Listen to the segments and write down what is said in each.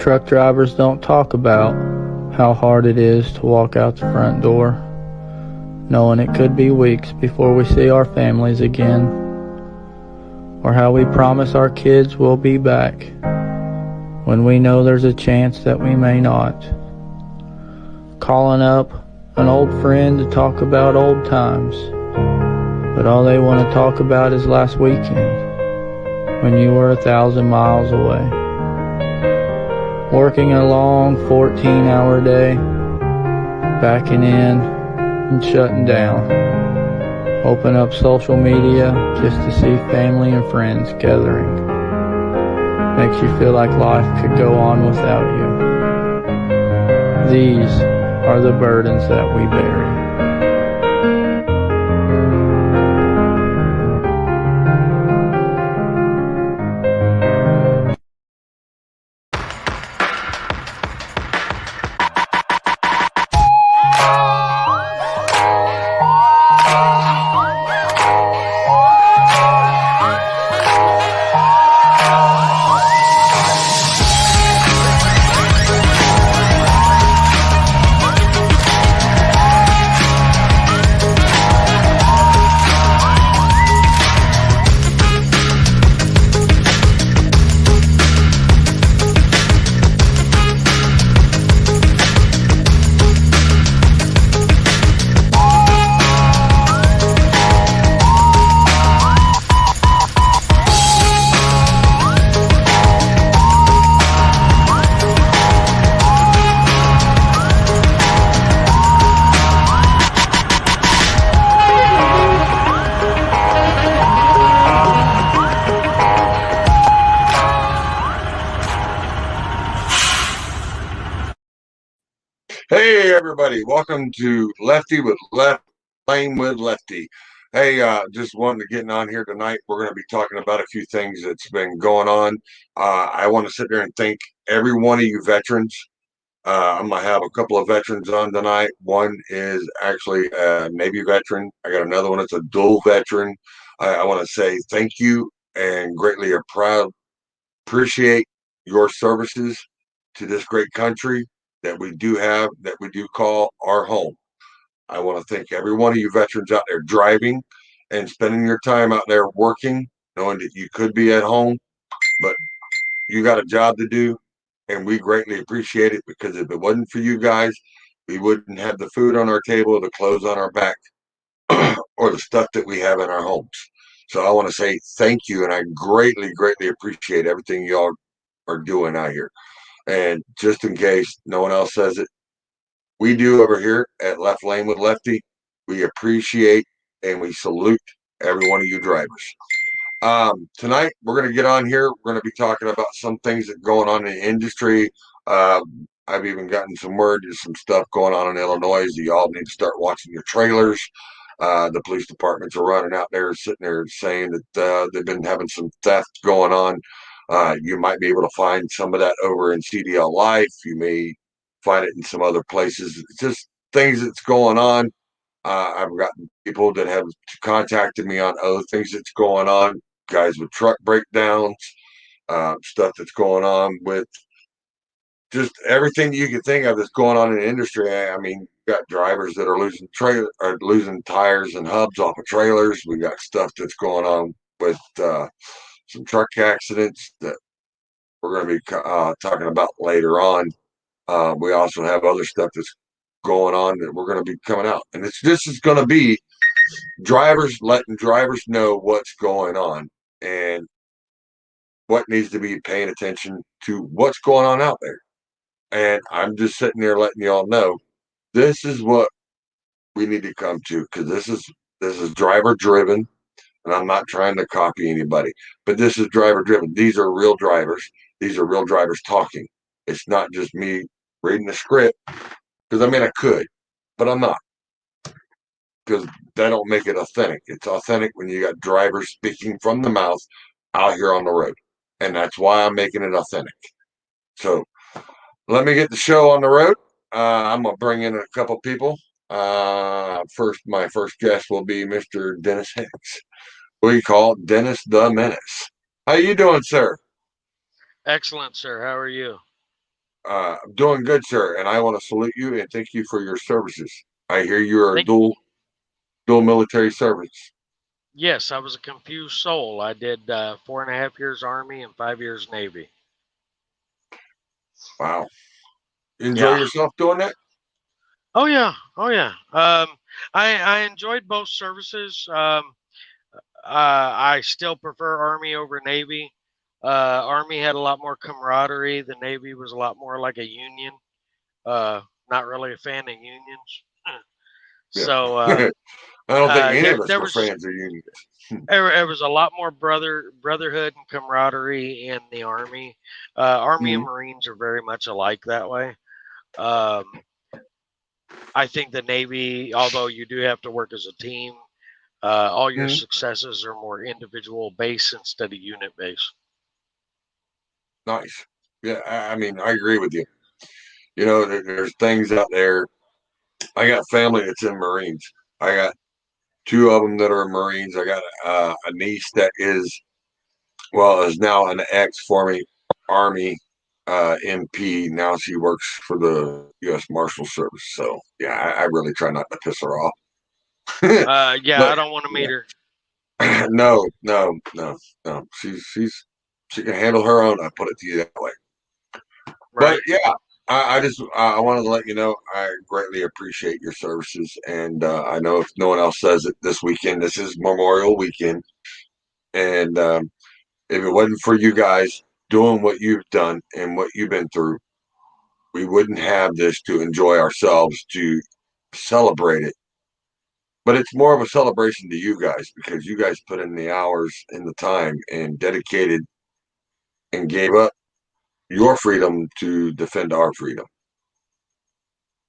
truck drivers don't talk about how hard it is to walk out the front door, knowing it could be weeks before we see our families again, or how we promise our kids we'll be back when we know there's a chance that we may not. Calling up an old friend to talk about old times, but all they want to talk about is last weekend when you were 1,000 miles away. Working a long 14-hour day, backing in and shutting down. Open up social media just to see family and friends gathering. Makes you feel like life could go on without you. These are the burdens that we bury. Hey everybody, welcome to Lefty with Lane with Lefty. Hey, just wanted to get on here tonight. We're going to be talking about a few things that's been going on. I want to sit there and thank every one of you veterans. I'm going to have a couple of veterans on tonight. One is actually a Navy veteran. I got another one that's a dual veteran. I want to say thank you and greatly appreciate your services to this great country that we do have, that we do call our home. I want to thank every one of you veterans out there driving and spending your time out there working, knowing that you could be at home, but you got a job to do, and we greatly appreciate it, because if it wasn't for you guys, we wouldn't have the food on our table, the clothes on our back, or the stuff that we have in our homes. So I want to say thank you, and I greatly, greatly appreciate everything y'all are doing out here. And just in case no one else says it, we do over here at Left Lane with Lefty. We appreciate and we salute every one of you drivers. Tonight, we're going to get on here. We're going to be talking about some things that are going on in the industry. I've even gotten some word, there's some stuff going on in Illinois. Y'all need to start watching your trailers. The police departments are running out there, sitting there saying that they've been having some theft going on. You might be able to find some of that over in CDL Life. You may find it in some other places. It's just things that's going on. I've gotten people that have contacted me on other things that's going on, guys with truck breakdowns, stuff that's going on with just everything you can think of that's going on in the industry. I mean, got drivers that are losing tires and hubs off of trailers. We got stuff that's going on with some truck accidents that we're going to be talking about later on. We also have other stuff that's going on that we're going to be coming out, and this is going to be drivers letting drivers know what's going on and what needs to be paying attention to what's going on out there. And I'm just sitting there letting y'all know this is what we need to come to, because this is driver driven. And I'm not trying to copy anybody, but this is driver driven. These are real drivers. These are real drivers talking. It's not just me reading the script, because I mean, I could, but I'm not, because that don't make it authentic. It's authentic when you got drivers speaking from the mouth out here on the road. And that's why I'm making it authentic. So let me get the show on the road. I'm going to bring in a couple people. My first guest will be Mr. Dennis Hicks. We call Dennis the Menace. How you doing, sir? Excellent, sir. How are you? I'm doing good, sir, and I want to salute you and thank you for your services. I hear you are Thank. dual military service. Yes, I was a confused soul. I did 4.5 years Army and 5 years Navy. Wow. You enjoy Yeah. yourself doing that? Oh yeah. Oh yeah. I enjoyed both services. I still prefer Army over Navy. Army had a lot more camaraderie. The Navy was a lot more like a union. Not really a fan of unions. Yeah. So I don't think any of there us there were was fans of unions. there was a lot more brotherhood and camaraderie in the Army. Army and Mhm. Marines are very much alike that way. Um, I think the Navy, although you do have to work as a team, all your Mhm. successes are more individual based instead of unit based. Nice. Yeah, I mean, I agree with you. You know, there's things out there. I got family that's in Marines. I got two of them that are Marines. I got a niece that is now an ex former Army MP. Now she works for the U.S. Marshal Service. So yeah, I really try not to piss her off. Yeah, But I don't want to meet her. no, no, no, no. She can handle her own. I put it to you that way. But Right. yeah, I wanted to let you know I greatly appreciate your services, and I know if no one else says it this weekend, this is Memorial Weekend, and if it wasn't for you guys doing what you've done and what you've been through, we wouldn't have this to enjoy ourselves to celebrate it. But it's more of a celebration to you guys because you guys put in the hours and the time and dedicated and gave up your freedom to defend our freedom.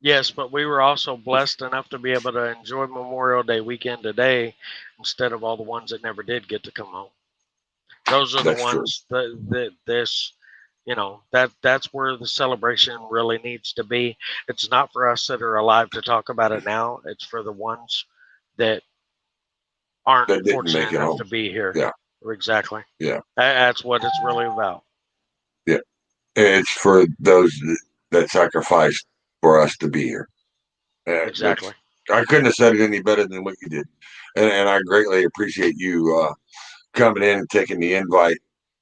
Yes, but we were also blessed enough to be able to enjoy Memorial Day weekend today instead of all the ones that never did get to come home. Those are the That's true. ones that this, that's where the celebration really needs to be. It's not for us that are alive to talk about it now. It's for the ones that aren't That didn't fortunate make it enough home. to be here. Yeah, Exactly. yeah, That's what it's really about. yeah. It's for those that sacrificed for us to be here. That's Exactly. I couldn't have said it any better than what you did, and I greatly appreciate you coming in and taking the invite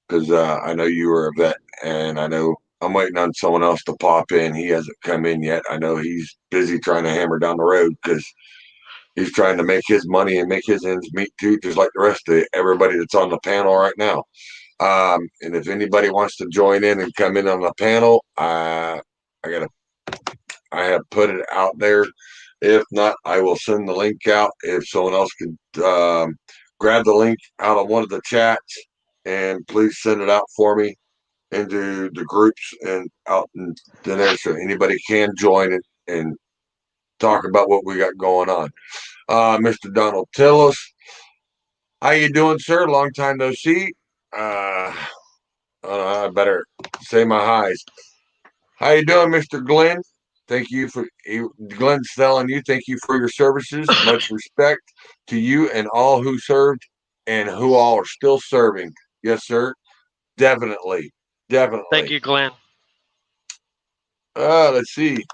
because I know you were a vet, and I know I'm waiting on someone else to pop in. He hasn't come in yet. I know he's busy trying to hammer down the road because he's trying to make his money and make his ends meet too, just like the rest of everybody that's on the panel right now. And if anybody wants to join in and come in on the panel, I got to I have put it out there. If not, I will send the link out. If someone else could grab the link out of one of the chats and please send it out for me into the groups and out in there so anybody can join it and talk about what we got going on. Mr. Donald Tillis, how you doing, sir? Long time no see. I better say my highs. How you doing, Mr. Glenn? Thank you for Glenn's telling you. Thank you for your services. Much respect to you and all who served and who all are still serving. Yes, sir. Definitely, Thank definitely. you, Glenn. Let's see.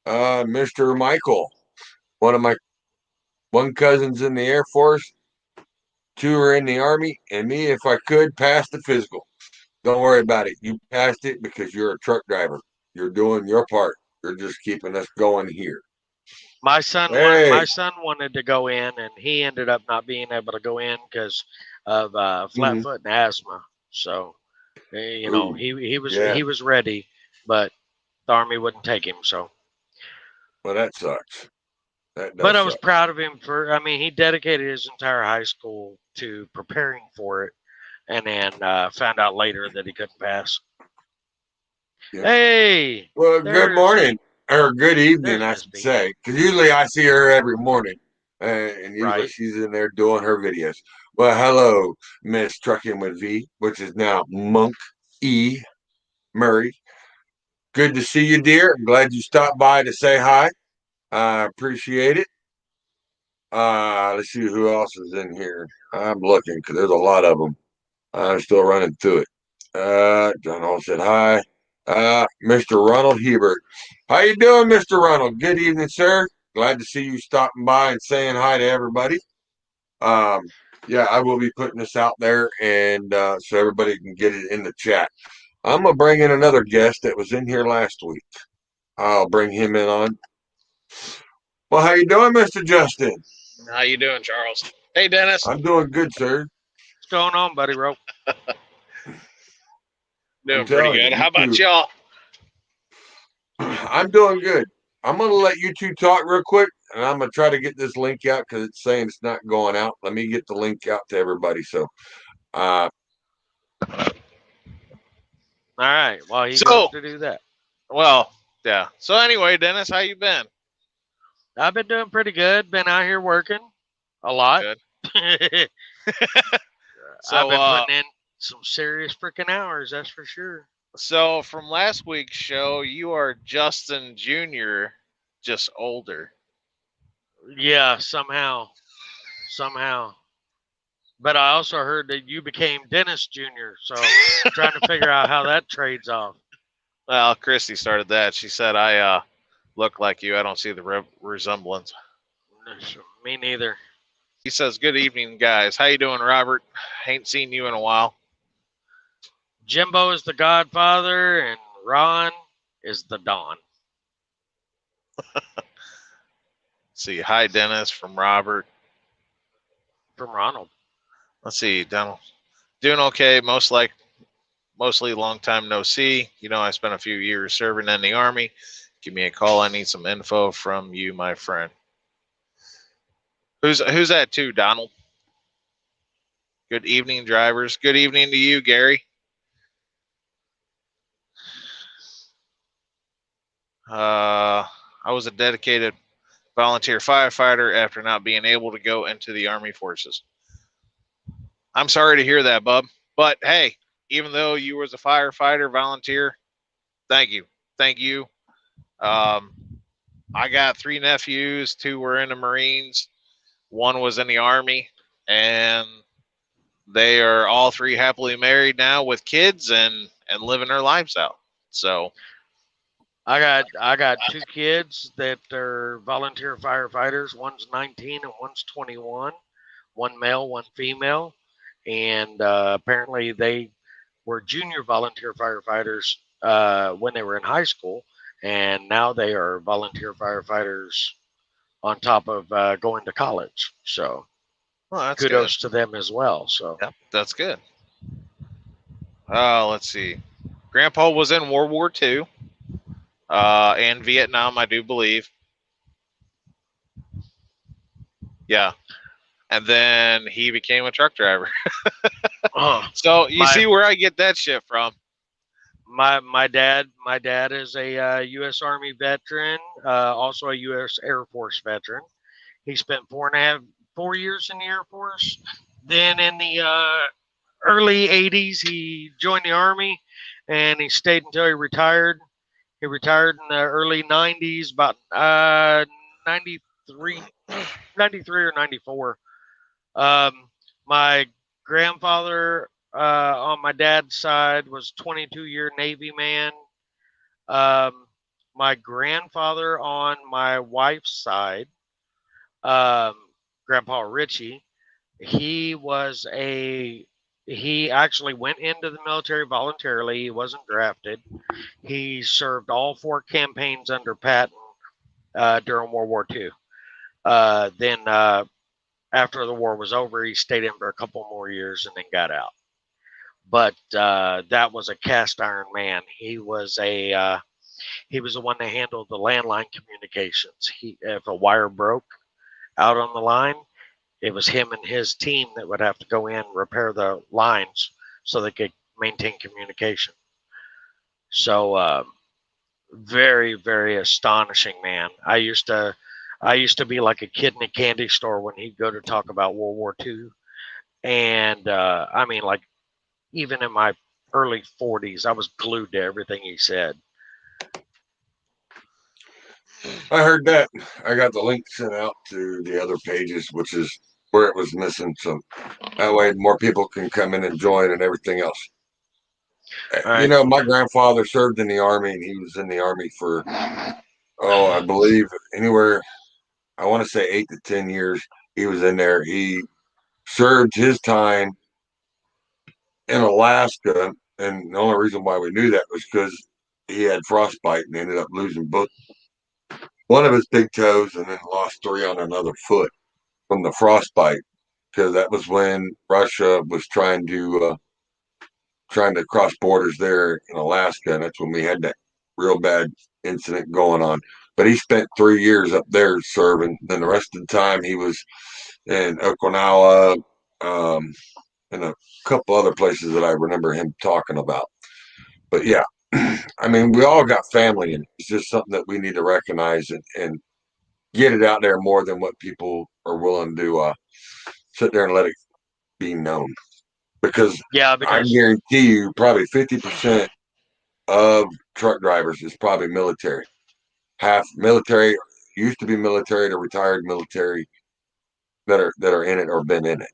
Mr. Michael, one of my one cousin's in the Air Force, two are in the Army, and me, if I could, pass the physical. Don't worry about it. You passed it because you're a truck driver. You're doing your part. You're just keeping us going here. My Hey. son wanted to go in, and he ended up not being able to go in because of flat Mm-hmm. foot and asthma. So, Ooh. Yeah. he was ready, but the army wouldn't take him. So, Well, that sucks. That but does I was suck. proud of him for. I mean, he dedicated his entire high school to preparing for it, and then found out later that he couldn't pass. Yeah. Hey, Well, good morning or good evening, there's I Miss should B. say, because usually I see her every morning, and usually Right. she's in there doing her videos. Well, hello, Miss Trucking with V, which is now Monk E. Murray. Good to see you, dear. I'm glad you stopped by to say hi. I appreciate it. Let's see who else is in here. I'm looking because there's a lot of them. I'm still running through it. John Hall said hi. Mr. Ronald Hebert. How you doing, Mr. Ronald? Good evening, sir. Glad to see you stopping by and saying hi to everybody. Yeah, I will be putting this out there, and so everybody can get it in the chat. I'm gonna bring in another guest that was in here last week. I'll bring him in on. Well, how you doing, Mr. Justin? How you doing, Charles? Hey, Dennis. I'm doing good, sir. What's going on, buddy? Rope. Doing pretty good. How about y'all? I'm doing good. I'm going to let you two talk real quick, and I'm going to try to get this link out because it's saying it's not going out. Let me get the link out to everybody. So, all right. Well, he goes to do that. Well, yeah. So anyway, Dennis, how you been? I've been doing pretty good. Been out here working a lot. Good. So I've been putting in some serious freaking hours, that's for sure. So from last week's show, you are Justin Jr., just older. Yeah, somehow. But I also heard that you became Dennis Jr., so I'm trying to figure out how that trades off. Well, Christy started that. She said, I look like you. I don't see the resemblance. Me neither. He says, good evening, guys. How you doing, Robert? Ain't seen you in a while. Jimbo is the Godfather, and Ron is the Don. See, hi, Dennis, from Robert. From Ronald. Let's see, Donald. Doing okay. Mostly long time no see. You know, I spent a few years serving in the Army. Give me a call. I need some info from you, my friend. Who's that too, Donald? Good evening, drivers. Good evening to you, Gary. I was a dedicated volunteer firefighter after not being able to go into the Army forces. I'm sorry to hear that, bub. But hey, even though you was a firefighter volunteer, thank you. I got 3 nephews. 2 were in the Marines. 1 was in the Army, and they are all 3 happily married now with kids and living their lives out. So I got 2 kids that are volunteer firefighters. One's 19 and one's 21. 1 male, 1 female, and apparently they were junior volunteer firefighters when they were in high school, and now they are volunteer firefighters on top of going to college. So kudos to them as well. So yep, that's good. Let's see. Grandpa was in World War II and Vietnam, I do believe. Yeah. And then he became a truck driver. So you see where I get that shit from. My dad is a U.S. Army veteran, also a U.S. Air Force veteran. He spent 4 years in the Air Force. Then in the early 80s, he joined the Army, and he stayed until he retired. He retired in the early 90s, about 93 or 94. My grandfather on my dad's side was 22-year Navy man. My grandfather on my wife's side, Grandpa Richie, he actually went into the military voluntarily. He wasn't drafted. He served all 4 campaigns under Patton during World War II. Then after the war was over, he stayed in for a couple more years and then got out. But that was a cast iron man. He was the one that handled the landline communications. If a wire broke out on the line, it was him and his team that would have to go in and repair the lines so they could maintain communication. So very, very astonishing man. I used to be like a kid in a candy store when he'd go to talk about World War II. And I mean, like, even in my early 40s, I was glued to everything he said. I heard that. I got the link sent out to the other pages, which is where it was missing. So that way more people can come in and join and everything else. All You right. know, my grandfather served in the Army, and he was in the Army for, I believe anywhere, I want to say 8 to 10 years. He was in there. He served his time in Alaska, and the only reason why we knew that was because he had frostbite and ended up losing both one of his big toes and then lost three on another foot from the frostbite, because that was when Russia was trying to cross borders there in Alaska, and that's when we had that real bad incident going on. But he spent 3 years up there serving. Then the rest of the time he was in Okinawa, and a couple other places that I remember him talking about. But yeah, I mean, we all got family, and it's just something that we need to recognize and get it out there more than what people are willing to sit there and let it be known. Because Yeah, I because guarantee you, probably 50% of truck drivers is probably military. Half military, used to be military, to retired military that are in it or been in it.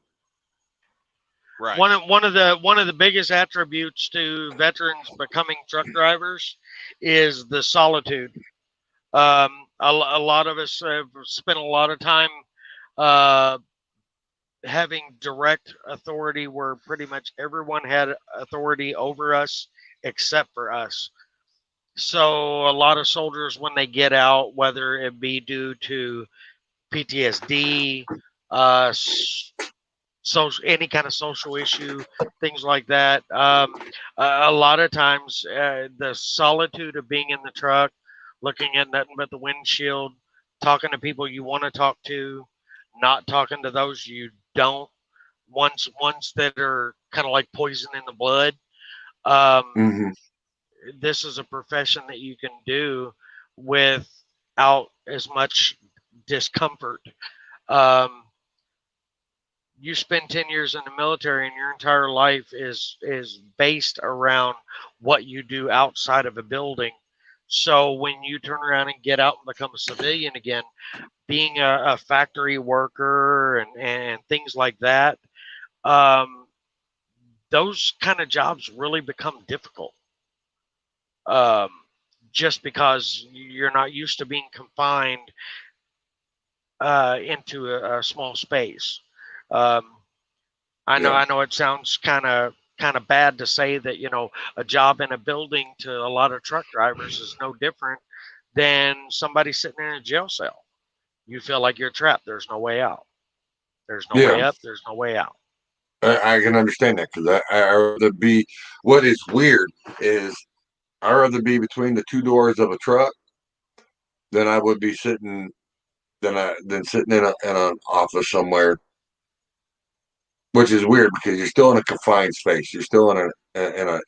Right. one of the biggest attributes to veterans becoming truck drivers is the solitude. A lot of us have spent a lot of time uh, having direct authority where pretty much everyone had authority over us except for us. So a lot of soldiers, when they get out, whether it be due to PTSD, uh, social, any kind of social issue, things like that. A lot of times, the solitude of being in the truck, looking at nothing but the windshield, talking to people you want to talk to, not talking to those you don't. Ones that are kind of like poison in the blood. Um, Mm-hmm. this is a profession that you can do without as much discomfort. Um, you spend 10 years in the military and your entire life is based around what you do outside of a building. So when you turn around and get out and become a civilian again, being a factory worker and things like that, um, those kind of jobs really become difficult, um, just because you're not used to being confined into a small space. Um, Yeah. I know it sounds kind of bad to say that, a job in a building to a lot of truck drivers is no different than somebody sitting in a jail cell. You feel like you're trapped. There's no way out. There's no way Yeah. up. There's no way out. I can understand that, because I rather be. What is weird is I rather be between the two doors of a truck than I would be sitting than sitting in an office somewhere, which is weird because you're still in a confined space. You're still in a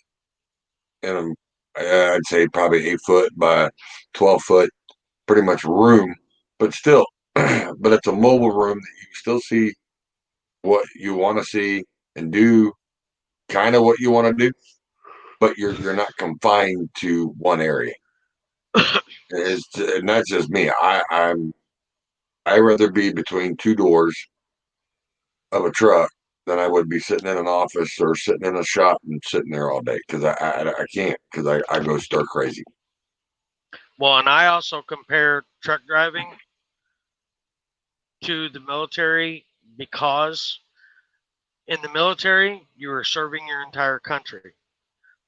I'd say probably 8 foot by 12 foot, pretty much room, but still, but it's a mobile room that you still see what you want to see and do kind of what you want to do, but you're not confined to one area. And that's just me. I rather be between two doors of a truck than I would be sitting in an office or sitting in a shop and sitting there all day, because I can't, because I go stir crazy. Well, and I also compare truck driving to the military because in the military, you are serving your entire country.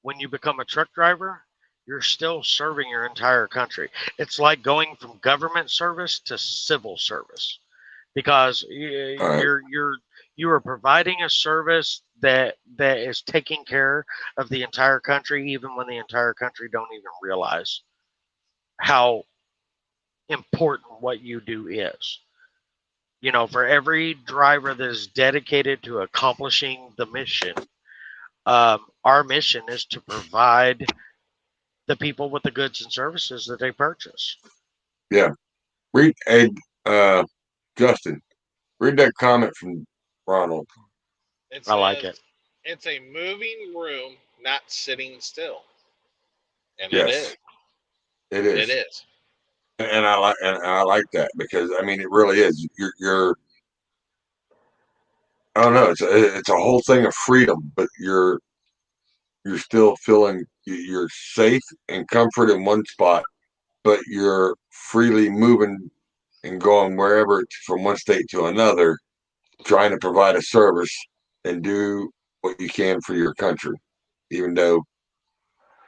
When you become a truck driver, you're still serving your entire country. It's like going from government service to civil service, because All right. you are providing a service that is taking care of the entire country, even when the entire country don't even realize how important what you do is. For every driver that is dedicated to accomplishing the mission, our mission is to provide the people with the goods and services that they purchase. Yeah. Read Ed, Justin. Read that comment from Ronald. It I like says it. it's a moving room, not sitting still, and it Yes, is. it It is, is. and I like that, because I mean it really is. You're I don't know. It's a whole thing of freedom, but you're you're still feeling you're safe and comfort in one spot, but you're freely moving and going wherever from one state to another, trying to provide a service and do what you can for your country, even though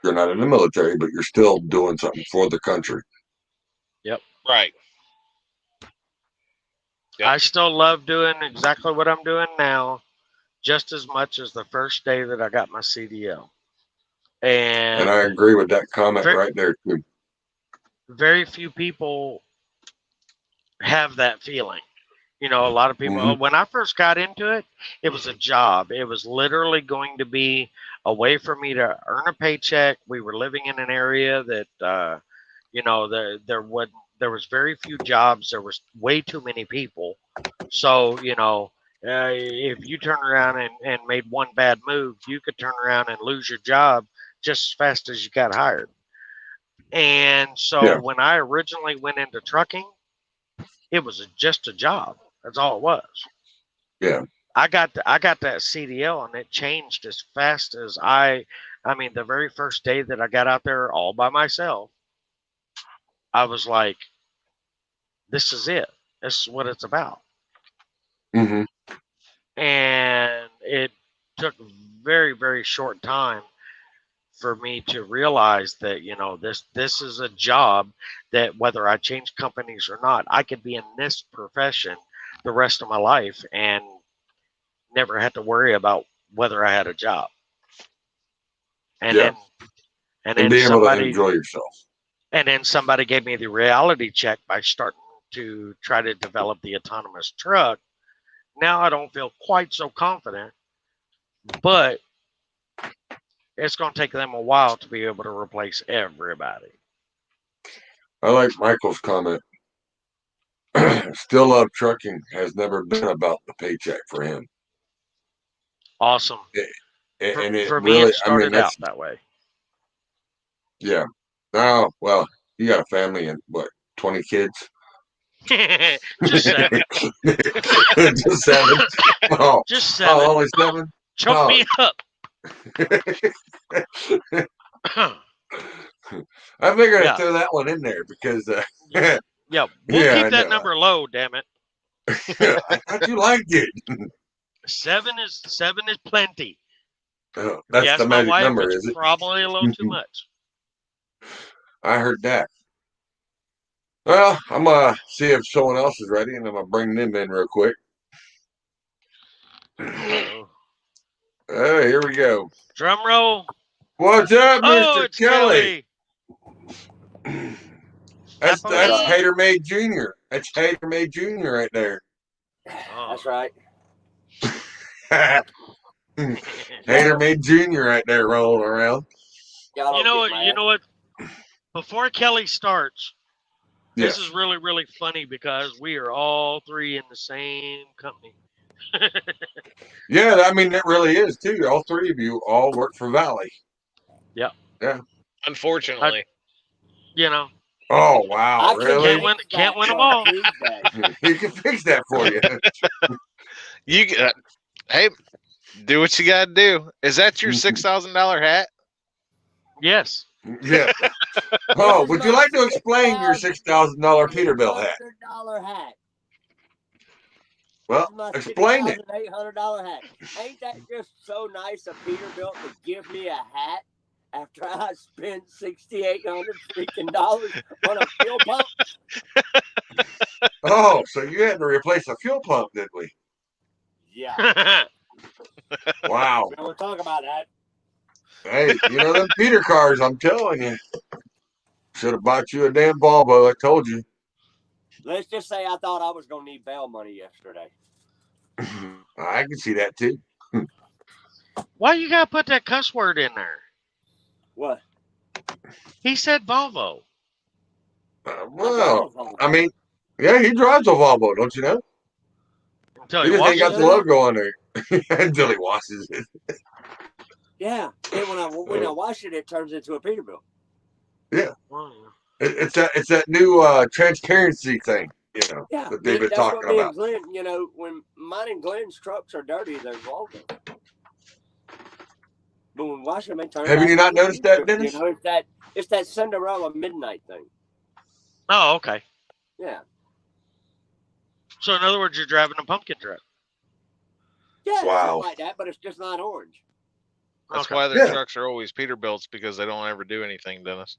you're not in the military, but you're still doing something for the country. Yep. Right. Yep. I still love doing exactly what I'm doing now, just as much as the first day that I got my CDL. And And I agree with that comment right there too. Very few people have that feeling. You know, a lot of people, when I first got into it, it was a job. It was literally going to be a way for me to earn a paycheck. We were living in an area that, you know, there was very few jobs. There was way too many people. So, you know, if you turn around and made one bad move, you could turn around and lose your job just as fast as you got hired. And so when I originally went into trucking, it was just a job. That's all it was. Yeah. I got that CDL, and it changed as fast as I mean, the very first day that I got out there all by myself, I was like, this is it. This is what it's about. Mm-hmm. And it took very, very short time for me to realize that, you know, this is a job that whether I change companies or not, I could be in this profession the rest of my life and never had to worry about whether I had a job. And then be able to somebody enjoy yourself. And then somebody gave me the reality check by starting to try to develop the autonomous truck. Now I don't feel quite so confident, but it's going to take them a while to be able to replace everybody. I like Michael's comment. Still love trucking has never been about the paycheck for him. Awesome. For me, it started out that way. Yeah. Oh, well, you got a family and what, 20 kids? Just 7. Just 7. Oh, just 7. Oh, only 7? Choke me up. I figured I'd throw that one in there because we'll keep that number low, damn it. I thought you liked it. 7 is plenty. Oh, that's the my magic wife, number, it's is it? Probably a little too much. I heard that. Well, I'm gonna see if someone else is ready, and I'm gonna bring them in real quick. Here we go. Drum roll. What's up, Mr. It's Kelly. That's Hater Made Jr. That's Hater Made Jr. right there. That's right. Hater Made Jr. right there rolling around. You know what? Before Kelly starts, this is really, really funny because we are all 3 in the same company. Yeah, I mean, it really is, too. All 3 of you all work for Valley. Yeah. Yeah. Unfortunately. Oh, wow. Really? Can't win them all. He can fix that for you. Hey, do what you got to do. Is that your $6,000 hat? Yes. Yeah. Oh, would you like to explain your $6,000 Peterbilt hat? $800 hat. Well, explain it. $800 hat. Ain't that just so nice of Peterbilt to give me a hat after I spent $6,800 freaking dollars on a fuel pump? Oh, so you had to replace a fuel pump, did we? Yeah. Wow. We don't talk about that. Hey, them Peter cars, I'm telling you. Should have bought you a damn Volvo, I told you. Let's just say I thought I was going to need bail money yesterday. I can see that, too. Why you got to put that cuss word in there? What? He said Volvo. Well, I mean, yeah, he drives a Volvo, don't you know? Until he just ain't got the logo on there. Until he washes it. Yeah, and when I wash it, it turns into a Peterbilt. Yeah, it's that new transparency thing, Yeah, that they've been talking about. Glenn, when mine and Glenn's trucks are dirty, there's logos. But when watch them and turn. Have you not noticed that, Dennis? You know, it's that Cinderella midnight thing. Oh, okay. Yeah. So in other words, you're driving a pumpkin truck. Yeah, Wow. something like that, but it's just not orange. That's Okay. why their Yeah. trucks are always Peterbilts, because they don't ever do anything, Dennis.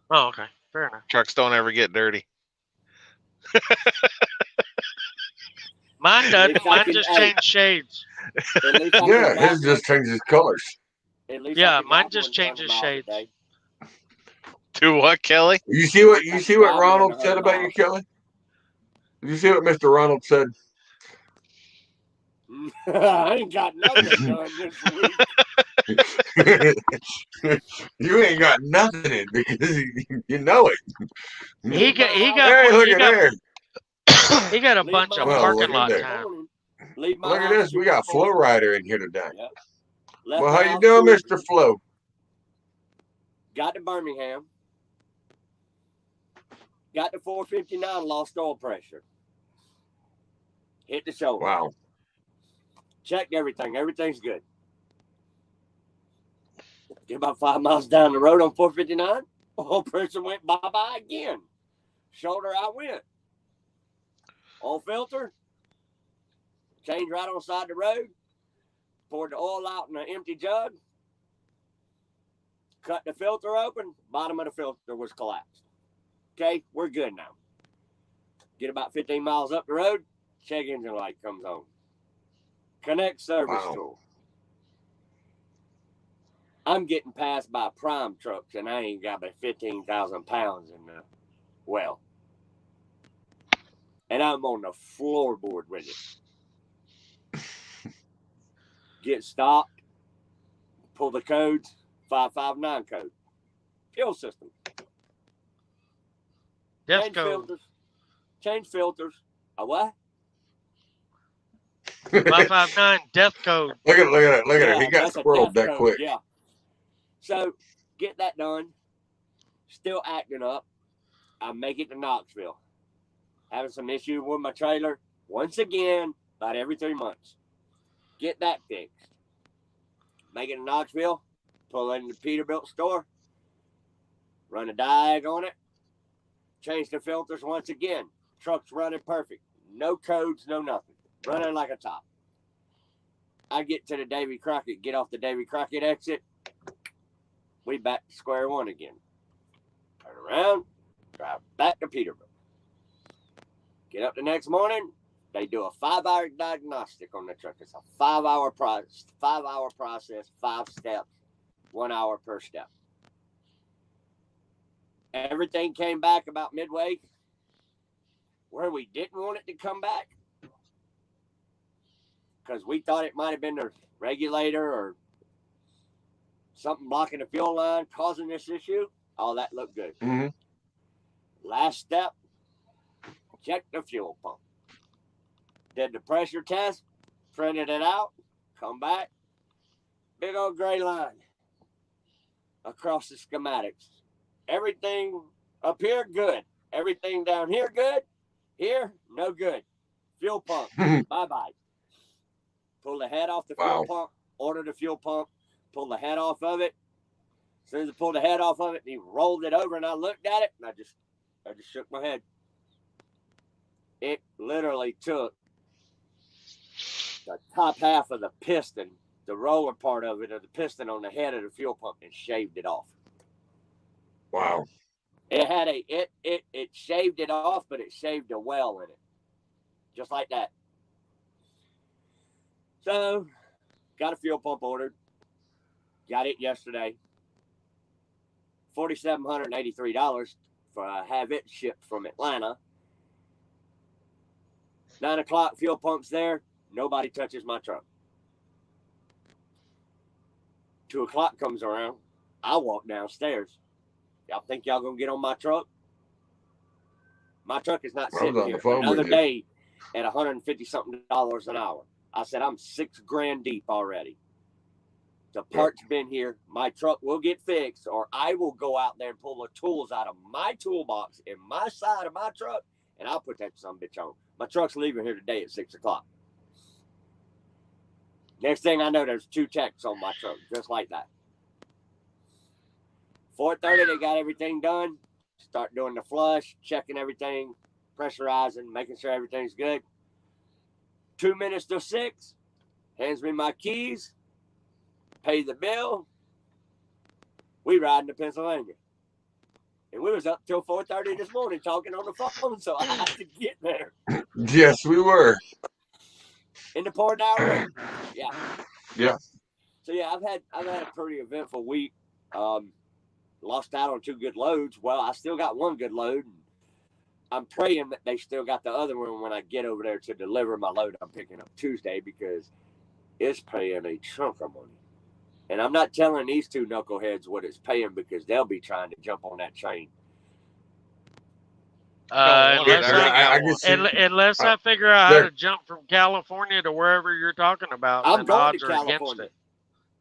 Oh, okay. Fair enough. Trucks don't ever get dirty. Mine doesn't. least I Mine can- just hey. changed shades. At least I Yeah, can his drive just changes colors. one. At least I Yeah, can mine drive just one changes 100 miles a shades. day. Do what, Kelly? You see what I can drive Ronald 100 said about you, miles. Kelly? Did you see what Mr. Ronald said? I ain't got nothing done this week. You ain't got nothing in because you know it. He got Hey, look at there. he got a Leave bunch my of Well, parking look at lot there. time. Leave my Look at house this. We got Tuesday Flo morning. Rider in here today. Yep. Left Well, the how you house doing, Tuesday, Mr. Flo? Got to Birmingham. Got to 459, lost oil pressure. Hit the shoulder. Wow. Checked everything. Everything's good. Get about 5 miles down the road on 459. Oil pressure went bye-bye again. Shoulder I went. Oil filter. Changed right on the side of the road. Poured the oil out in an empty jug. Cut the filter open. Bottom of the filter was collapsed. Okay, we're good now. Get about 15 miles up the road. Check engine light comes on. Connect service Wow. tool. I'm getting passed by prime trucks, and I ain't got but 15,000 pounds in the well. And I'm on the floorboard with it. Get stopped. Pull the codes. 559 code. Fuel system. Death Change code. filters. Change filters. A what? 559 death code. Look at it. He got that's a squirreled death that code, quick. Yeah. So get that done. Still acting up. I make it to Knoxville. Having some issue with my trailer. Once again, about every 3 months. Get that fixed. Make it to Knoxville. Pull in the Peterbilt store. Run a diag on it. Change the filters once again. Truck's running perfect. No codes, no nothing. Running like a top. I get to the Davy Crockett, get off the Davy Crockett exit. We back to square one again. Turn around, drive back to Peterbilt. Get up the next morning. They do a 5-hour diagnostic on the truck. It's a 5-hour process, 5 steps, 1 hour per step. Everything came back about midway. Where we didn't want it to come back, because we thought it might have been the regulator or something blocking the fuel line causing this issue. All that looked good. Mm-hmm. Last step, check the fuel pump. Did the pressure test, printed it out, come back. Big old gray line across the schematics. Everything up here, good. Everything down here, good. Here, no good. Fuel pump, bye-bye. Pull the head off the fuel pump, order the fuel pump, pull the head off of it. As soon as I pulled the head off of it, he rolled it over, and I looked at it, and I just shook my head. It literally took the top half of the piston, the roller part of it, or the piston on the head of the fuel pump, and shaved it off. Wow. It had it shaved it off, but it shaved a well in it. Just like that. So, got a fuel pump ordered. Got it yesterday. $4,783 for have it shipped from Atlanta. 9 o'clock, fuel pump's there. Nobody touches my truck. 2 o'clock comes around. I walk downstairs. Y'all think y'all gonna get on my truck? My truck is not sitting here another day at $150-something an hour. I said, I'm $6,000 deep already. The part's been here. My truck will get fixed, or I will go out there and pull the tools out of my toolbox in my side of my truck, and I'll put that sumbitch on. My truck's leaving here today at 6 o'clock. Next thing I know, there's 2 techs on my truck, just like that. 4:30, they got everything done. Start doing the flush, checking everything, pressurizing, making sure everything's good. 2 minutes till 6, hands me my keys, pay the bill. We riding to Pennsylvania. And we was up till 4:30 this morning talking on the phone, so I had to get there. Yes, we were. In the pouring down rain. Yeah. Yeah. So yeah, I've had a pretty eventful week. Lost out on 2 good loads. Well, I still got 1 good load. I'm praying that they still got the other one when I get over there to deliver my load I'm picking up Tuesday, because it's paying a chunk of money. And I'm not telling these 2 knuckleheads what it's paying, because they'll be trying to jump on that train. Unless I figure out how to jump from California to wherever you're talking about, I'm then going odds to are against California. it.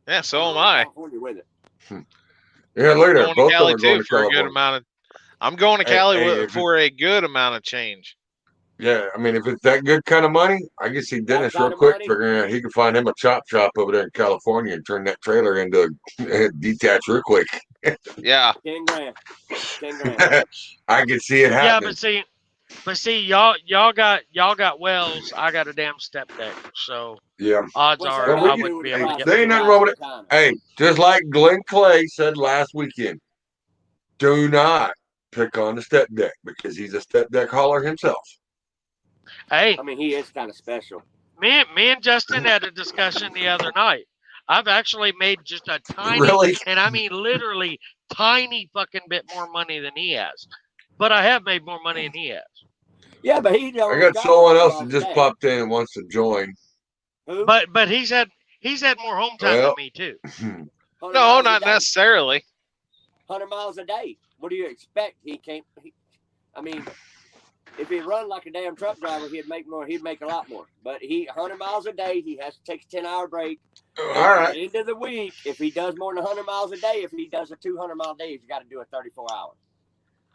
Yeah, so am I. California with it. Yeah, look at I'm that. going Both to of them Cali are going too to for a good California. amount of. I'm going to Cali Hey, for a good amount of change. Yeah, I mean, if it's that good kind of money, I can see Dennis real quick figuring out he can find him a chop shop over there in California and turn that trailer into a detached real quick. Yeah. 10 grand. 10 grand. I can see it happening. Yeah, but see, y'all got wells. I got a damn step deck. So yeah, odds What's are that I got to do wouldn't with be the able to price get. there ain't of nothing wrong with it. time? Hey, just like Glenn Clay said last weekend, do not pick on the step deck, because he's a step deck hauler himself. Hey, I mean, he is kind of special. me and Justin had a discussion the other night. I've actually made just a tiny, Really? and I mean literally tiny fucking bit more money than he has. But I have made more money than he has. Yeah, but he don't. I got someone else that just popped in and wants to join. Who? But he's had more home time than me too. No, not necessarily. 100 miles a day. What do you expect? He can't. I mean, if he run like a damn truck driver, he'd make more. He'd make a lot more. But 100 miles a day. He has to take a 10-hour break. All right. At the end of the week, if he does more than 100 miles a day, if he does a 200-mile day, he's got to do a 34 hours.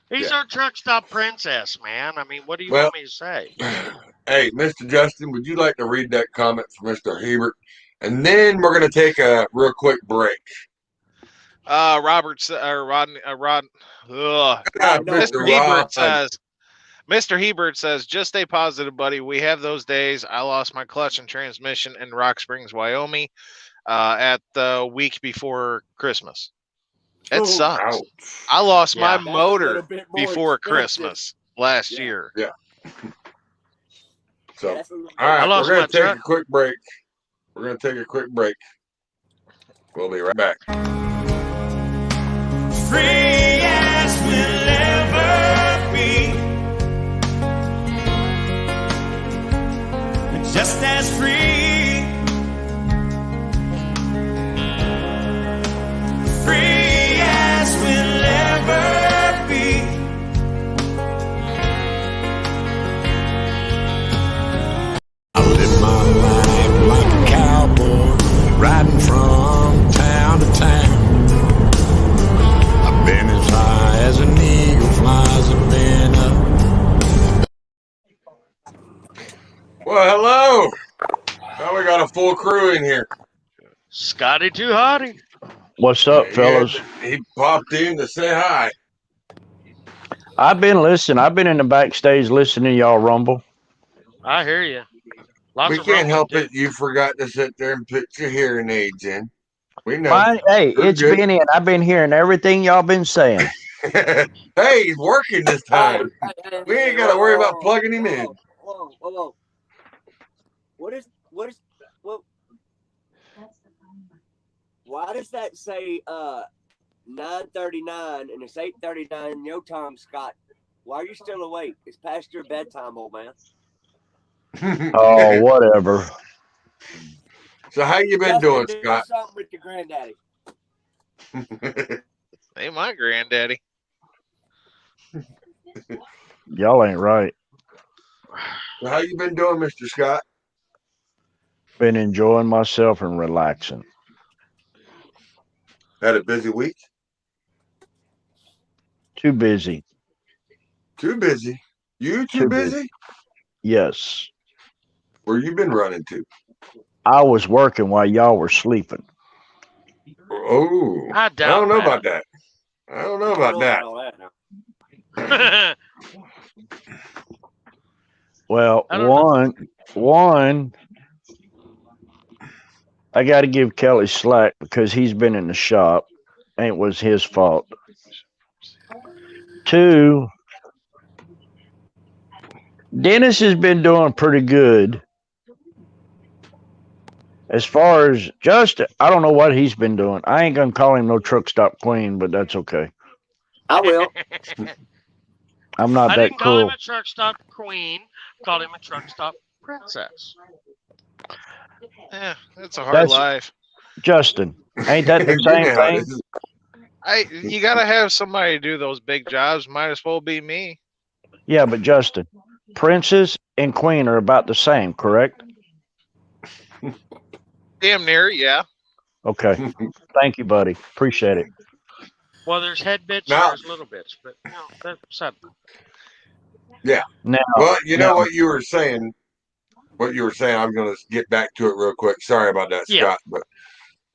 He's our truck stop princess, man. I mean, what do you want me to say? Hey, Mr. Justin, would you like to read that comment from Mr. Hebert? And then we're going to take a real quick break. Mr. Hebert says, just stay positive, buddy. We have those days. I lost my clutch and transmission in Rock Springs, Wyoming, at the week before Christmas. It sucks. Ouch. I lost my motor before Christmas last year. Yeah. So, all right, we're going to take a quick break. We'll be right back. Free as we'll ever be, just as free, free as we'll ever be. I live my life like a cowboy, riding from town to town. I've been as high as an eagle flies, I've been up. Well, hello. Now we got a full crew in here. Scotty Too Hotty. What's up, fellas? He popped in to say hi. I've been listening. I've been in the backstage listening to y'all rumble. I hear you. We can't help it. You forgot to sit there and put your hearing aids in. We know. Hey, it's been in. I've been hearing everything y'all been saying. Hey, he's working this time. We ain't got to worry about plugging him in. Whoa. What is, why does that say 9:39 and it's 8:39 in your time, Scott? Why are you still awake? It's past your bedtime, old man. Oh, whatever. So how you been doing, Scott? Something with your granddaddy. Hey, my granddaddy. Y'all ain't right. So how you been doing, Mr. Scott? Been enjoying myself and relaxing. Had a busy week? Too busy. Too busy? You too busy? Yes. Where you been running to? I was working while y'all were sleeping. Oh, I don't know about that. I don't know about that. All that now. Well, I don't one, I got to give Kelly slack because he's been in the shop. It was his fault. 2, Dennis has been doing pretty good. As far as Justin, I don't know what he's been doing. I ain't gonna call him no truck stop queen, but that's okay. I will. I'm not I that didn't call him cruel. a truck stop queen. Called him a truck stop princess. Yeah, it's a hard life. Justin, ain't that the same Yeah, thing? this is- You gotta have somebody do those big jobs. Might as well be me. Yeah, but Justin, princess and queen are about the same, correct? Damn near, yeah. Okay. Thank you, buddy. Appreciate it. Well, there's head bits Now- and there's little bits, but that's sad. Now, Well, you know now- what you were saying. What you were saying, I'm going to get back to it real quick. Sorry about that, Yeah. Scott. But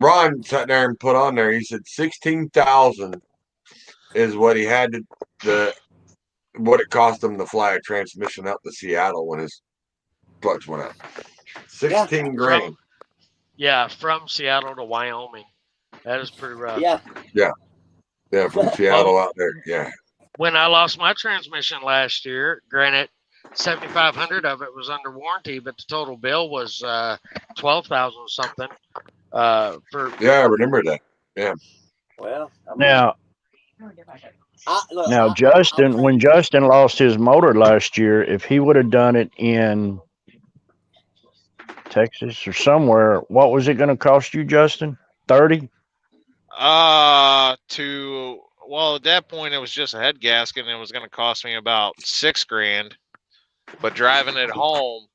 Ron sat there and put on there. He said 16,000 is what he had to what it cost him to fly a transmission up to Seattle when his clutch went out. 16 grand. From Seattle to Wyoming. That is pretty rough. Yeah. Yeah, from Seattle out there. Yeah. When I lost my transmission last year, granted, 7,500 of it was under warranty, but the total bill was 12,000 something. Yeah, I remember that. Yeah. Well, I mean, now, look, Justin, when Justin lost his motor last year, if he would have done it in Texas or somewhere, what was it going to cost you, Justin? 30? Well, at that point it was just a head gasket and it was gonna cost me about $6,000. But driving it home,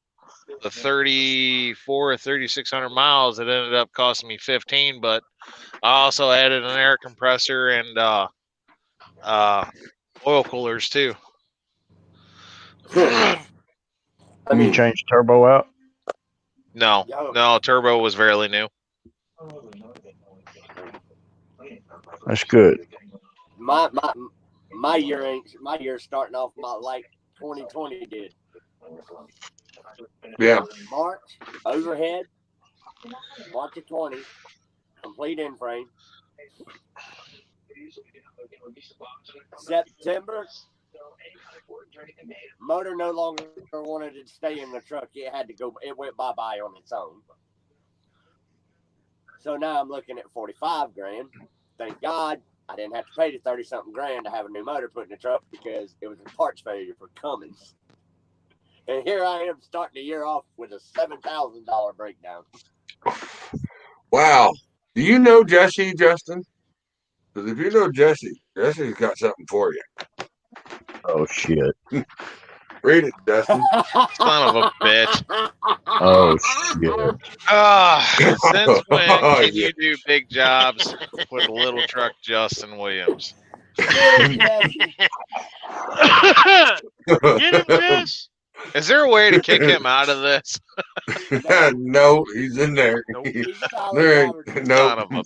the 34 or 3,600 miles, it ended up costing me 15. But I also added an air compressor and oil coolers too. You changed turbo out? No, turbo was fairly new. That's good. My year starting off like 2020 did. Yeah. March overhead, March of 20, complete end frame. September, motor no longer wanted to stay in the truck. It had to go. It went bye-bye on its own. So now I'm looking at 45 grand. Thank God I didn't have to pay the 30-something grand to have a new motor put in the truck because it was a parts failure for Cummins. And here I am starting the year off with a $7,000 breakdown. Wow. Do you know Jesse, Justin? Because if you know Jesse, Jesse's got something for you. Oh, shit. Read it, Justin. Son of a bitch. Oh, shit. Since when Oh, can yeah. you do big jobs with little truck Justin Williams? Get him, Jess. Is there a way to kick him out of this? No, he's in there. Nope. There ain't- Son no. of a.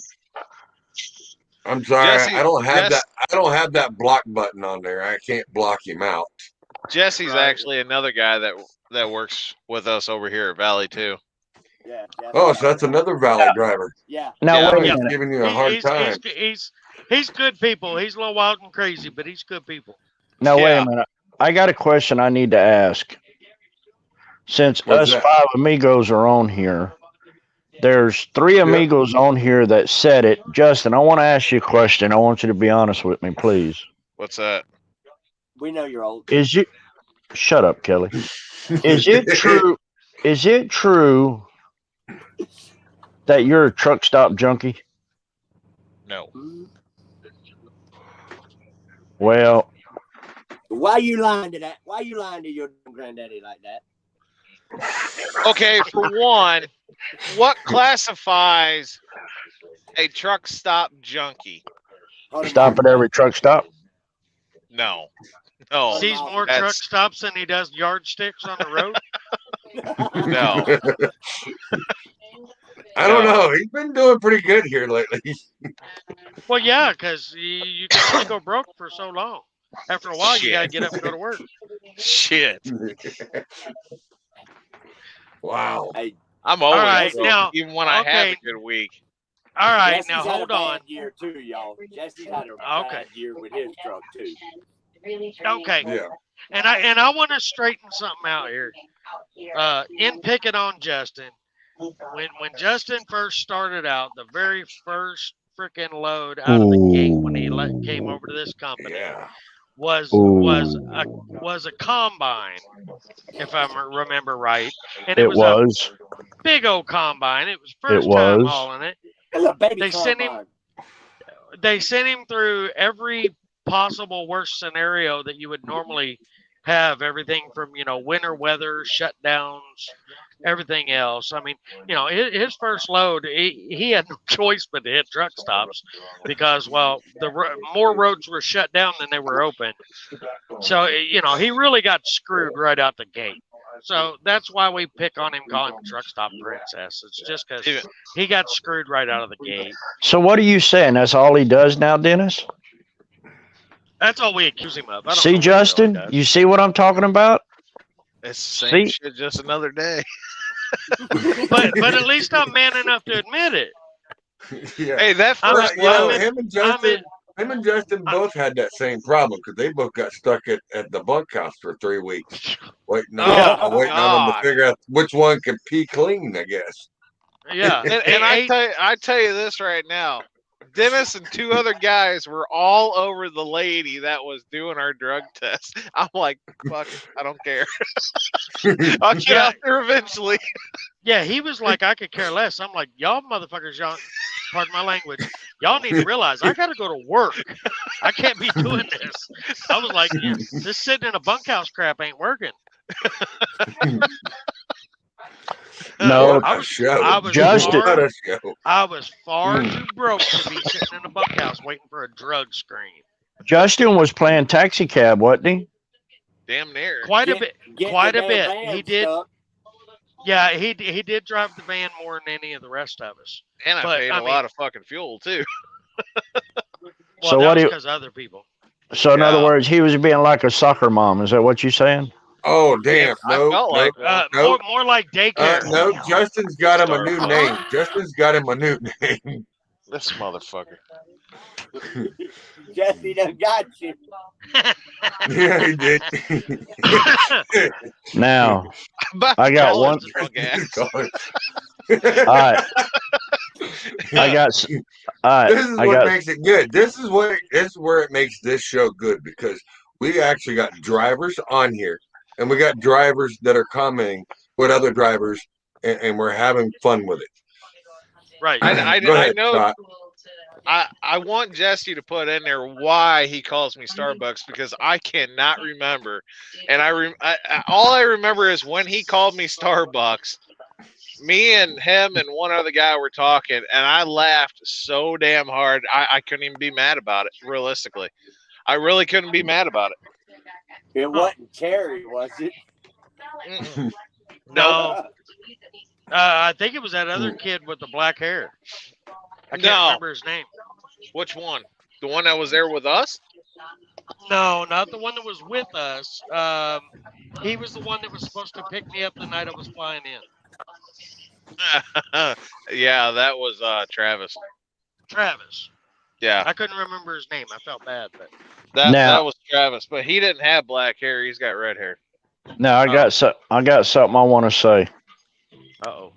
I'm sorry. Jesse- I don't have Jess- that. I don't have that block button on there. I can't block him out. Jesse's Right. actually another guy that works with us over here at Valley too. Yeah. Oh, so that's another Valley driver. Yeah. Now, Yeah. wait a He's minute. giving you a hard time. He's good people. He's a little wild and crazy, but he's good people. Now, wait Yeah. a minute. I got a question I need to ask. Since What's us that? 5 amigos are on here, there's 3 amigos on here that said it. Justin, I want to ask you a question. I want you to be honest with me, please. What's that? We know you're old. Shut up, Kelly. Is it true? Is it true that you're a truck stop junkie? No. Well, Why you lying to that? Why you lying to your granddaddy like that? Okay, for one, what classifies a truck stop junkie? Hold on a stop at minute. every truck stop. No. No. Sees more That's- truck stops than he does yardsticks on the road. No. I don't No. know. He's been doing pretty good here lately. Well, yeah, because you can only go broke for so long. After a while, you got to Shit. get up and go to work. Shit. Wow. Hey, I'm always right, broke, now, even when I have okay. a good week. All right, Jesse's now had hold a on. bad year too, y'all. Jesse's had a Okay. bad year with his truck too. Okay, Yeah. and I want to straighten something out here. In picking on Justin, when Justin first started out, the very first freaking load out of the gate when he came over to this company Yeah. was a combine, if I remember right, and it was a big old combine. It was first time hauling it. It's a baby They sent him through every possible worst scenario that you would normally have, everything from winter weather, shutdowns, everything else. I mean, his first load, he had no choice but to hit truck stops because, well, more roads were shut down than they were open. So, he really got screwed right out the gate. So that's why we pick on him, call him Truck Stop Princess. It's just because he got screwed right out of the gate. So what are you saying? That's all he does now, Dennis? That's all we accuse him of. I don't know See, what he Justin, really does. you see what I'm talking about? It's the same shit, just another day. but at least I'm man enough to admit it. Yeah. Hey, that I'm first a- Well, load. him and Justin both had that same problem because they both got stuck at the bunkhouse for 3 weeks, waiting on them to God. figure out which one could pee clean. I guess. Yeah. And I tell you this right now. Dennis and two other guys were all over the lady that was doing our drug test. I'm like, fuck it, I don't care. I'll get out there eventually. Yeah, he was like, I could care less. I'm like, y'all motherfuckers, pardon my language, y'all need to realize I got to go to work. I can't be doing this. I was like, this sitting in a bunkhouse crap ain't working. No, I was Justin. I was far too broke to be sitting in a bunkhouse waiting for a drug screen. Justin was playing taxi cab, wasn't he? Damn near. Quite a bit. He did. Stuck. Yeah, he did drive the van more than any of the rest of us. And I paid a lot of fucking fuel too. Well, So that what was do you- because of other people. So in other words, he was being like a soccer mom. Is that what you're saying? Oh damn! I felt like no. More like daycare. No, Justin's got him a new name. Justin's got him a new name. This motherfucker. Jesse done got you. Yeah, he did. Now, I got one. All right. I got. All right. This is what makes it good. This is where it makes this show good because we actually got drivers on here, and we got drivers that are commenting with other drivers, and we're having fun with it. Right. I ahead, know. Scott. I want Jesse to put in there why he calls me Starbucks because I cannot remember, and all I remember is when he called me Starbucks. Me and him and one other guy were talking, and I laughed so damn hard I couldn't even be mad about it. Realistically, I really couldn't be mad about it. It wasn't Terry, was it? No. I think it was that other kid with the black hair. I can't remember his name. Which one? The one that was there with us? No, not the one that was with us. He was the one that was supposed to pick me up the night I was flying in. Yeah, that was Travis. Travis. Yeah. I couldn't remember his name. I felt bad, but that was Travis, but he didn't have black hair. He's got red hair. Now I got something I want to say. Uh-oh.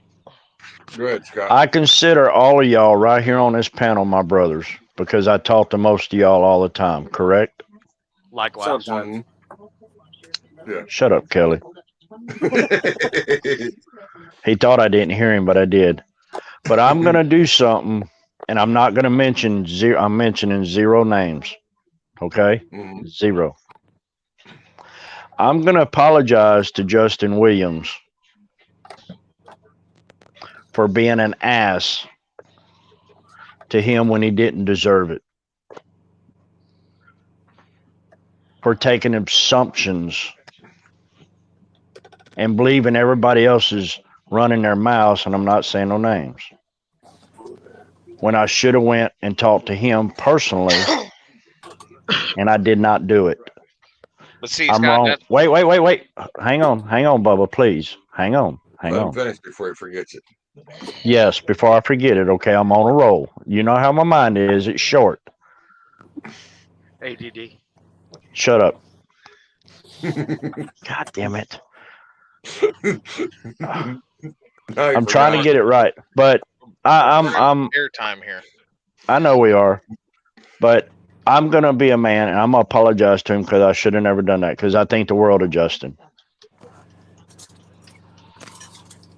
Go ahead, Scott. I consider all of y'all right here on this panel my brothers because I talk to most of y'all all the time, correct? Likewise. Sometimes. Yeah. Shut up, Kelly. He thought I didn't hear him, but I did. But I'm going to do something, and I'm not going to mention zero. I'm mentioning 0 names. Okay? 0. I'm going to apologize to Justin Williams for being an ass to him when he didn't deserve it. For taking assumptions and believing everybody else is running their mouths, and I'm not saying no names. when I should have went and talked to him personally, and I did not do it. But see, I'm Scott, wrong. that's Wait. Hang on, Bubba, please. Hang on. Let him finish before he forgets it. Yes, before I forget it. Okay, I'm on a roll. You know how my mind is. It's short. ADD. Shut up. God damn it. I'm trying to get it right, but I'm airtime here. I know we are, but I'm gonna be a man, and I'm gonna apologize to him because I should have never done that. Because I think the world of Justin.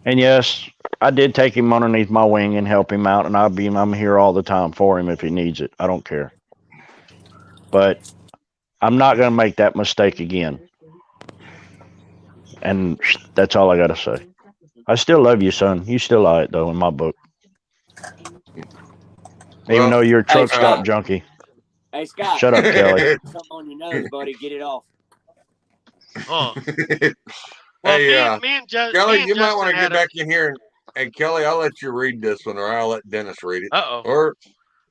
And yes, I did take him underneath my wing and help him out, and I'm here all the time for him if he needs it. I don't care, but I'm not gonna make that mistake again. And that's all I gotta say. I still love you, son. You still are it though in my book. Even though you're a truck stop junkie. Hey, Scott. Shut up, Kelly. Something on your nose, buddy. Get it off. Huh. Well, Hey, me and Justin. Kelly, you might want to get back in here. And, hey, Kelly, I'll let you read this one, or I'll let Dennis read it. Uh-oh. Or,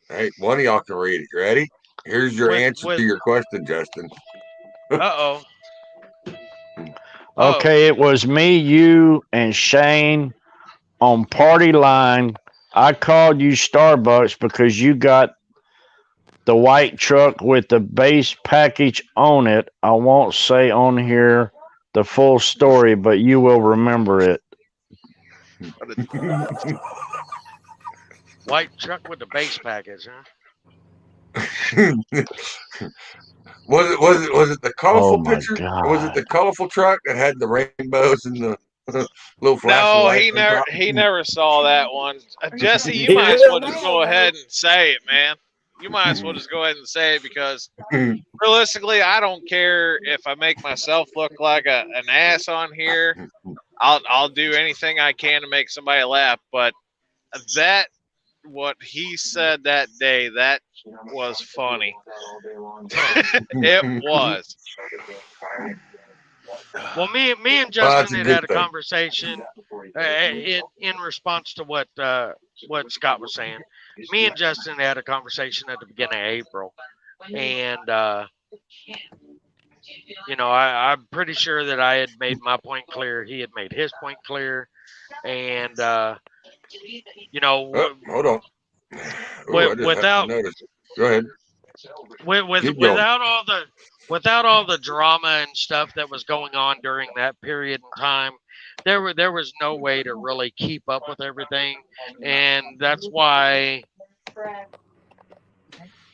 hey, one of y'all can read it. You ready? Here's your answer to your question, Justin. Uh-oh. Okay, it was me, you, and Shane on Party Line. I called you Starbucks because you got the white truck with the base package on it. I won't say on here the full story, but you will remember it. White truck with the base package, huh? Was it the colorful picture? God. Was it the colorful truck that had the rainbows and the little flashing lights? No, he never saw that one. Jesse, you might as well just go ahead and say it, man. You might as well just go ahead and say it because realistically, I don't care if I make myself look like an ass on here. I'll do anything I can to make somebody laugh. But what he said that day, that was funny. It was. Well, me and Justin had a conversation in response to what Scott was saying. Me and Justin had a conversation at the beginning of April, and I'm pretty sure that I had made my point clear. He had made his point clear, and hold on. Without go ahead. Without all the drama and stuff that was going on during that period in time, there was no way to really keep up with everything, and that's why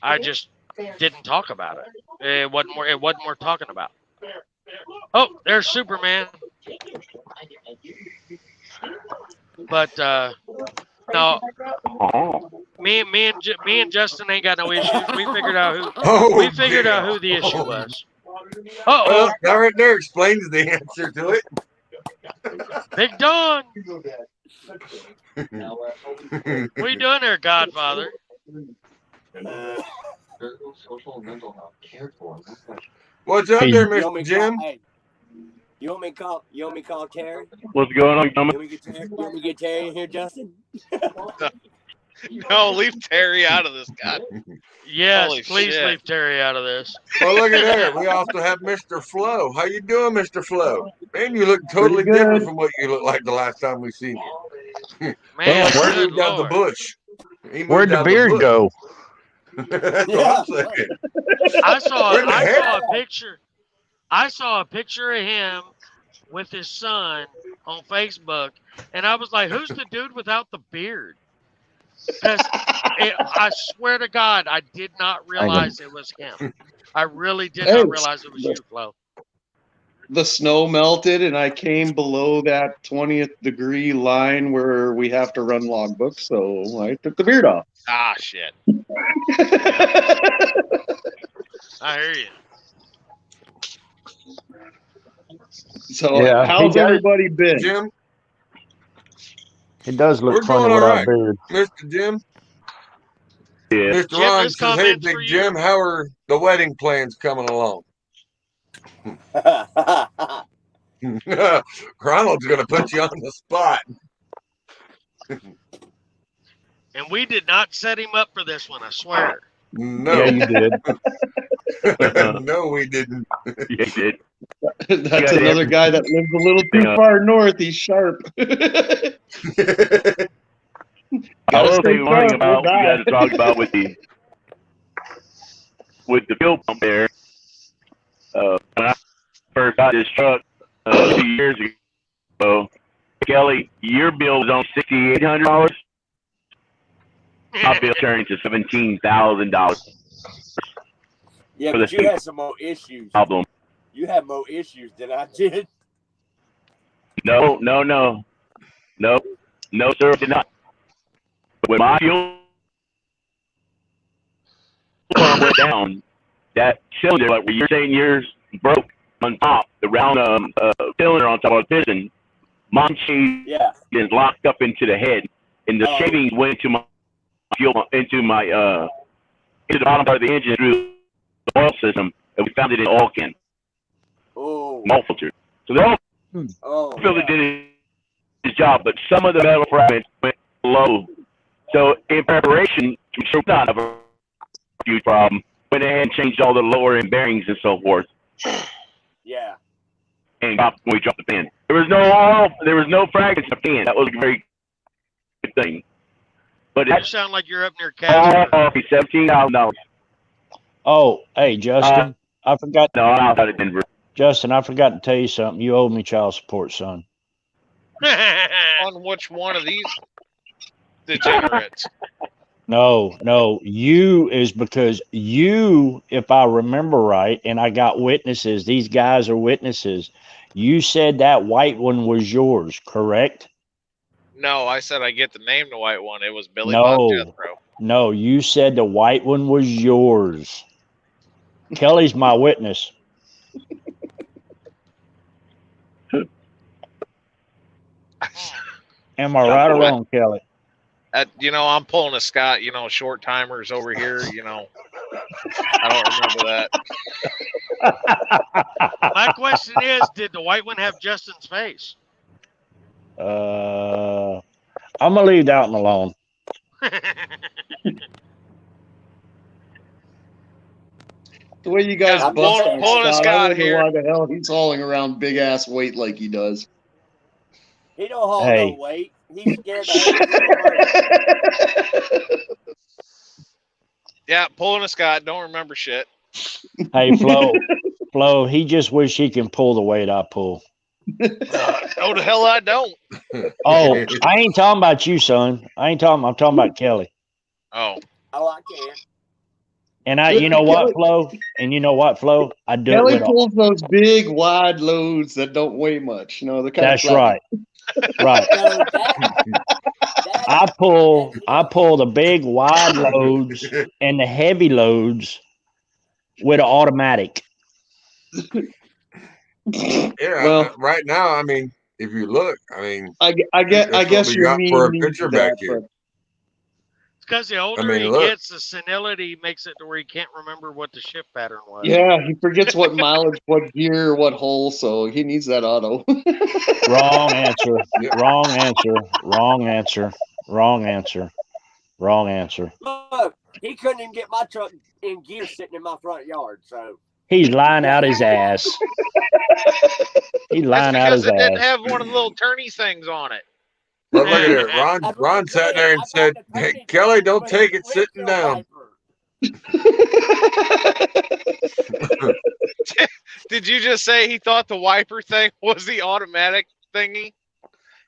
I just didn't talk about it. It wasn't worth talking about. Oh, there's Superman. But no, me and Justin ain't got no issues. We figured out who the issue was. Well, that right there explains the answer to it. Big Don. What are you doing there, Godfather? What's up there, Mr. Jim? You want me to call Terry? What's going on, You want me to get Terry in here, Justin? No, leave Terry out of this, God. Yes, please leave Terry out of this. Well, look at there. We also have Mr. Flo. How you doing, Mr. Flo? Man, you look totally different from what you looked like the last time we seen you. Man, where moved out the bush? Where'd the beard go? That's what I'm saying. I saw a picture. I saw a picture of him with his son on Facebook, and I was like, "Who's the dude without the beard?" Because I swear to God, I did not realize it was him. I really did not realize it was you, Flo. The snow melted, and I came below that 20th degree line where we have to run logbooks, so I took the beard off. Ah, shit. I hear you. So, how's everybody been? Jim? It does look funny without beard. Mr. Jim? Yeah. Mr. Jim, Ron says, hey, Big Jim, how are the wedding plans coming along? Ronald's going to put you on the spot. And we did not set him up for this one, I swear. No. Yeah, you did. No, we didn't. Yeah, you did. That's another guy that lives a little too far north. He's sharp. I Gotta will stay say one thing sharp, about what we'll you guys die. talked about with the fuel pump there. When I first got this truck 2 years ago, Kelly, your bill was on $6,800. My bill turned to $17,000 Yeah, for but the you had some more issues. problem. You had more issues than I did. No, sir, did not. When my fuel pump went down, that cylinder, like where you're saying yours broke on top, the round cylinder on top of the piston, mine shaved Yeah. and locked up into the head, and the Oh. shavings went into my fuel pump, into the bottom part of the engine through the oil system, and we found it in the oil can, Oh. oil filter. So the oil Oh. filter Yeah. did his job, but some of the metal fragments went low. So in preparation to sure not have a huge problem, went ahead and changed all the lower end bearings and so forth, Yeah. and we dropped the pin. There was no oil, there was no fragments in the pin. That was a very good thing. But You it's sound like you're up near all Casper. off $17,000. Oh, hey, Justin. I forgot. No, I'm outside of Denver. Justin, I forgot to tell you something. You owe me child support, son. On which one of these degenerates? No. You is because you, if I remember right, and I got witnesses, these guys are witnesses. You said that white one was yours, correct? No, I said I get to name the white one. It was Billy No. Bob Jethro. No, you said the white one was yours. Kelly's my witness. Am I right or wrong, Kelly? I'm pulling a Scott, short timers over here, I don't remember that. My question is, did the white one have Justin's face? I'm gonna leave that one alone. The way you guys Yeah, bust pulling on a Scott, I Scott wonder here. why the hell he's hauling around big ass weight like he does. He don't haul Hey. no weight. He's scared to Yeah, pulling a Scott. Don't remember shit. Hey, Flo, he just wish he can pull the weight I pull. No, the hell I don't. Oh, I ain't talking about you, son. I'm talking about Kelly. Oh, Oh, I can't. And you know what, Flo? And you know what, Flo? I do Kelly it with pulls those big, wide loads that don't weigh much. They're kind That's of flat. right. So I pull the big wide loads and the heavy loads with an automatic. Yeah, Well- right now, I mean, if you look, I that's what guess we you're got mean for a me picture for back that, here. but Because the older mean, he look. gets, the senility makes it to where he can't remember what the shift pattern was. yeah, he forgets what mileage, what gear, what hole, so he needs that auto. Wrong answer. Yeah. Wrong answer. Wrong answer. Wrong answer. Wrong answer. look, he couldn't even get my truck in gear sitting in my front yard. So He's lying out his ass. He's that's lying out because his it didn't ass. have one of the little turny things on it. But look at it. Ron sat there and said, "Hey, Kelly, don't take it sitting down." Did you just say he thought the wiper thing was the automatic thingy?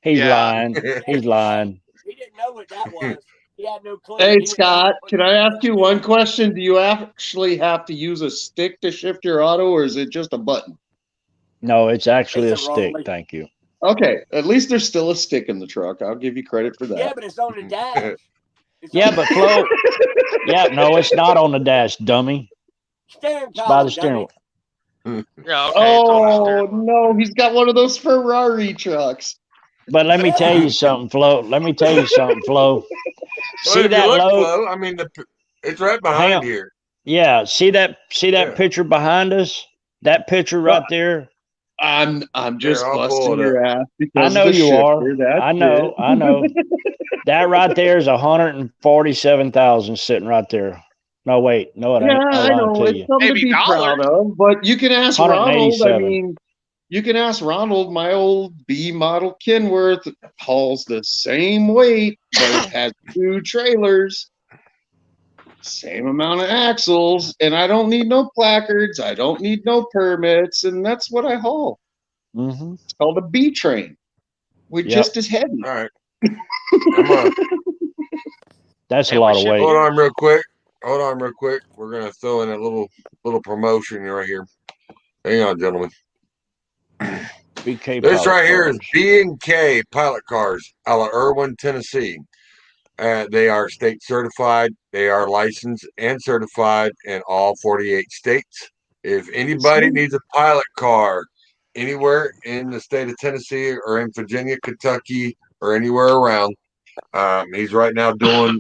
He's Yeah. lying. He's lying. He didn't know what that was. He had no clue. Hey, Scott, can I ask you one question? Do you actually have to use a stick to shift your auto, or is it just a button? No, it's actually a It's a stick. rolling. Thank you. Okay, at least there's still a stick in the truck. I'll give you credit for that. Yeah, but it's on the dash. It's Yeah, on but the Flo. Yeah, no, it's not on the dash, dummy. steering It's by column, the steering dummy. wheel. Yeah, okay. It's on the Oh steering wheel. no, he's got one of those Ferrari trucks. But let me tell you something, Flo. Let me tell you something, Flo. Well, See if you that look, load? Flo, I mean, it's right Hang behind on. here. Yeah, see that Yeah. picture behind us? That picture right there. I'm just Here, I'll pull busting it up. your ass I because know of the you are. shifter. That's I know. it. I know. That right there is 147,000 sitting right there. No, wait. No, it ain't. Yeah, I I lied know. to It's you. something to Maybe be proud dollars. of. But you can ask Ronald. I 187. mean, you can ask Ronald. My old B model Kenworth hauls the same weight, but it has 2 trailers, same amount of axles, and I don't need no placards. I don't need no permits, and that's what I haul. Mm-hmm. It's called a B train. We're Yep. just as heavy. All right. I'm gonna That's a And we lot of ship weight. hold yours. on real quick. Hold on real quick. We're gonna throw in a little promotion right here. Hang on, gentlemen. BK This pilot right here is cars. B&K Pilot Cars out of Irwin, Tennessee. They are state certified. They are licensed and certified in all 48 states. If anybody needs a pilot car anywhere in the state of Tennessee or in Virginia, Kentucky, or anywhere around, he's right now doing,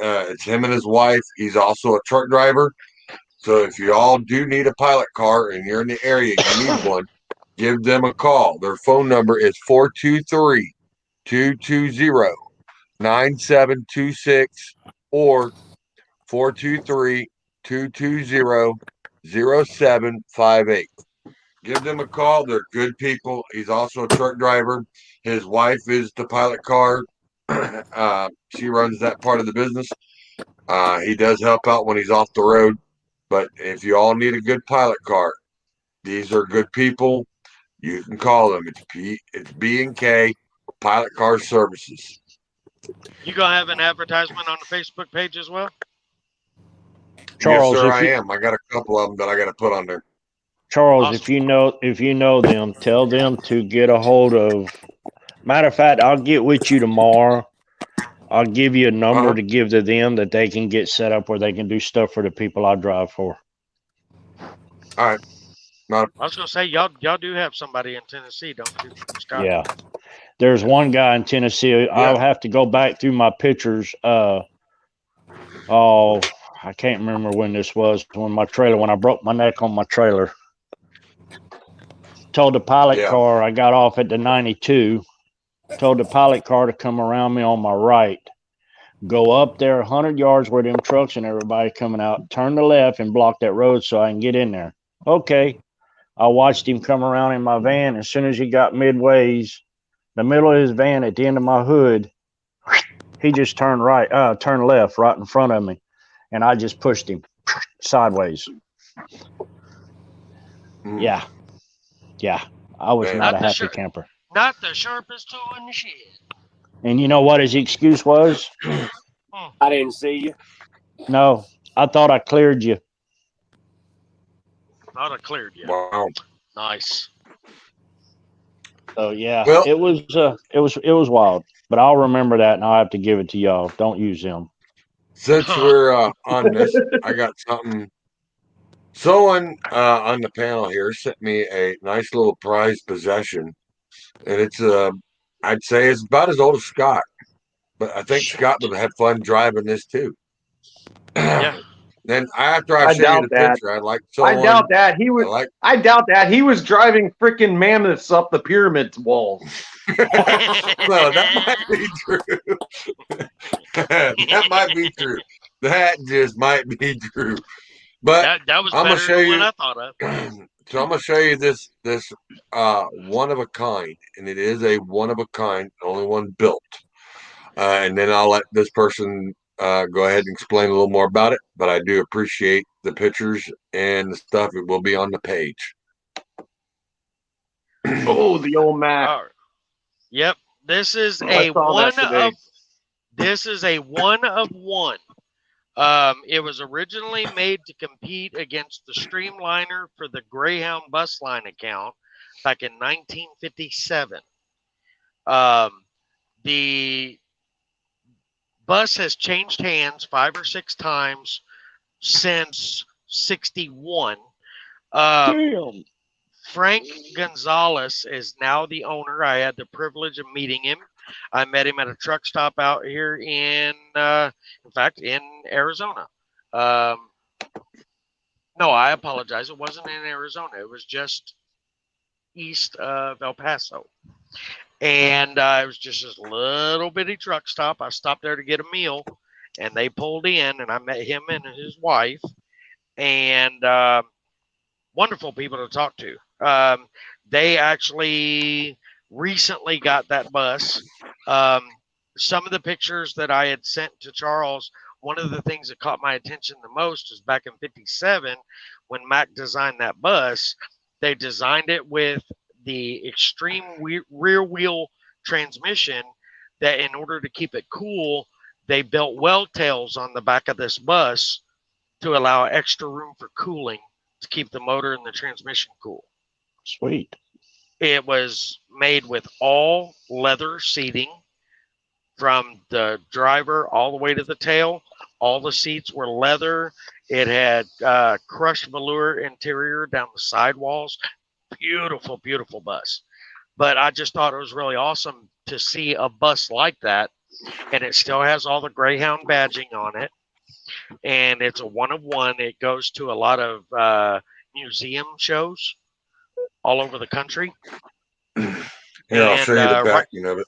it's him and his wife. He's also a truck driver. So if you all do need a pilot car and you're in the area, you need one, give them a call. Their phone number is 423 220 9726 or 423 220 0758. Give them a call. They're good people. He's also a truck driver. His wife is the pilot car. She runs that part of the business. He does help out when he's off the road. But if you all need a good pilot car, these are good people. You can call them. It's B&K Pilot Car Services. You gonna have an advertisement on the Facebook page as well? Yes, Charles, sir, if I you am. I got a couple of them that I got to put on there. Charles, Awesome. if you know them, tell them to get a hold of. Matter of fact, I'll get with you tomorrow. I'll give you a number Uh-huh. to give to them that they can get set up where they can do stuff for the people I drive for. All right. Not I was gonna say y'all do have somebody in Tennessee, don't you, Scott? Yeah. There's one guy in Tennessee. I'll have to go back through my pictures. Oh, I can't remember when this was. When I broke my neck on my trailer. Told the pilot yeah. car I got off at the 92. Told the pilot car to come around me on my right. Go up there 100 yards where them trucks and everybody coming out. Turn to left and block that road so I can get in there. Okay. I watched him come around in my van. As soon as he got midways, the middle of his van at the end of my hood, he just turned left right in front of me. And I just pushed him sideways. Mm, Yeah. Yeah. I was man. not Not a the happy sharp, camper. not the sharpest tool in the shed. And you know what his excuse was? I didn't see you. No, I thought I cleared you. Thought I cleared you. Wow. Nice. So yeah, Well, it was wild. But I'll remember that and I'll have to give it to y'all. Don't use them. since we're on this, I got something. Someone on the panel here sent me a nice little prized possession, and it's I'd say it's about as old as Scott, but I think Scott would have fun driving this too. Yeah. Then after I I show you doubt the that. picture, I'd like I someone. doubt that he I was. like. I doubt that he was driving freaking mammoths up the pyramid walls. Well, that might be true. That might be true. That just might be true. But that was I'm gonna better show than what you. I thought of. So I'm gonna show you this one of a kind, and it is a one of a kind, only one built. And then I'll let this person go ahead and explain a little more about it. But I do appreciate the pictures and the stuff. It will be on the page. Oh, the old Mac. All right. Yep. This is I a saw that one today. of. This is a one of one. It was originally made to compete against the Streamliner for the Greyhound bus line account back in 1957. The bus has changed hands 5 or 6 times since 61. Damn. Frank Gonzalez is now the owner. I had the privilege of meeting him. I met him at a truck stop out here in fact, in Arizona. No, I apologize. It wasn't in Arizona. It was just east of El Paso. And it was just this little bitty truck stop. I stopped there to get a meal, and they pulled in, and I met him and his wife, and wonderful people to talk to. They actually recently got that bus. Some of the pictures that I had sent to Charles, one of the things that caught my attention the most is back in '57 when Mack designed that bus. They designed it with the extreme rear wheel transmission that in order to keep it cool, they built well tails on the back of this bus to allow extra room for cooling to keep the motor and the transmission cool. Sweet. It was made with all leather seating from the driver all the way to the tail. All the seats were leather. It had crushed velour interior down the sidewalls. Beautiful, beautiful bus. But I just thought it was really awesome to see a bus like that. And it still has all the Greyhound badging on it. And it's a one of one. It goes to a lot of museum shows all over the country. Here, I'll show you the backing of it.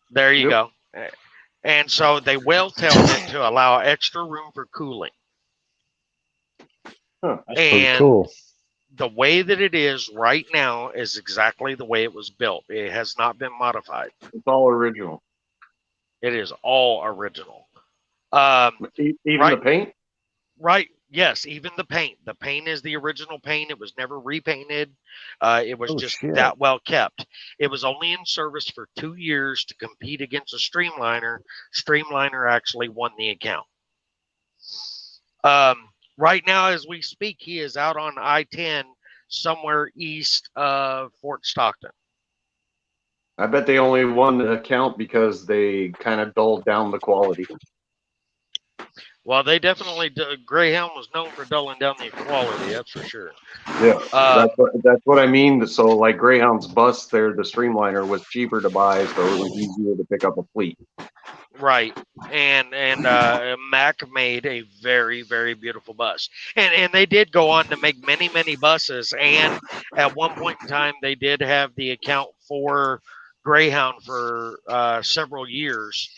There you go. And so they well-tailed it to allow extra room for cooling. Huh, that's pretty cool. The way that it is right now is exactly the way it was built. It has not been modified. It's all original. It is all original. Even the paint? Right. Yes, even the paint. The paint is the original paint. It was never repainted. It was that well kept. It was only in service for 2 years to compete against a Streamliner. Streamliner actually won the account. Right now, as we speak, he is out on I-10 somewhere east of Fort Stockton. I bet they only won the account because they kind of dulled down the quality. Well, they definitely Greyhound was known for dulling down the quality, that's for sure. Yeah, that's what I mean. So, like Greyhound's bus there, the Streamliner was cheaper to buy, so it was easier to pick up a fleet. Right, and Mack made a very, very beautiful bus, and they did go on to make many, many buses, and at one point in time they did have the account for Greyhound for several years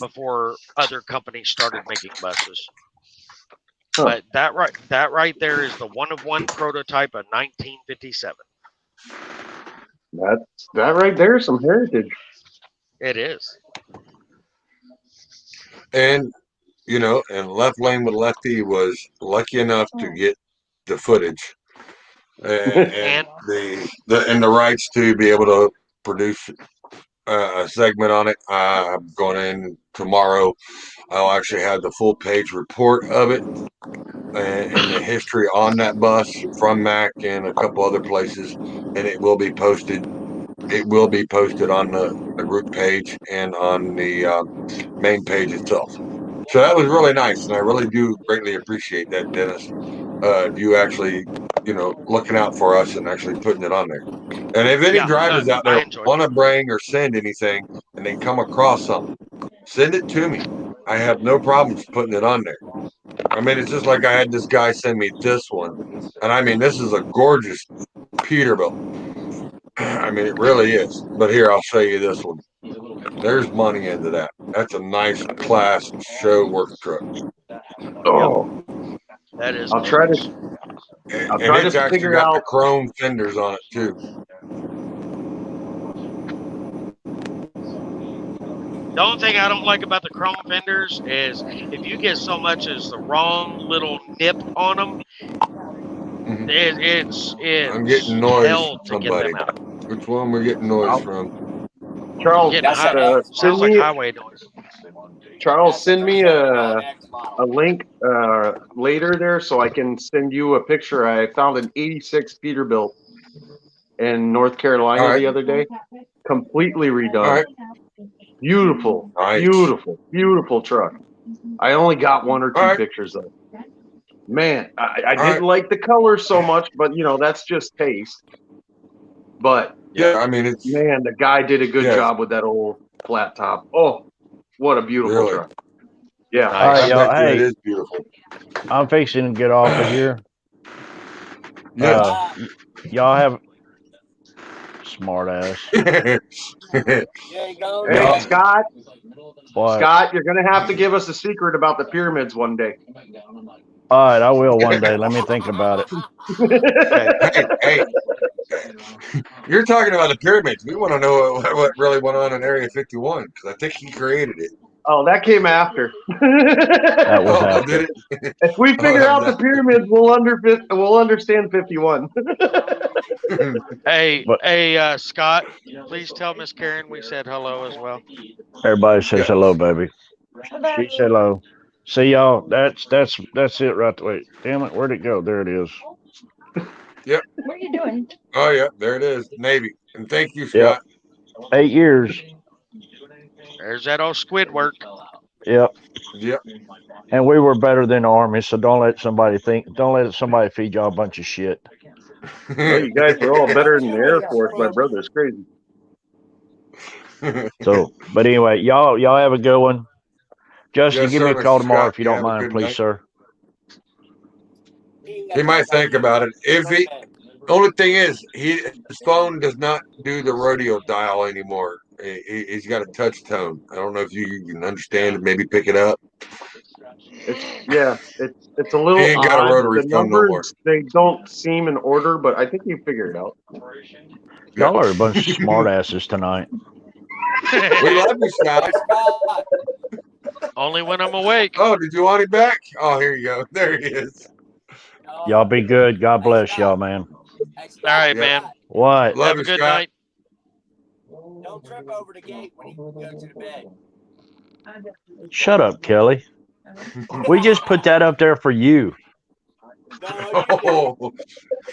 before other companies started making buses. Huh. But that right there is the one of one prototype of 1957. That right there is some heritage. It is. And, you know, and Left Lane with Lefty was lucky enough to get the footage and the rights to be able to produce a segment on it. I'm going in tomorrow. I'll actually have the full page report of it and the history on that bus from Mack and a couple other places, and it will be posted. It will be posted on the group page and on the main page itself. So that was really nice, and I really do greatly appreciate that, Dennis. You actually, you know, looking out for us and actually putting it on there. And if any drivers out there want to bring or send anything and they come across something, send it to me. I have no problems putting it on there. I mean, it's just like I had this guy send me this one. And I mean, this is a gorgeous Peterbilt. I mean, it really is. But here, I'll show you this one. There's money into that. That's a nice class show work truck. Oh, that is. I'll try to figure out the chrome fenders on it too. The only thing I don't like about the chrome fenders is if you get so much as the wrong little nip on them, it's I'm getting noise from somebody. Which one we're getting noise from? Charles, sounds like highway noise. Charles, send me a link later there so I can send you a picture. I found an '86 Peterbilt in North Carolina the other day, completely redone. Beautiful, beautiful truck. I only got one or two pictures of it. Man, I didn't like the color so much, but you know that's just taste. But yeah, I mean, man, the guy did a good job with that old flat top. Oh, what a beautiful truck! Yeah, all right, y'all. Hey, it is beautiful. I'm fixing to get off of here. Y'all Smart ass. You ain't going Hey, yet. Scott, What? Scott, you're gonna have to give us a secret about the pyramids one day. All right, I will one day. Let me think about it. Hey, you're talking about the pyramids. We want to know what really went on in Area 51 because I think he created it. Oh, that came after. That was Oh, after. did it? If we figure that out was the pyramids, we'll understand 51. Hey, But- hey, Scott, please tell Miss Karen we said hello as well. Everybody says Yeah. hello, baby. She said hello. See y'all. That's it right there. Wait, damn it, where'd it go? There it is. Yep. What are you doing? Oh, yeah, there it is. Navy. And thank you, Yep. Scott. 8 years. There's that old Squidwork. Yep. Yep. And we were better than the Army, so don't let somebody feed y'all a bunch of shit. Well, you guys were all better than the Air Force. My brother's crazy. So, but anyway, y'all have a good one. Justin, Yes, give me sir, a call Mr. tomorrow Scott. if you You don't have a mind, good please, night. sir. He might think about it. If he, only thing is, his phone does not do the rodeo dial anymore. He's got a touch tone. I don't know if you can understand it. Maybe pick it up. It's a He little ain't got a odd. rotary The phone no more. numbers, they don't seem in order, but I think you figure it out. Y'all are a bunch of smartasses tonight. We love you, Scott. Only when I'm awake. Oh, did you want him back? Oh, here you go. There he is. Y'all be good. God bless y'all, man. All right, Yeah. man. What? Love Have you, a good Scott. night. Don't trip over the gate when you go to the bed. Shut up, Kelly. We just put that up there for you. Oh,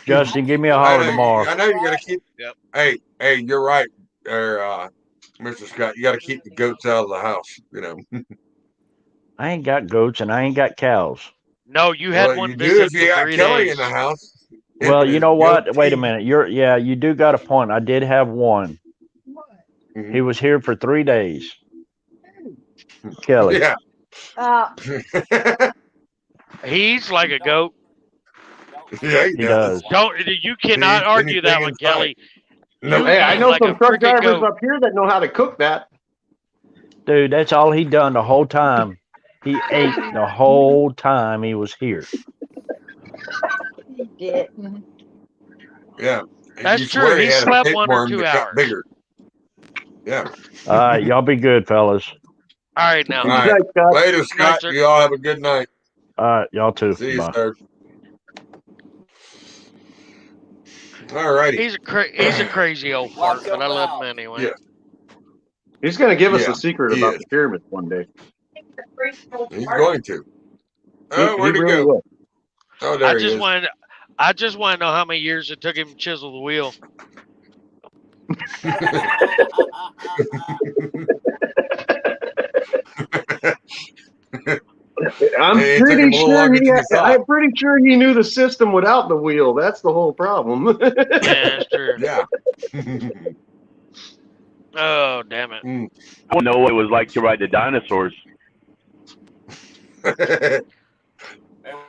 Justin, give me a I holler know, tomorrow. I know you got to keep. Yep. Hey, you're right, there, Mr. Scott. You got to keep the goats out of the house. You know. I ain't got goats and I ain't got cows. No, you had Well, one you do visit if you for got 3 Kelly days. in the house. Well, you know what? Goat Wait a teeth. minute. You do got a point. I did have one. Mhm. He was here for 3 days. Kelly. Yeah. He's like a goat. Yeah, He does. You cannot argue that one, Kelly. No. Hey, I eat know like some a truck freaking drivers goat. up here that know how to cook that. Dude, that's all he done the whole time. He ate the whole time he was here. He did. Yeah. That's You true. swear He had a slept 1 or tapeworm 2 that got hours. bigger. Yeah. All right, y'all be good, fellas. All right, now. All right. Night, Scott. Later, Scott. sir. You all have a good night. All right, y'all too. See you, Bye. sir. All righty. He's a crazy old fart, but I love him anyway. Yeah. He's going to give us Yeah, a secret he about is. the pyramids one day. He's going to. Oh, He where'd he really go? will. Oh, there he is. I just want to know how many years it took him to chisel the wheel. I'm Hey, it took him pretty a little longer than you thought. I'm pretty sure he knew the system without the wheel. That's the whole problem. Yeah, that's true. Yeah. Oh, damn it. I want to know what it was like to ride the dinosaurs.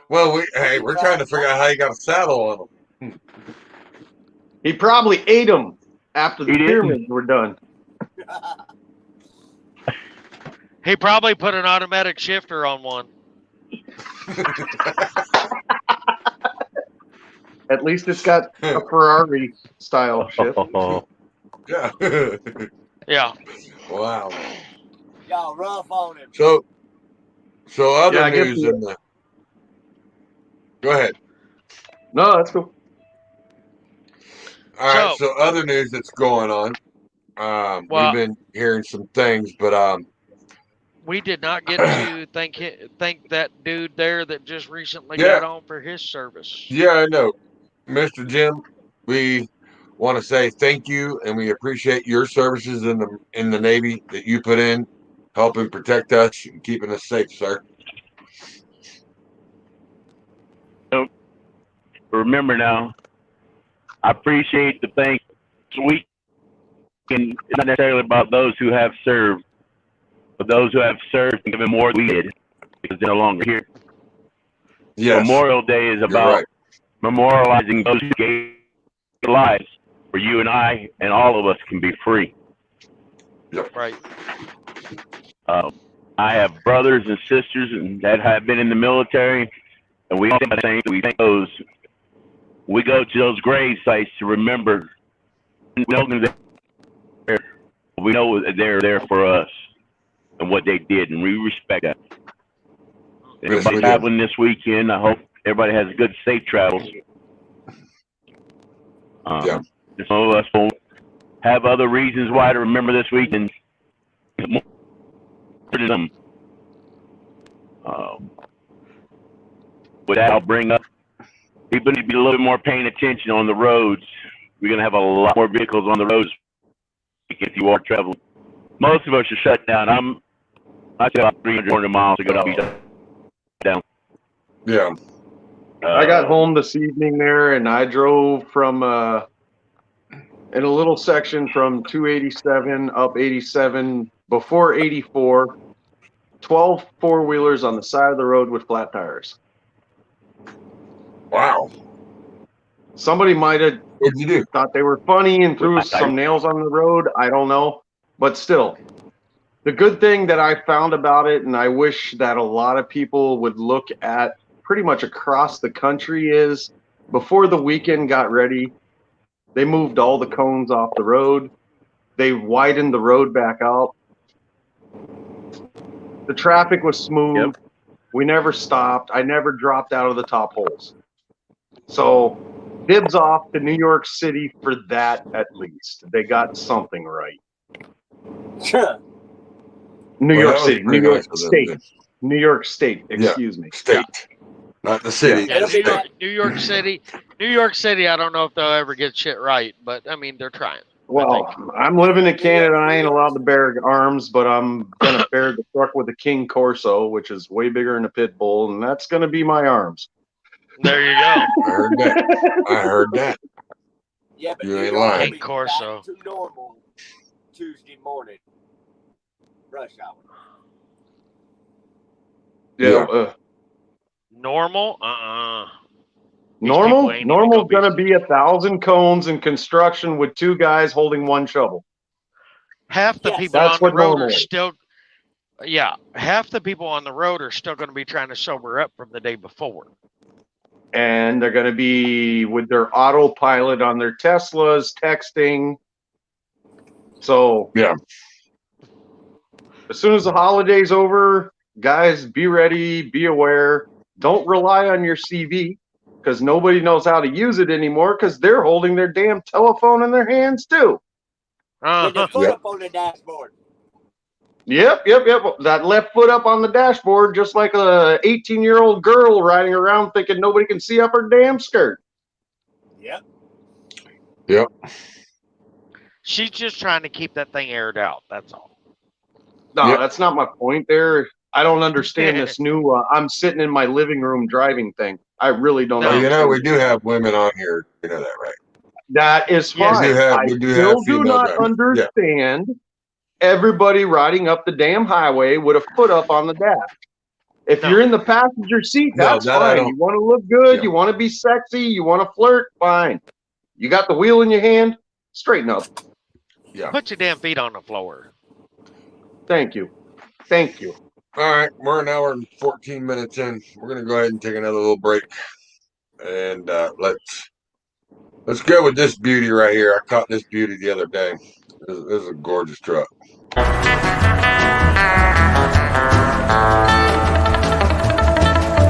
Well, we're trying to figure out how you got a saddle on him. He probably ate them after the He didn't. pyramids were done. He probably put an automatic shifter on one. At least it's got a Ferrari style shift. Yeah. Yeah. Wow. Y'all rough on him. So other Yeah, I guess news in the. Go ahead. No, that's cool. All right. So other news that's going on. Well- We've been hearing some things, but We did not get to thank that dude there that just recently Yeah. got on for his service. yeah, I know, Mr. Jim. We want to say thank you, and we appreciate your services in the Navy that you put in, helping protect us and keeping us safe, sir. Remember now, I appreciate the thanks. We can, it's not necessarily about those who have served, but those who have served and given more than we did because they're no longer here. Yes. Memorial Day is You're about right. memorializing those who gave their lives where you and I and all of us can be free. Right. I have brothers and sisters that have been in the military, and we all say the same. We go to those grave sites to remember. We know they're there for us and what they did, and we respect that. Everybody's traveling this weekend. I hope everybody has good, safe travels. Some of us will have other reasons why to remember this weekend. With that, I'll bring up people need to be a little bit more paying attention on the roads. We're going to have a lot more vehicles on the roads if you are traveling. Most of us are shut down. I say about 300, 400 miles to go down. Yeah. I got home this evening there, and I drove from in a little section from 287 up 87 before 84. 12 four-wheelers on the side of the road with flat tires. Wow. Somebody might have thought they were funny and threw some nails on the road. I don't know. But still, the good thing that I found about it, and I wish that a lot of people would look at pretty much across the country, is before the weekend got ready, they moved all the cones off the road. They widened the road back out. The traffic was smooth. Yep. We never stopped. I never dropped out of the top holes. So dibs off to New York City for that, at least. They got something right. New York City, New York State. New York State, excuse me. State. Not the city. Yeah, New York City. New York City, I don't know if they'll ever get shit right, but I mean, they're trying. Well, I'm living in Canada. I ain't allowed to bear arms, but I'm going to bear the truck with the King Corso, which is way bigger than a pit bull, and that's going to be my arms. There you go. I heard that. Yeah, but you ain't lying. King Corso. To normal Tuesday morning rush hour. Yeah. Normal? Normal's going to be 1,000 cones in construction with 2 guys holding 1 shovel. Half the people on the road are still, half the people on the road are still going to be trying to sober up from the day before. And they're going to be with their autopilot on their Teslas, texting. So, yeah. As soon as the holiday's over, guys, be ready, be aware. Don't rely on your CV, because nobody knows how to use it anymore because they're holding their damn telephone in their hands too. With their foot up on the dashboard. Yep. That left foot up on the dashboard, just like a 18-year-old girl riding around thinking nobody can see up her damn skirt. Yep. She's just trying to keep that thing aired out. That's all. No, that's not my point there. I don't understand this new I'm sitting in my living room driving thing. I really don't understand. You know, we do have women on here. You know that, right? That is fine. I still do not understand everybody riding up the damn highway with a foot up on the dash. If you're in the passenger seat, that's fine. You want to look good, you want to be sexy, you want to flirt, fine. You got the wheel in your hand, straighten up. Yeah. Put your damn feet on the floor. Thank you. All right, we're an hour and 14 minutes in. We're going to go ahead and take another little break. And let's go with this beauty right here. I caught this beauty the other day. This is a gorgeous truck.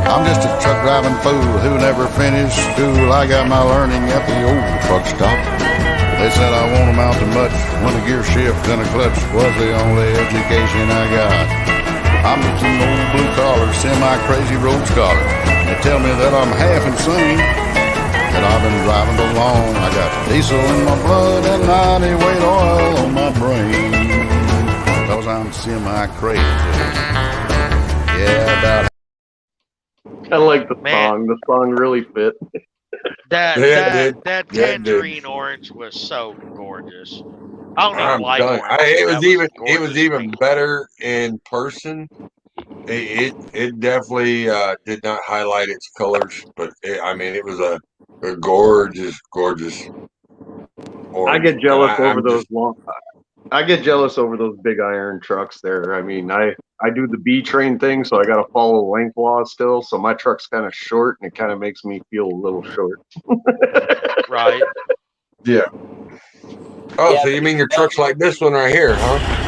I'm just a truck driving fool who never finished school. I got my learning at the old truck stop. They said I won't amount to much when a gear shift and a clutch was the only education I got. I'm just an old blue-collar, semi-crazy road scholar. They tell me that I'm half insane, that I've been driving too long. I got diesel in my blood and 90-weight oil on my brain, 'cause I'm semi-crazy. Yeah, about I like the song. The song really fit. That tangerine orange was so gorgeous. I don't even like orange. It was even better in person. It definitely did not highlight its colors, but it was a gorgeous I get and jealous over I'm those just long. I get jealous over those big iron trucks there. I mean, I do the B train thing, so I got to follow length laws still. So my truck's kind of short, and it kind of makes me feel a little short. Right. yeah. Oh, Yeah, so but you mean it's your truck's like this one right here, huh?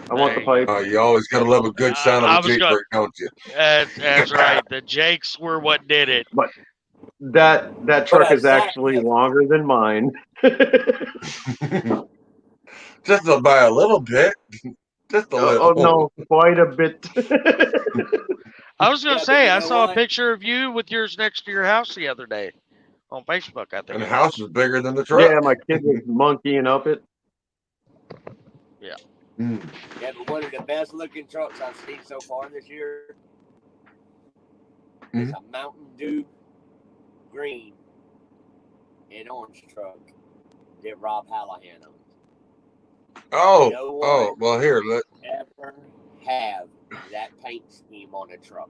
I want the There you pipe. You always gotta love a good sound of I a was Jeep going. brake, don't you? That's right. The Jakes were what did it. But that But truck a is actually longer than mine. Just by a little bit. Just a little. Oh no, quite a bit. I was going Yeah, to but say, you I know saw a what? picture of you with yours next to your house the other day on Facebook, I think. And the it house was. is bigger than the truck. Yeah, my kid was monkeying up it. Yeah. Yeah, but one of the best looking trucks I've seen so far this year is a Mountain Dew green and orange truck that Rob Hallahan owns. Oh, No oh, one well here, ever have that paint scheme on a truck.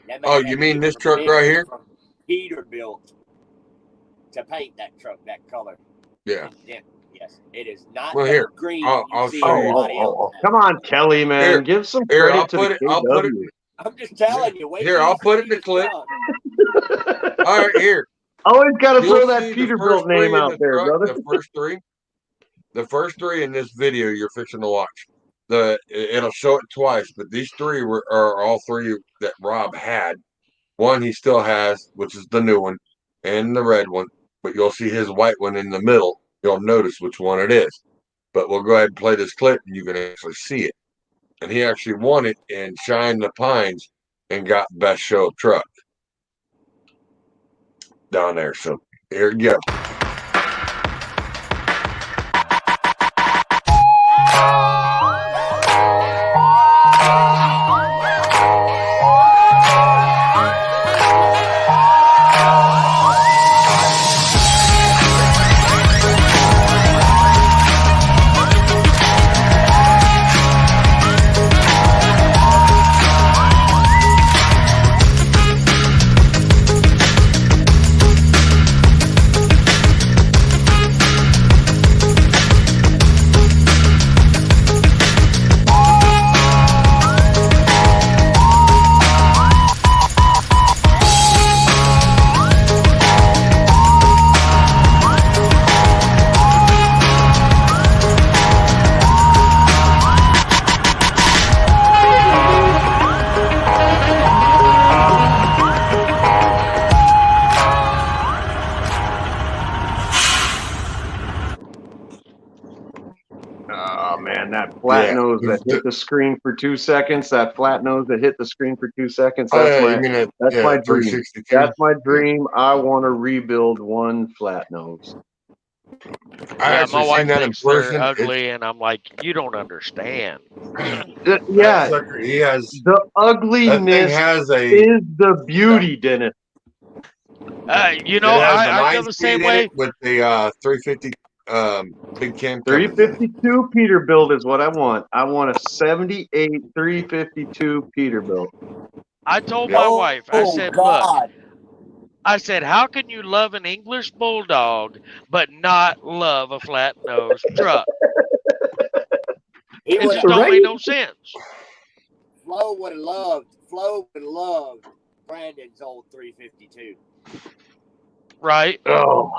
That man oh, had you to mean get this truck right permission here? from Peterbilt to paint that truck that color. Yeah. Yeah, yes, it is not Well the here, green I'll you see show you. everybody else have. Come on, Kelly, man. Here, Give some here, credit I'll to put the it. I'll put it. KW. I'm just telling you. Wait Here, till I'll you put it see in the this clip. truck. All right, here. Always got to You'll throw that see the first Peterbilt name three in out the there, truck. brother. The first three in this video you're fixing to watch. It'll show it twice, but these three are all three that Rob had. One he still has, which is the new one, and the red one. But you'll see his white one in the middle. You'll notice which one it is. But we'll go ahead and play this clip, and you can actually see it. And he actually won it in Shine the Pines and got best show truck down there. So here you go. Oh man, that flat nose that hit the screen for 2 seconds. That flat nose that hit the screen for 2 seconds. Oh That's yeah, my you mean that's my dream. 362? That's my dream. I want to rebuild one flat nose. I Yeah, actually my wife seen that in thinks they're person. ugly, and I'm like, you don't understand. Yeah, Sucker, he has the that thing ugliness has a is the beauty, Dennis. You it know, has the I feel 9 the speed same in way. it with the 350 big cam cover. 352 Peterbilt is what I want. I want a 78 352 Peterbilt. I told Yeah. my wife, I said, look, God. I said, how can you love an English bulldog but not love a flat nosed truck? He It would just have. don't make no sense. Flo would have loved Brandon's old 352. Right? Oh,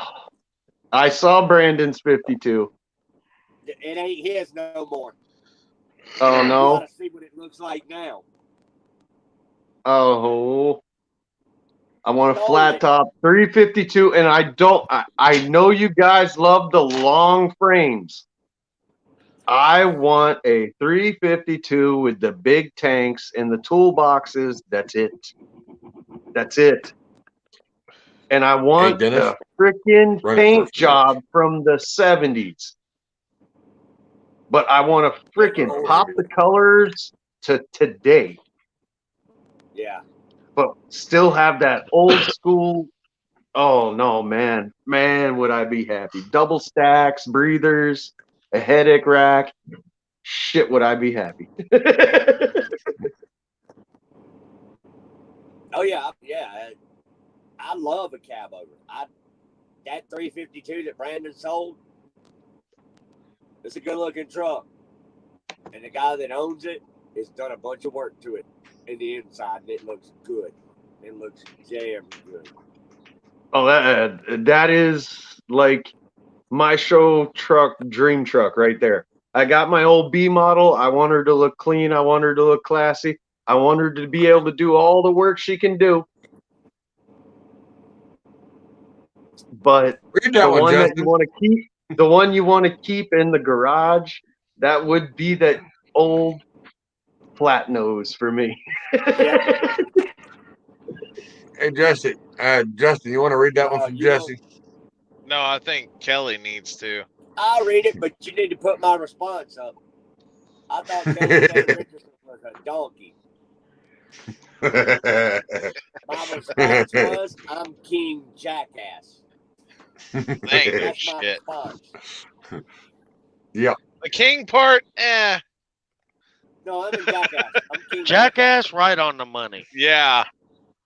I saw Brandon's 52. It ain't his no more. Oh You no. gotta see what it looks like now. Oh, I want a Sold flat it. top 352, and I know you guys love the long frames. I want a 352 with the big tanks and the toolboxes. That's it. That's it. And I want Dennis, the freaking run it for a paint few minutes. job from the 70s. but I want to freaking pop the colors to today, Yeah. but still have that old school. Oh no, man, would I be happy? Double stacks, breathers, a headache rack. Shit, would I be happy? Oh yeah, yeah. I love a cab over. That 352 that Brandon sold, it's a good looking truck, and the guy that owns it has done a bunch of work to it in the inside, and it looks good. It looks damn good. Oh, that is like my show truck, dream truck right there. I got my old B model. I want her to look clean. I want her to look classy. I want her to be able to do all the work she can do. But Read that one, that Justin. you want to keep, the one you want to keep in the garage, that would be that old flat nose for me. Hey, Jesse. Justin, you want to read that one from Jesse? No, I think Kelly needs to. I'll read it, but you need to put my response up. I thought Kelly Richardson was a donkey. My response was, I'm King Jackass. Ain't no That's my shit. response. Yep. The king part, No, I'm a Jackass. I'm King Jackass, right on the money. Yeah.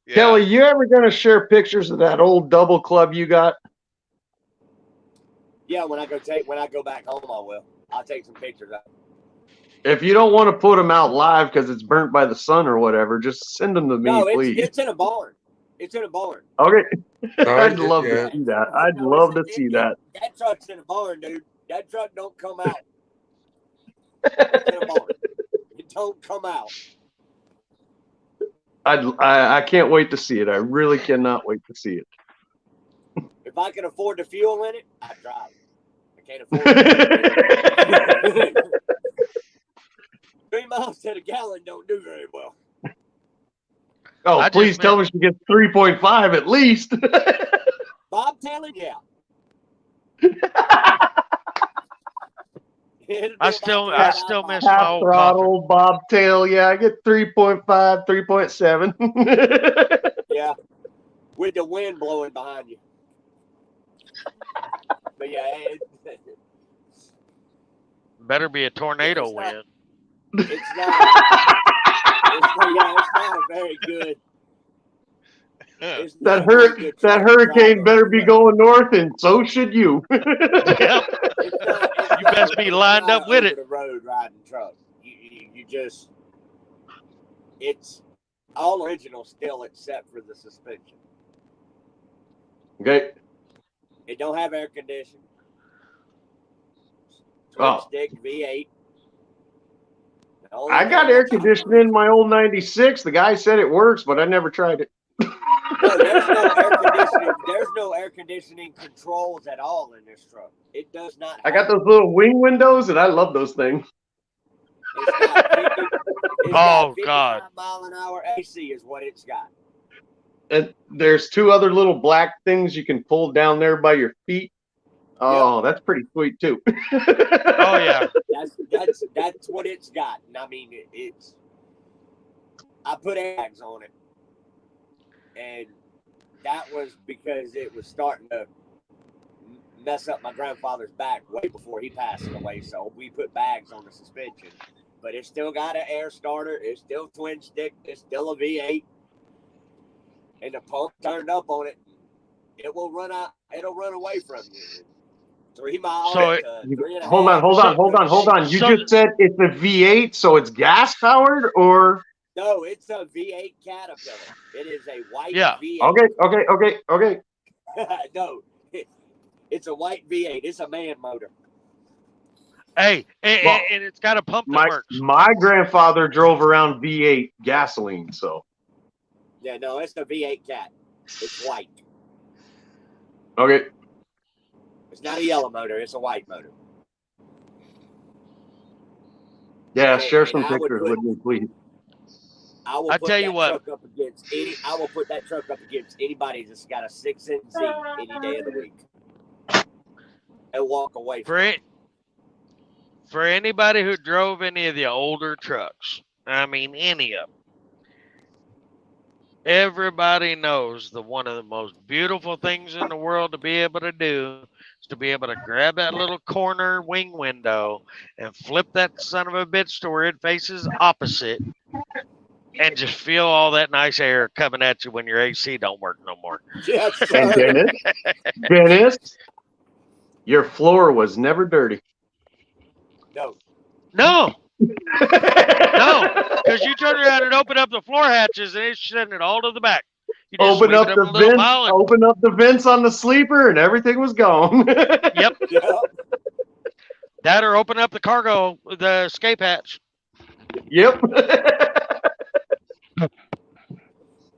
Kelly, you ever gonna share pictures of that old double club you got? Yeah, when I go back home, I will. I'll take some pictures of it. If you don't want to put them out live because it's burnt by the sun or whatever, just send them to me, No, please. it's in a barn. It's in a barn. Okay. Oh, I'd love to see that. I'd love to see that. That truck's in a barn, dude. That truck don't come out. It's in a barn. It don't come out. I can't wait to see it. I really cannot wait to see it. If I can afford the fuel in it, I drive. I can't afford it. 3 miles to the gallon don't do very well. Oh, please tell me she gets 3.5 at least. Bob Taylor, yeah. I still miss half my old throttle bobtail. Yeah, I get 3.5, 3.7. Yeah, with the wind blowing behind you. But yeah, Better be a tornado wind. It's not. It's not very good. That hurricane better be going north, and so should you. Yep. You best be lined up with it. The road riding truck. You just, it's all original still except for the suspension. Okay. It don't have air conditioning. Twin stick V8. I got air conditioning in my old 96. The guy said it works, but I never tried it. No, there's no air conditioning. There's no air conditioning controls at all in this truck. It does not. I got those little wing windows, and I love those things. It's got 55 mile an hour AC is what it's got. And there's 2 other little black things you can pull down there by your feet. Oh, that's pretty sweet too. Oh yeah. That's what it's got. And I mean, it's. I put airbags on it, and that was because it was starting to mess up my grandfather's back way before he passed away. So we put bags on the suspension, but it's still got an air starter. It's still twin stick. It's still a V8, and the pump turned up on it. It will run out. It'll run away from you. 3 miles. Hold on. You just said it's a V8, so it's gas powered, or? No, it's a V8 Caterpillar. It is a white V8. Okay. No, it's a white V8. It's a man motor. Hey, and it's got a pump that works. My grandfather drove around V8 gasoline, so. Yeah, no, it's the V8 Cat. It's white. Okay. It's not a yellow motor. It's a white motor. Yeah, share some pictures with me, please. I will put that truck up against anybody that's got a 6NZ any day of the week. And walk away from it. For anybody who drove any of the older trucks, I mean any of them, everybody knows that one of the most beautiful things in the world to be able to do is to be able to grab that little corner wing window and flip that son of a bitch to where it faces opposite and just feel all that nice air coming at you when your AC don't work no more. Yes, And sir. Dennis, your floor was never dirty. No. No, because you turn around and open up the floor hatches and it's sending it all to the back. You just Open sweep up it up the in a little vents. pile and Open up the vents on the sleeper, and everything was gone. yep, Yep. that or open up the escape hatch. Yep. Oh,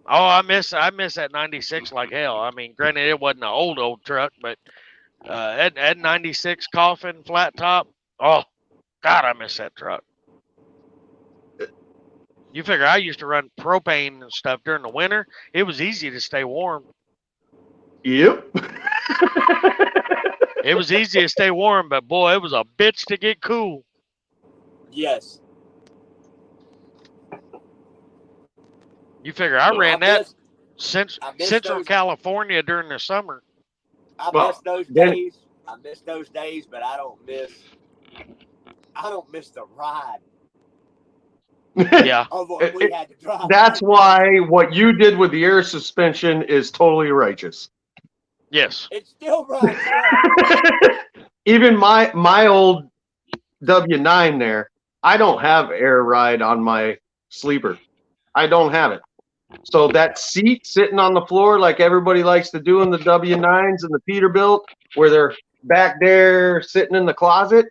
I miss that 96 like hell. I mean, granted, it wasn't an old truck, but that 96 coffin flat top. Oh, God, I miss that truck. You figure I used to run propane and stuff during the winter. It was easy to stay warm. Yep. It was easy to stay warm, but boy, it was a bitch to get cool. Yes. You figure I ran that I miss Central those. California during the summer. I Well, miss those then- days. I miss those days, but I don't miss the ride Yeah. of what we had to drive. That's why what you did with the air suspension is totally righteous. Yes. It's still right. Yeah. Even my old W9 there, I don't have air ride on my sleeper. I don't have it. So that seat sitting on the floor like everybody likes to do in the W9s and the Peterbilt, where they're back there sitting in the closet,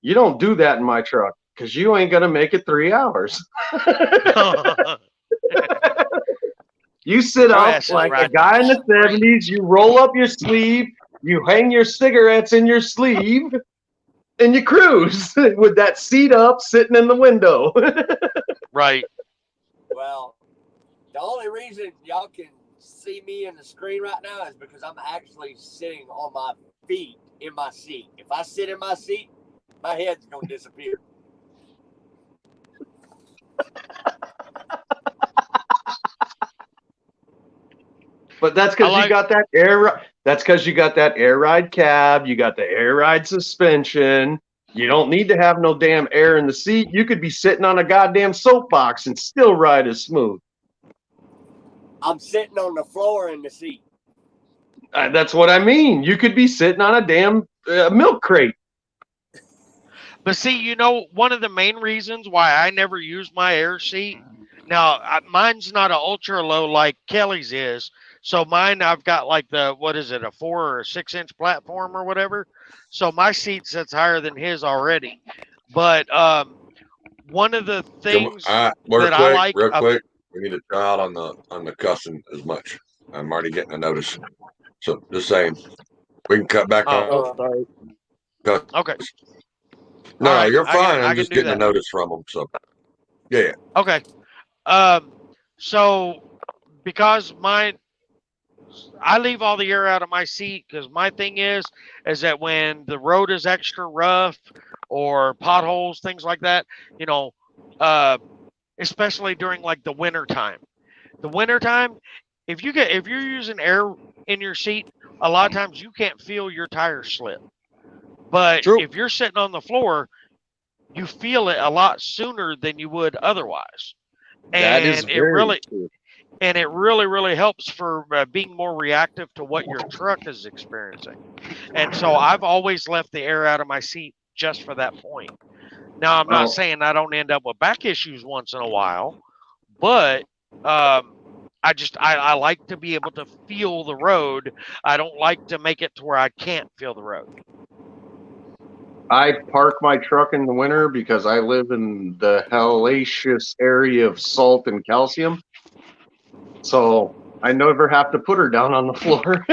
you don't do that in my truck because you ain't going to make it 3 hours. You sit up like a guy in the 70s, you roll up your sleeve, you hang your cigarettes in your sleeve, and you cruise with that seat up sitting in the window. Right. Well, the only reason y'all can see me in the screen right now is because I'm actually sitting on my feet in my seat. If I sit in my seat, my head's going to disappear. But that's because you got that air. That's because you got that air ride cab. You got the air ride suspension. You don't need to have no damn air in the seat. You could be sitting on a goddamn soapbox and still ride as smooth. I'm sitting on the floor in the seat. That's what I mean. You could be sitting on a damn milk crate. But see, one of the main reasons why I never use my air seat. Now, mine's not an ultra low like Kelly's is. So mine, I've got like a 4 or 6 inch platform or whatever. So my seat sits higher than his already. But one of the things I like real quick, we need to try out on the cussing as much. I'm already getting a notice. So just saying, we can cut back on. Sorry. Okay. No, right, you're fine. I I'm just can do getting a that. notice from them. So yeah. Okay. So because I leave all the air out of my seat because my thing is that when the road is extra rough or potholes, things like that, especially during like the winter time. The winter time, if you're using air in your seat, a lot of times you can't feel your tires slip. But if you're sitting on the floor, you feel it a lot sooner than you would otherwise. That is very true. And it really, really helps for being more reactive to what your truck is experiencing. And so I've always left the air out of my seat just for that point. Now, I'm not saying I don't end up with back issues once in a while, but I like to be able to feel the road. I don't like to make it to where I can't feel the road. I park my truck in the winter because I live in the hellacious area of salt and calcium. So I never have to put her down on the floor.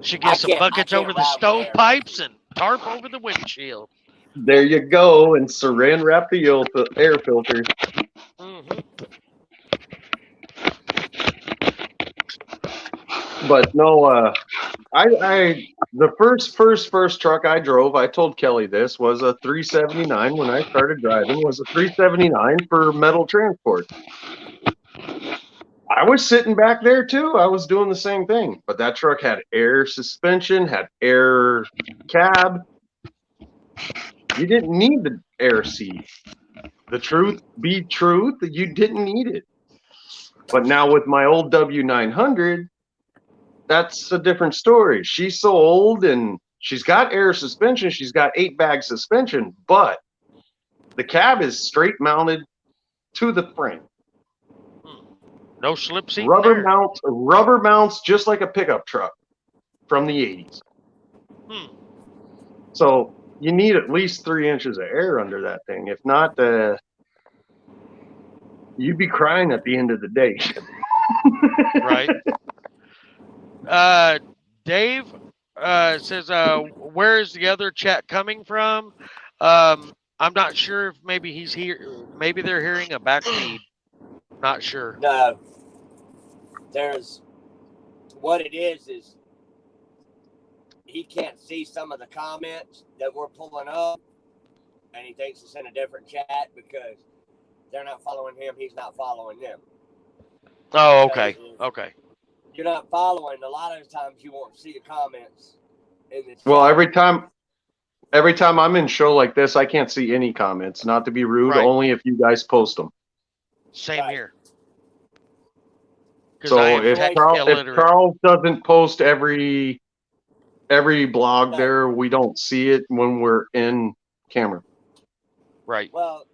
She gets some buckets over the stovepipes and tarp over the windshield. There you go, and saran wrap the air filters. Mm-hmm. But no, I The first truck I drove, I told Kelly this, was a 379 when I started driving, was a 379 for metal transport. I was sitting back there too. I was doing the same thing, but that truck had air suspension, had air cab. You didn't need the air seat. The truth be truth, you didn't need it. But now with my old W900, that's a different story. She's so old and she's got air suspension. She's got 8-bag suspension, but the cab is straight mounted to the frame. No slip seat. Rubber mounts, just like a pickup truck from the 80s. So you need at least 3 inches of air under that thing. If not, you'd be crying at the end of the day. Right. Dave says, where is the other chat coming from? I'm not sure if maybe he's here. Maybe they're hearing a backfeed. Not sure. No. There's what it is he can't see some of the comments that we're pulling up, and he thinks it's in a different chat because they're not following him. He's not following them. Oh, okay. Okay. You're not following. A lot of times you won't see the comments in the chat. Well, every time I'm in show like this, I can't see any comments. Not to be rude, Right. only if you guys post them. Same here. So if Charles doesn't post every blog there, we don't see it when we're in camera. Right. Well,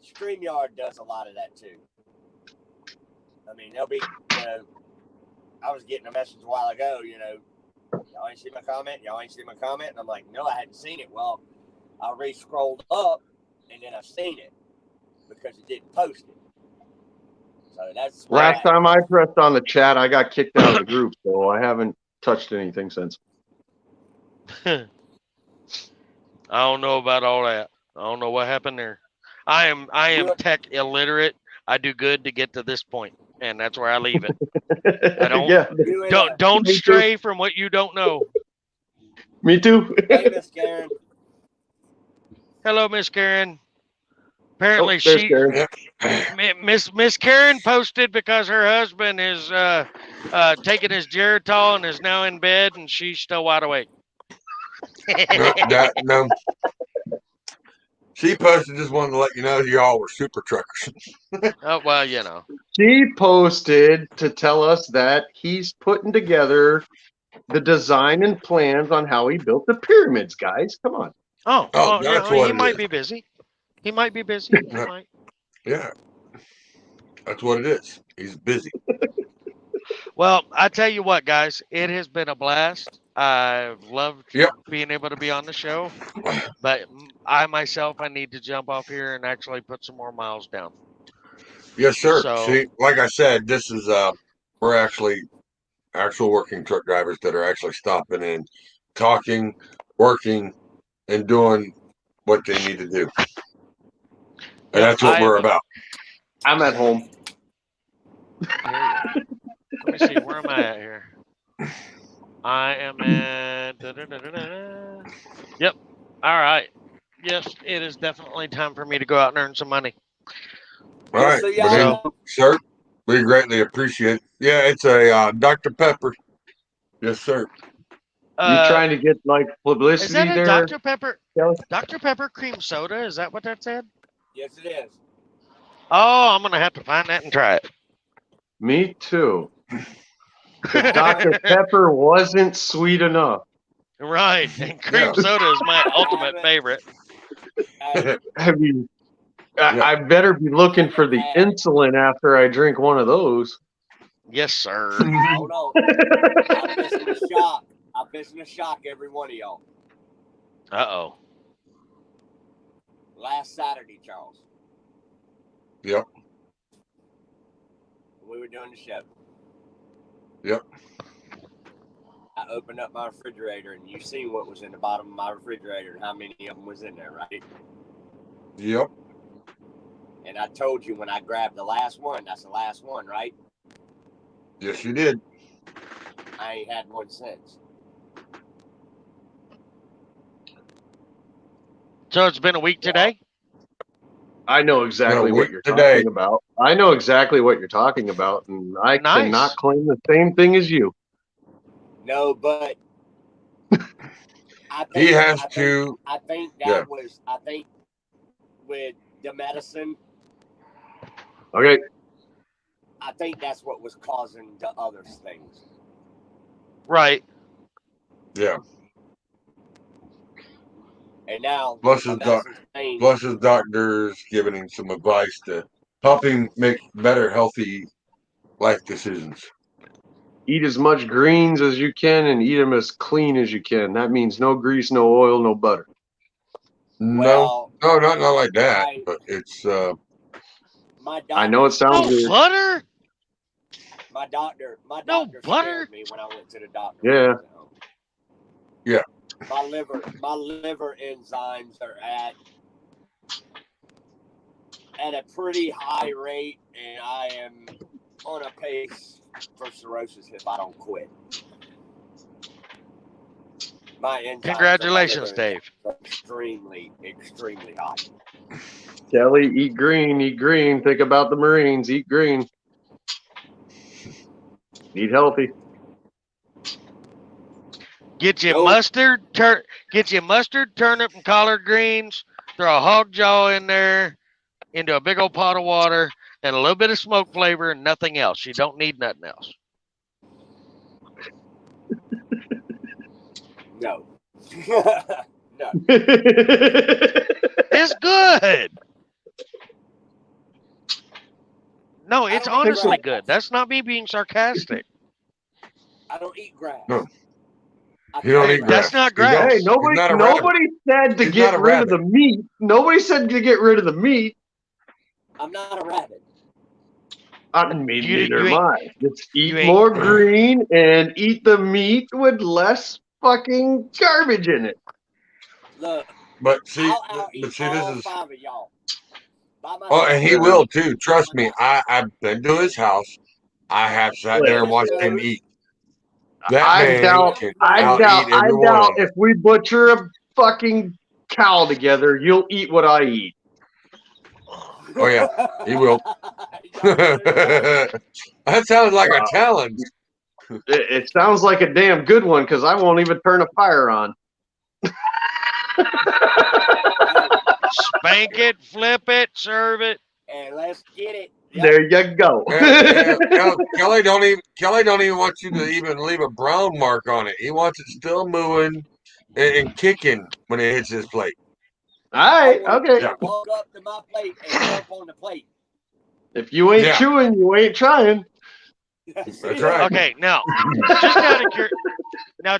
StreamYard does a lot of that too. I mean, they'll be, I was getting a message a while ago, y'all ain't see my comment? Y'all ain't see my comment? And I'm like, no, I hadn't seen it. Well, I re-scrolled up and then I seen it because it didn't post it. So that's Last time I pressed on the chat, I got kicked out of the group, so I haven't touched anything since. I don't know about all that. I don't know what happened there. I am tech illiterate. I do good to get to this point, and that's where I leave it. I don't don't stray from what you don't know. Me too. Hey, Miss Karen. Hello, Miss Karen. Apparently, Miss Karen posted because her husband is taking his Geritol and is now in bed, and she's still wide awake. No. She posted, just wanted to let you know y'all were super truckers. Oh, well, She posted to tell us that he's putting together the design and plans on how he built the pyramids, guys. Come on. Oh, that's he what it might is. be busy. He might be busy. He might. Yeah. That's what it is. He's busy. Well, I tell you what, guys, it has been a blast. I've loved being able to be on the show, but I need to jump off here and actually put some more miles down. Yes, sir. So, see, like I said, this is we're actually actual working truck drivers that are actually stopping and talking, working, and doing what they need to do. And that's what we're about. I'm at home. Let me see. Where am I at here? I am at... Yep. All right. Yes, it is definitely time for me to go out and earn some money. All right. Sir, we greatly appreciate it. Yeah, it's a Dr. Pepper. Yes, sir. You trying to get like publicity is that a there? Dr. Pepper? Dr. Pepper cream soda? Is that what that said? Yes, it is. Oh, I'm going to have to find that and try it. Me too. Dr. Pepper wasn't sweet enough. Right. And cream soda is my ultimate favorite. I mean, I better be looking for the insulin after I drink one of those. Yes, sir. Hold on. I'm fixing to shock every one of y'all. Uh-oh. Last Saturday, Charles. Yep. We were doing the show. Yep. I opened up my refrigerator, and you seen what was in the bottom of my refrigerator and how many of them was in there, right? Yep. And I told you when I grabbed the last one, that's the last one, right? Yes, you did. I I ain't had one since. So it's been a week today? I know exactly what you're talking about. I know exactly what you're talking about, and I cannot claim the same thing as you. No, but I think, He has I to. think that Yeah. was. I think with the medicine. Okay. I think that's what was causing the other things. Right. Yeah. And now, Plus his doctor's giving him some advice to help him make better, healthy life decisions. Eat as much greens as you can and eat them as clean as you can. That means no grease, no oil, no butter. No, not like that. But it's. My doctor, I know it sounds weird. Butter? My doctor butter? scared me when I went to the doctor. Yeah. Yeah. My liver enzymes are at a pretty high rate, and I am on a pace for cirrhosis if I don't quit. My enzymes, Congratulations, Dave. Are extremely high. Kelly, eat green, eat green. Think about the Marines. Eat green. Eat healthy. Get you mustard, turnip, and collard greens. Throw a hog jaw in there, into a big old pot of water, and a little bit of smoke flavor, and nothing else. You don't need nothing else. No. No. It's good. No, it's honestly good. That's not me being sarcastic. I don't eat grass. No. You don't eat grass. That's not grass. Hey, nobody said to get rid of the meat. Nobody said to get rid of the meat. I'm not a rabbit. Neither am I. Just eat more green and eat the meat with less fucking garbage in it. Look, But see, this is. 5 of y'all. Oh, and he will too. Trust me. I've been to his house. I have sat there and watched him eat. I doubt everyone. if we butcher a fucking cow together, you'll eat what I eat. Oh yeah, he will. That sounds like a challenge. It sounds like a damn good one because I won't even turn a fire on. Spank it, flip it, serve it, and let's get it. Yep. There you go. Kelly don't even want you to even leave a brown mark on it. He wants it still moving and kicking when it hits his plate. All right, okay. Walk up to my plate and jump on the plate. If you ain't chewing, you ain't trying. That's right. Okay, now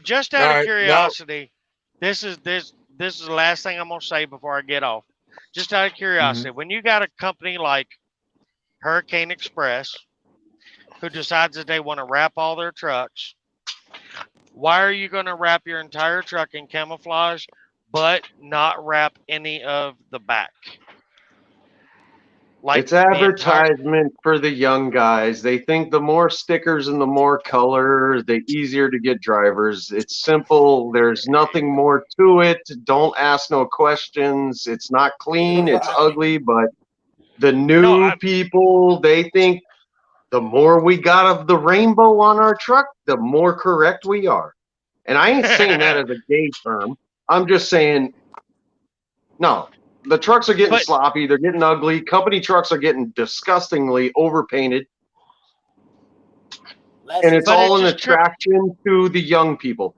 just out of curiosity, this is the last thing I'm gonna say before I get off. Just out of curiosity, when you got a company like Hurricane Express who decides that they want to wrap all their trucks, why are you going to wrap your entire truck in camouflage but not wrap any of the back? It's advertisement for the young guys. They think the more stickers and the more color, the easier to get drivers. It's simple. There's nothing more to it. Don't ask no questions. It's not clean. It's ugly, but the new people, they think the more we got of the rainbow on our truck, the more correct we are. And I ain't saying that as a gay term. I'm just saying, no. The trucks are getting sloppy. They're getting ugly. Company trucks are getting disgustingly overpainted. And it's all an attraction to the young people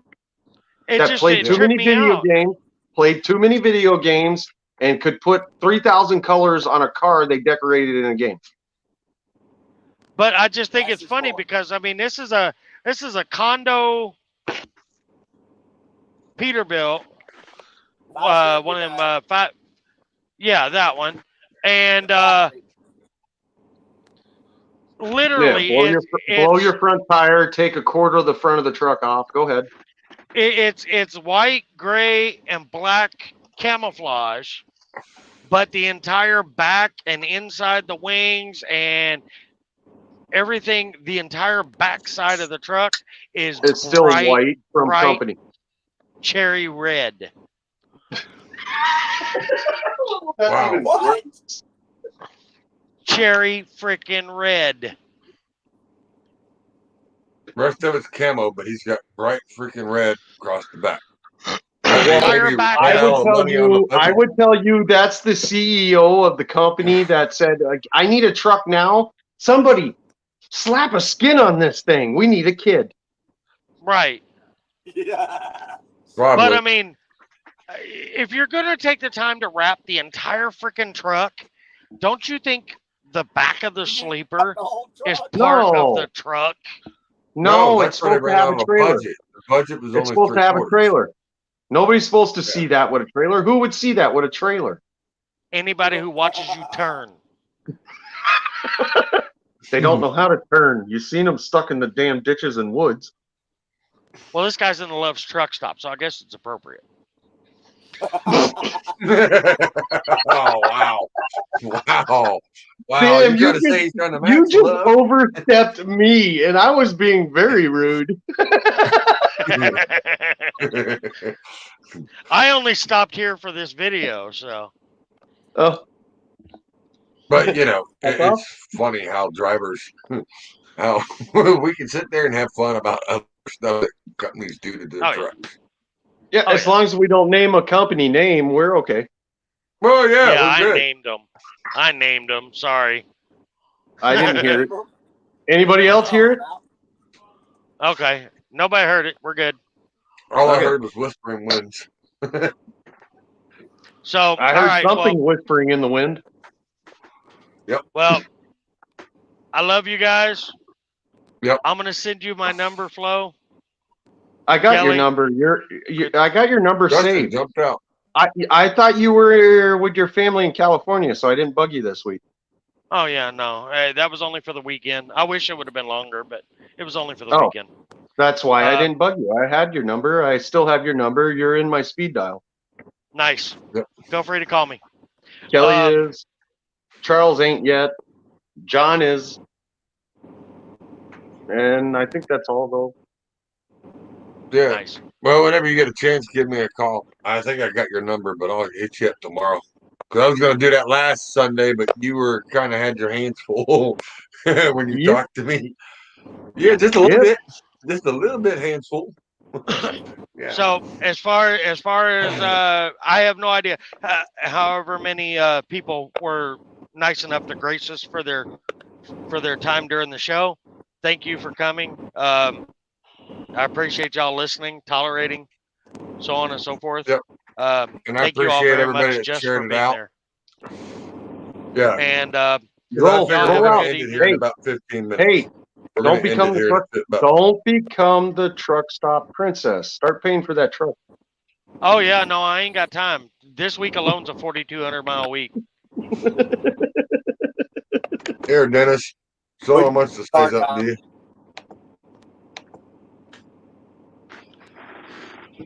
that played too many video games, played too many video games, and could put 3,000 colors on a car they decorated in a game. But I just think it's funny because I mean this is a condo Peterbilt, one of them 5. Yeah, that one. And literally, blow your front tire, take a quarter of the front of the truck off. Go ahead. It's white, gray, and black camouflage, but the entire back and inside the wings and everything, the entire backside of the truck is It's still white from bright company. cherry red. Wow. What? Cherry freaking red. Rest of it's camo, but he's got bright freaking red across the back. Entire back I of would tell you that's the CEO of the company that said, I need a truck now. Somebody slap a skin on this thing. We need a kid. Right. Yeah. Probably. But I mean, if you're going to take the time to wrap the entire freaking truck, don't you think the back of the sleeper is part of the truck? No, that's it's where they supposed to ran have out a of trailer. budget. The budget was It's only supposed to have a 3/4. trailer. Nobody's supposed to see that with a trailer. Who would see that with a trailer? Anybody who watches you turn. They don't know how to turn. You've seen them stuck in the damn ditches and woods. Well, this guy's in the Love's truck stop, so I guess it's appropriate. Oh, wow. Wow. Wow. Damn, You're trying to say he's trying to match you just love? overstepped me, and I was being very rude. I only stopped here for this video, so. Oh. But, you know, it's funny how drivers, how we can sit there and have fun about other stuff that companies do to their trucks. Yeah, as long as we don't name a company name, we're okay. Well, yeah, Yeah, we're I good. named them. Sorry. I didn't hear it. Anybody else hear it? Okay. Nobody heard it. We're good. All I heard was whispering winds. So I heard something whispering in the wind. Yep. Well, I love you guys. Yep. I'm gonna send you my number, Flo. I got your Kelly? number. I got your number Justin saved. jumped out. I thought you were with your family in California, so I didn't bug you this week. Oh yeah, no, hey, that was only for the weekend. I wish it would have been longer, but it was only for the weekend. That's why I didn't bug you. I had your number. I still have your number. You're in my speed dial. Nice. Yep. Feel free to call me. Kelly is. Charles ain't yet. John is. And I think that's all, though. Yeah. Nice. Well, whenever you get a chance, give me a call. I think I got your number, but I'll hit you up tomorrow. Because I was going to do that last Sunday, but you were kind of had your hands full when you talked to me. Yeah, just a little bit. Just a little bit hands full. Yeah. So as far as I have no idea. However many people were nice enough to grace us for their time during the show. Thank you for coming. I appreciate y'all listening, tolerating, so on and so forth. Yep. And I thank you all appreciate very everybody much that just shared for it being out. there. Yeah. And I figured we're going to end it here in about 15 minutes. Hey, We're don't gonna end become it the here truck. in about- Don't become the truck stop princess. Start paying for that truck. Oh yeah, no, I ain't got time. This week alone's a 4,200-mile week. Here, Dennis. Someone wants to say something to you.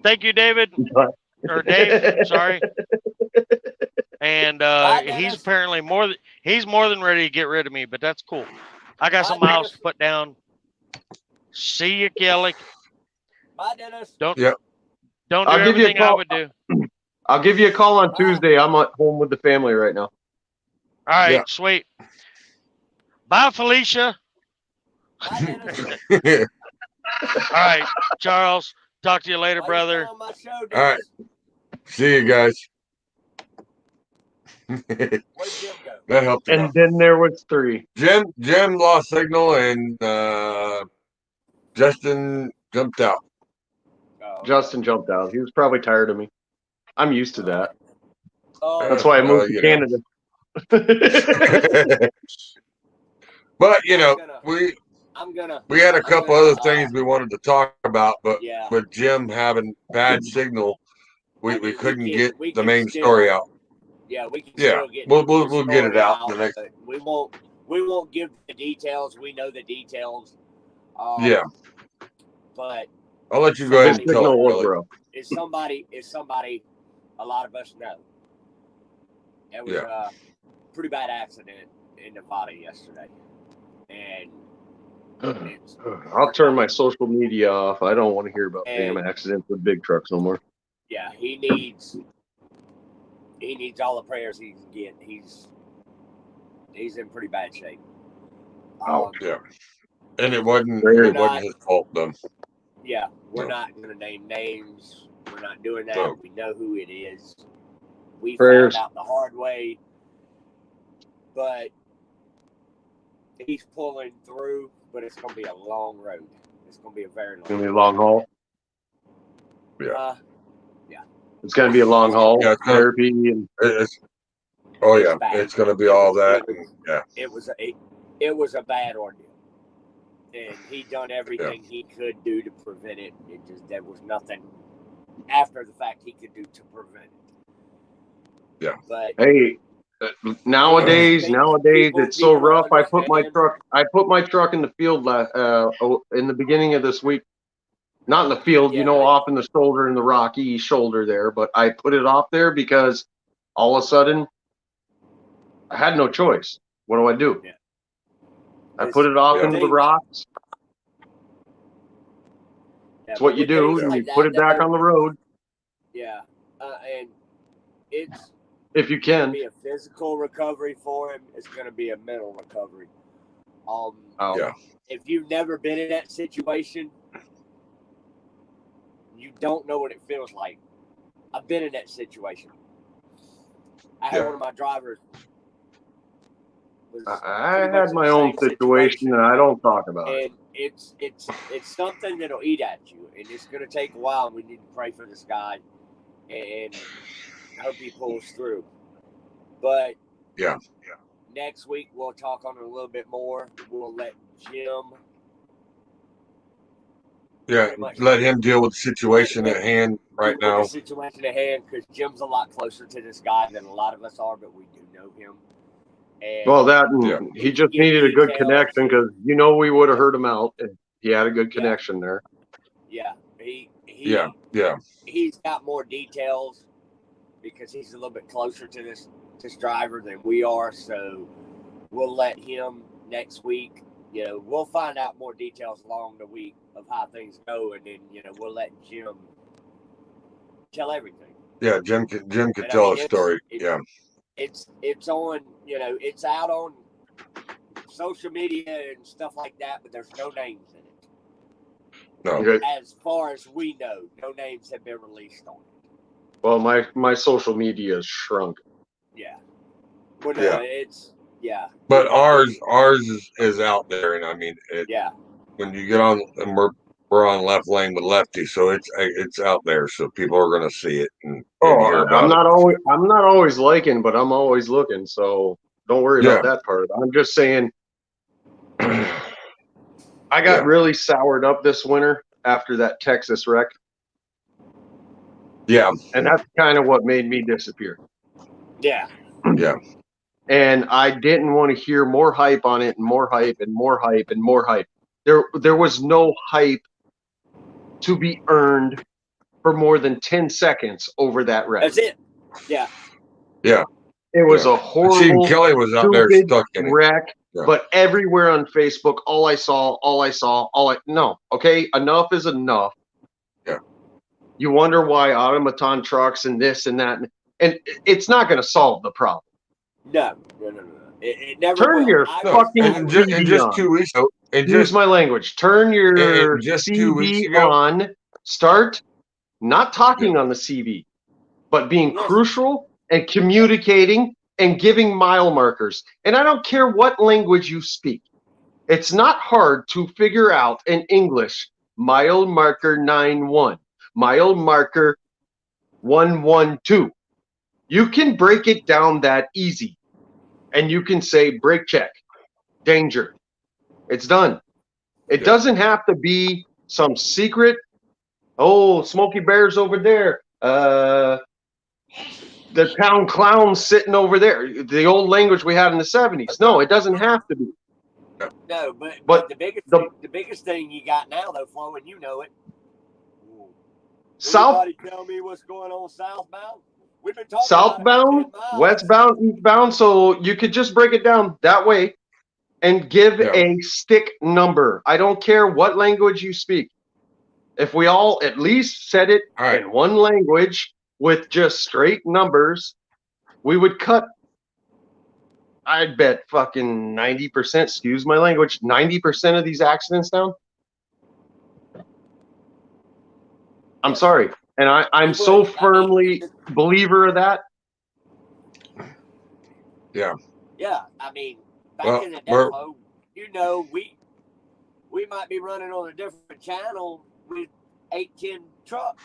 Thank you, David. Or Dave, sorry. And he's apparently more than ready to get rid of me, but that's cool. I got some miles to put down. See you, Kelly. Bye, Dennis. Don't do I'll give you a everything I call. would do. I'll give you a call on Tuesday. I'm at home with the family right now. All right, sweet. Bye, Felicia. Bye, Dennis. All right, Charles. Talk to you later, brother. On my show, All right. See you guys. That helped. And then there was 3. Jim lost signal and Justin jumped out. Justin jumped out. He was probably tired of me. I'm used to that. Oh, That's why I moved to Canada. But you know, we had a couple other things we wanted to talk about, but with Jim having bad signal, we couldn't get the main story out. Yeah, we can Yeah, still get we'll get it out the next. We won't give the details. We know the details. Yeah. But I'll let you go ahead and tell it, Kelly. Is somebody a lot of us know. It was a pretty bad accident in Nevada yesterday. And I'll turn my social media off. I don't want to hear about damn And accidents with big trucks no more. yeah, he needs all the prayers he can get. He's in pretty bad shape. Yeah. And it wasn't his fault though. Yeah, we're not going to name names. We're not doing that. No. We know who it is. We Prayers. found out the hard way, but he's pulling through. But it's going to be a long road. It's going to be a very long. It's gonna be a long haul. Yeah. It's gonna be a long haul. Yeah, Therapy and it's going to be all that. It was a bad ordeal, and he done everything he could do to prevent it. There was nothing after the fact he could do to prevent it. Yeah. But hey, nowadays it's so rough. I put my truck in the field in the beginning of this week. Not in the field, off in the shoulder, in the rocky shoulder there, but I put it off there because all of a sudden I had no choice. What do I do? Yeah. I put it off into the rocks. That's what you do, and you put it back on the road. Yeah, and it's if you can. Be a physical recovery for him. It's going to be a mental recovery. If you've never been in that situation, you don't know what it feels like. I've been in that situation. I had one of my drivers. I had my own situation, and I don't talk about it. And it's something that'll eat at you, and it's going to take a while. We need to pray for this guy, and I hope he pulls through. But next week we'll talk on it a little bit more. We'll let Jim. Let him deal with the situation at hand right now. The situation at hand, because Jim's a lot closer to this guy than a lot of us are, but we do know him. And he just needed a good connection, because we would have heard him out if he had a good connection there. Yeah, he's got more details because he's a little bit closer to this driver than we are. So we'll let him next week. We'll find out more details along the week of how things go, and then we'll let Jim tell everything. Yeah, Jim can tell a story. It's on, it's out on social media and stuff like that, but there's no names in it. No. As far as we know, no names have been released on it. Well, my social media is shrunk. Yeah. Well, But ours is out there, and I mean, when you get on, and we're on Left Lane with Lefty, so it's out there, so people are going to see it and hear about I'm not always liking, but I'm always looking, so don't worry about that part. I'm just saying, I got really soured up this winter after that Texas wreck. Yeah, and that's kind of what made me disappear. Yeah. And I didn't want to hear more hype on it, and more hype, and more hype, and more hype. There was no hype to be earned for more than 10 seconds over that wreck. That's it. Yeah. It was a horrible, Kelly was out there stuck in wreck. But everywhere on Facebook, enough is enough. Yeah. You wonder why automaton trucks and this and that, and it's not going to solve the problem. No. It never Turn will. your fucking TV on. 2 weeks ago. Use my language. Turn your CV on. Start not talking on the CV, but being crucial and communicating and giving mile markers. And I don't care what language you speak. It's not hard to figure out in English, mile marker 9-1, mile marker 112. You can break it down that easy. And you can say brake check, danger. It's done. It doesn't have to be some secret, Smokey Bear's over there. The town clown's sitting over there. The old language we had in the 70s. No, it doesn't have to be. No, but the biggest thing you got now, though, Flo, and you know it. Anybody tell me what's going on southbound? We've been talking southbound, westbound, eastbound. So you could just break it down that way. and give Yeah. a stick number. I don't care what language you speak. If we all at least said it All right. in one language with just straight numbers, we would cut, I'd bet fucking 90%, excuse my language, 90% of these accidents down. I'm Yes. sorry. And I'm You so would. I mean, firmly believer of that. Yeah. yeah. I mean, back Well, in the day, we're Flo, you know, we might be running on a different channel with 8-10 trucks,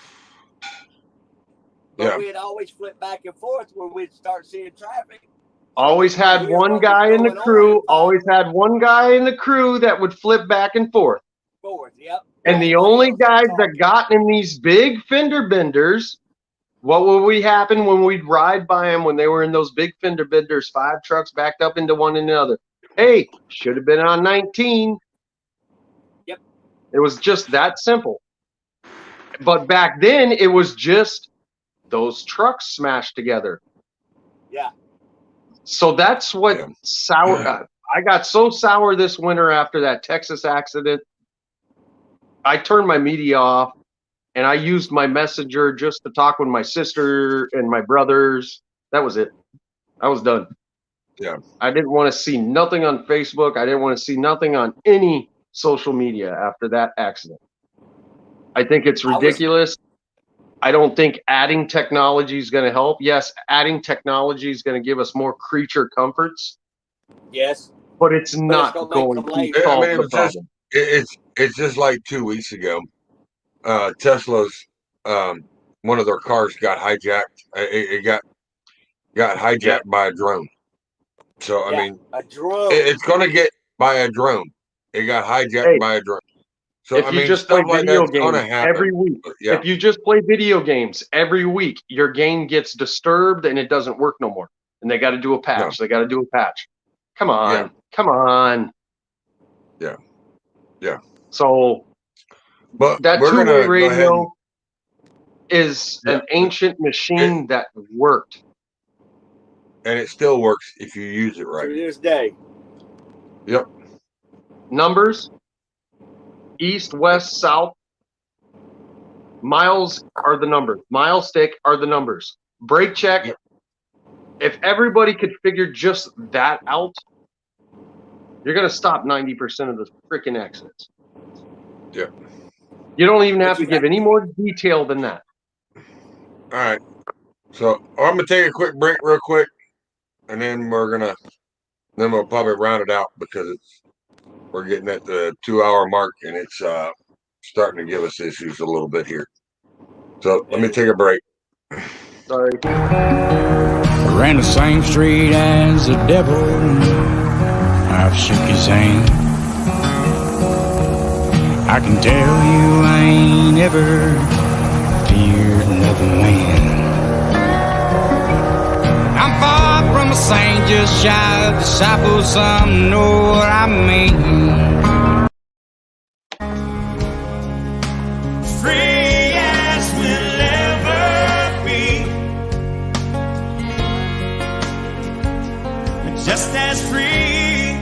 but yeah. we'd always flip back and forth when we'd start seeing traffic. Always we could had hear one what was guy in the going on crew, and follow always had one guy in the crew that would flip back and forth. forth. Yep. And While the everybody only else was guys that talking. got in these big fender benders, what would we happen when we'd ride by them when they were in those big fender benders, 5 trucks backed up into one another? Hey, should have been on 19. Yep. It was just that simple. But back then, it was just those trucks smashed together. Yeah. So that's what Yeah. sour. I got so sour this winter after that Texas accident. I turned my media off and I used my messenger just to talk with my sister and my brothers. That was it. I was done. Yeah. I didn't want to see nothing on Facebook. I didn't want to see nothing on any social media after that accident. I think it's ridiculous. I don't think adding technology is going to help. Yes, adding technology is going to give us more creature comforts. Yes. But it's But not it's going gonna to make them solve I mean, the problem. it's just like 2 weeks ago. Tesla's one of their cars got hijacked. It got hijacked by a drone. So I mean, a drone. it's going to get by a drone. It got hijacked by a drone. So If I you mean, just play stuff like video that's going to games happen. every week, Yeah. if you just play video games every week, your game gets disturbed and it doesn't work no more. And they got to do a patch. No. They got to do a patch. Come on. Yeah. Come on. Yeah. Yeah. So But that we're two-way gonna go ahead and, radio is an ancient machine that worked. and it still works if you use it right. To this day. Yep. Numbers, east, west, south. Miles are the numbers. Mile stick are the numbers. Brake check. Yep. If everybody could figure just that out, you're going to stop 90% of the freaking accidents. Yeah. You don't even have to give any more detail than that. All right. So I'm gonna take a quick break real quick, and then we'll probably round it out because we're getting at the 2-hour mark and it's starting to give us issues a little bit here. So let me take a break. Sorry. I ran the same street as the devil. I've shook his hand. I can tell you I ain't ever feared another man. I'm far from a saint, just shy of disciple. Some know what I mean. Free as we'll ever be, just as free.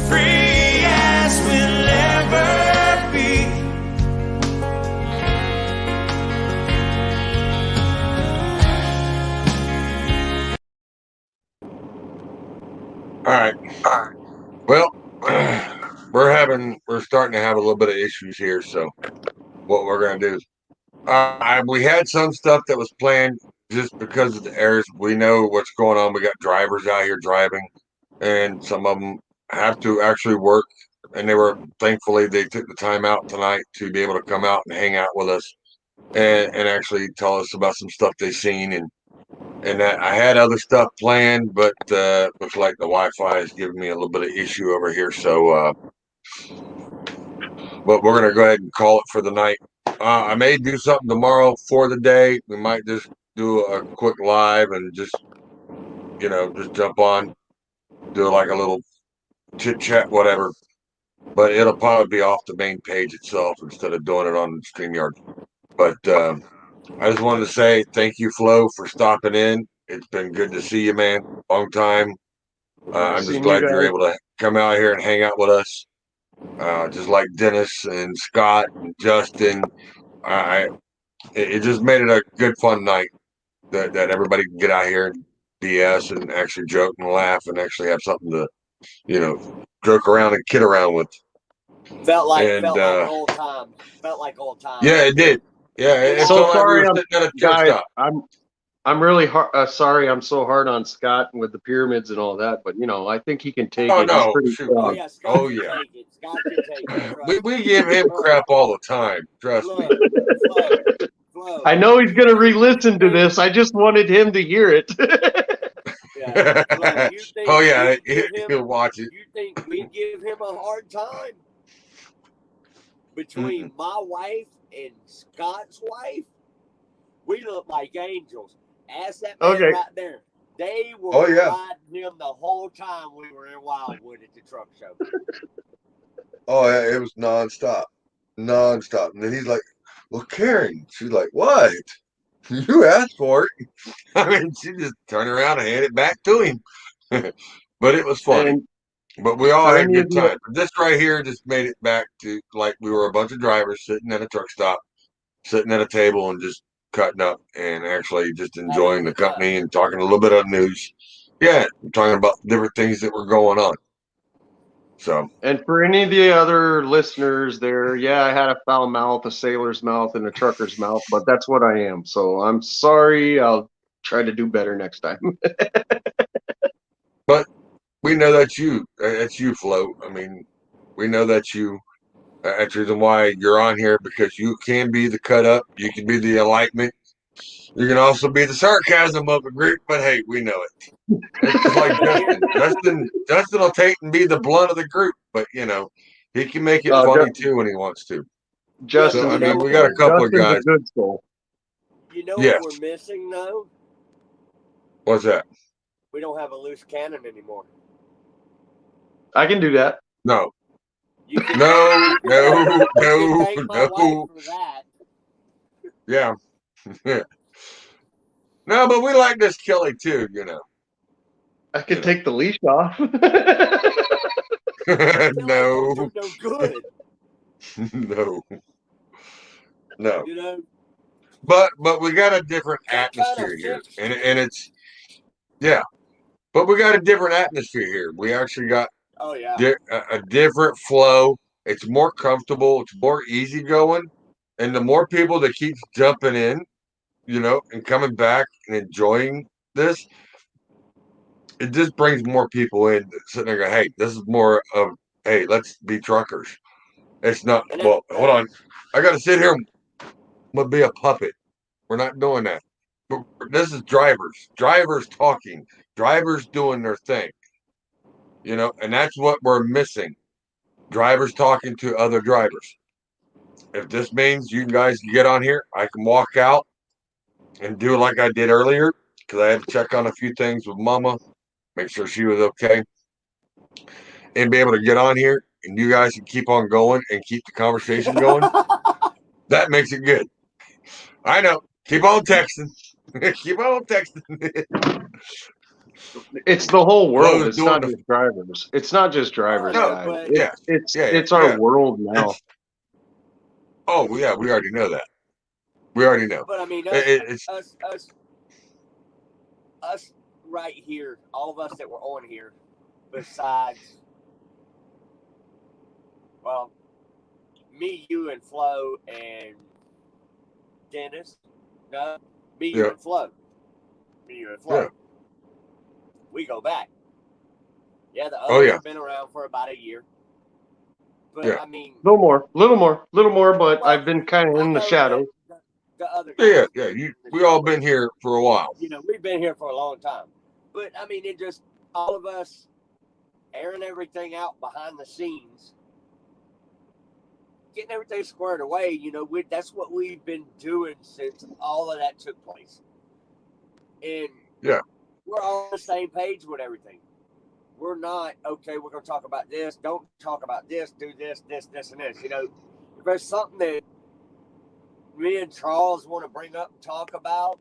Free as we'll ever be. All right. Well, we're starting to have a little bit of issues here. So what we're gonna do is we had some stuff that was planned just because of the errors. We know what's going on. We got drivers out here driving, and some of them have to actually work. And thankfully they took the time out tonight to be able to come out and hang out with us and actually tell us about some stuff they've seen and that I had other stuff planned, but looks like the Wi-Fi is giving me a little bit of issue over here. So, but we're gonna go ahead and call it for the night. I may do something tomorrow for the day. We might just do a quick live and just jump on, do like a little chit chat, whatever. But it'll probably be off the main page itself instead of doing it on StreamYard. But I just wanted to say thank you, Flo, for stopping in It's been good to see you, man. Long time. I'm just Seen you glad you're guys. able to come out here and hang out with us. Just like Dennis and Scott and Justin. It just made it a good, fun night that everybody can get out here and BS and actually joke and laugh and actually have something to, joke around and kid around with. Felt like And old times. Felt like old times. yeah, it did. Yeah, it So felt like we sorry, were sitting at a truck guys. stop. I'm really sorry. I'm so hard on Scott with the pyramids and all that, but I think he can take Oh it. He's no, pretty shoot. Oh strong. yeah, Scott Oh can yeah. take it. Scott can take it. Trust We give him Look, crap all the time. Trust me. Flo. I know he's gonna re-listen to this. I just wanted him to hear it. Yeah, Flo, you think Oh yeah, we give him, he'll watch it. you think we give him a hard time? Between my wife and Scott's wife, we look like angels. Ask that man Okay. right there. They were Oh, yeah. riding him the whole time we were in Wildwood at the truck show. Oh yeah, it was nonstop. And then he's like, "Well, Karen," she's like, "What? You asked for it." I mean, she just turned around and handed it back to him. But it was funny. And But we all for had any of good you, time. This right here just made it back to like we were a bunch of drivers sitting at a truck stop, sitting at a table and just cutting up and actually just enjoying the company and talking a little bit of news. Yeah, talking about different things that were going on. So, and for any of the other listeners there, yeah, I had a foul mouth, a sailor's mouth, and a trucker's mouth, but that's what I am. So I'm sorry. I'll try to do better next time. but we know that's you. That's you, Flo. I mean, we know that's you. That's the reason why you're on here, because you can be the cut up, you can be the enlightenment, you can also be the sarcasm of the group. But hey, we know it. It's just like Justin. Justin will take and be the blunt of the group, but he can make it funny too when he wants to. Justin's So I mean, good we got a soul. couple of Justin's guys. a good soul. You know Yes. what we're missing though? What's that? We don't have a loose cannon anymore. I can do that. No. You can No. you can thank my wife No. for that. Yeah. No, but we like this Kelly too. I can take the leash off. No. No good. No. But we got a different atmosphere here, and it's but we got a different atmosphere here. We actually got a different flow. It's more comfortable. It's more easygoing, and the more people that keeps jumping in, and coming back and enjoying this, it just brings more people in sitting there going, "Hey, this is more of hey, let's be truckers." It's not well. Hold on, I got to sit here. I'm gonna be a puppet. We're not doing that. But this is drivers talking, drivers doing their thing, and that's what we're missing. Drivers talking to other drivers. If this means you guys can get on here, I can walk out and do like I did earlier, because I had to check on a few things with Mama, make sure she was okay, and be able to get on here and you guys can keep on going and keep the conversation going. That makes it good. I know. Keep on texting. Keep on texting. It's the whole world. Flo's It's not doing just drivers. It's not just drivers, No, guys. yes. It's our world now. Oh yeah, we already know that. We already know. But I mean, it's us right here, all of us that were on here, besides, well, me, you, and Flo, and Dennis. No, me, you, and Flo. Me, you, and Flo. Yeah. We go back. Yeah, the others have been around for about a year. But I mean, little more. But I've been kind of in the shadows. The other guys, we all been here for a while. We've been here for a long time. But I mean, it just all of us airing everything out behind the scenes, getting everything squared away. That's what we've been doing since all of that took place. And we're all on the same page with everything. We're not, okay, we're going to talk about this. Don't talk about this. Do this, this, and this. If there's something that me and Charles want to bring up and talk about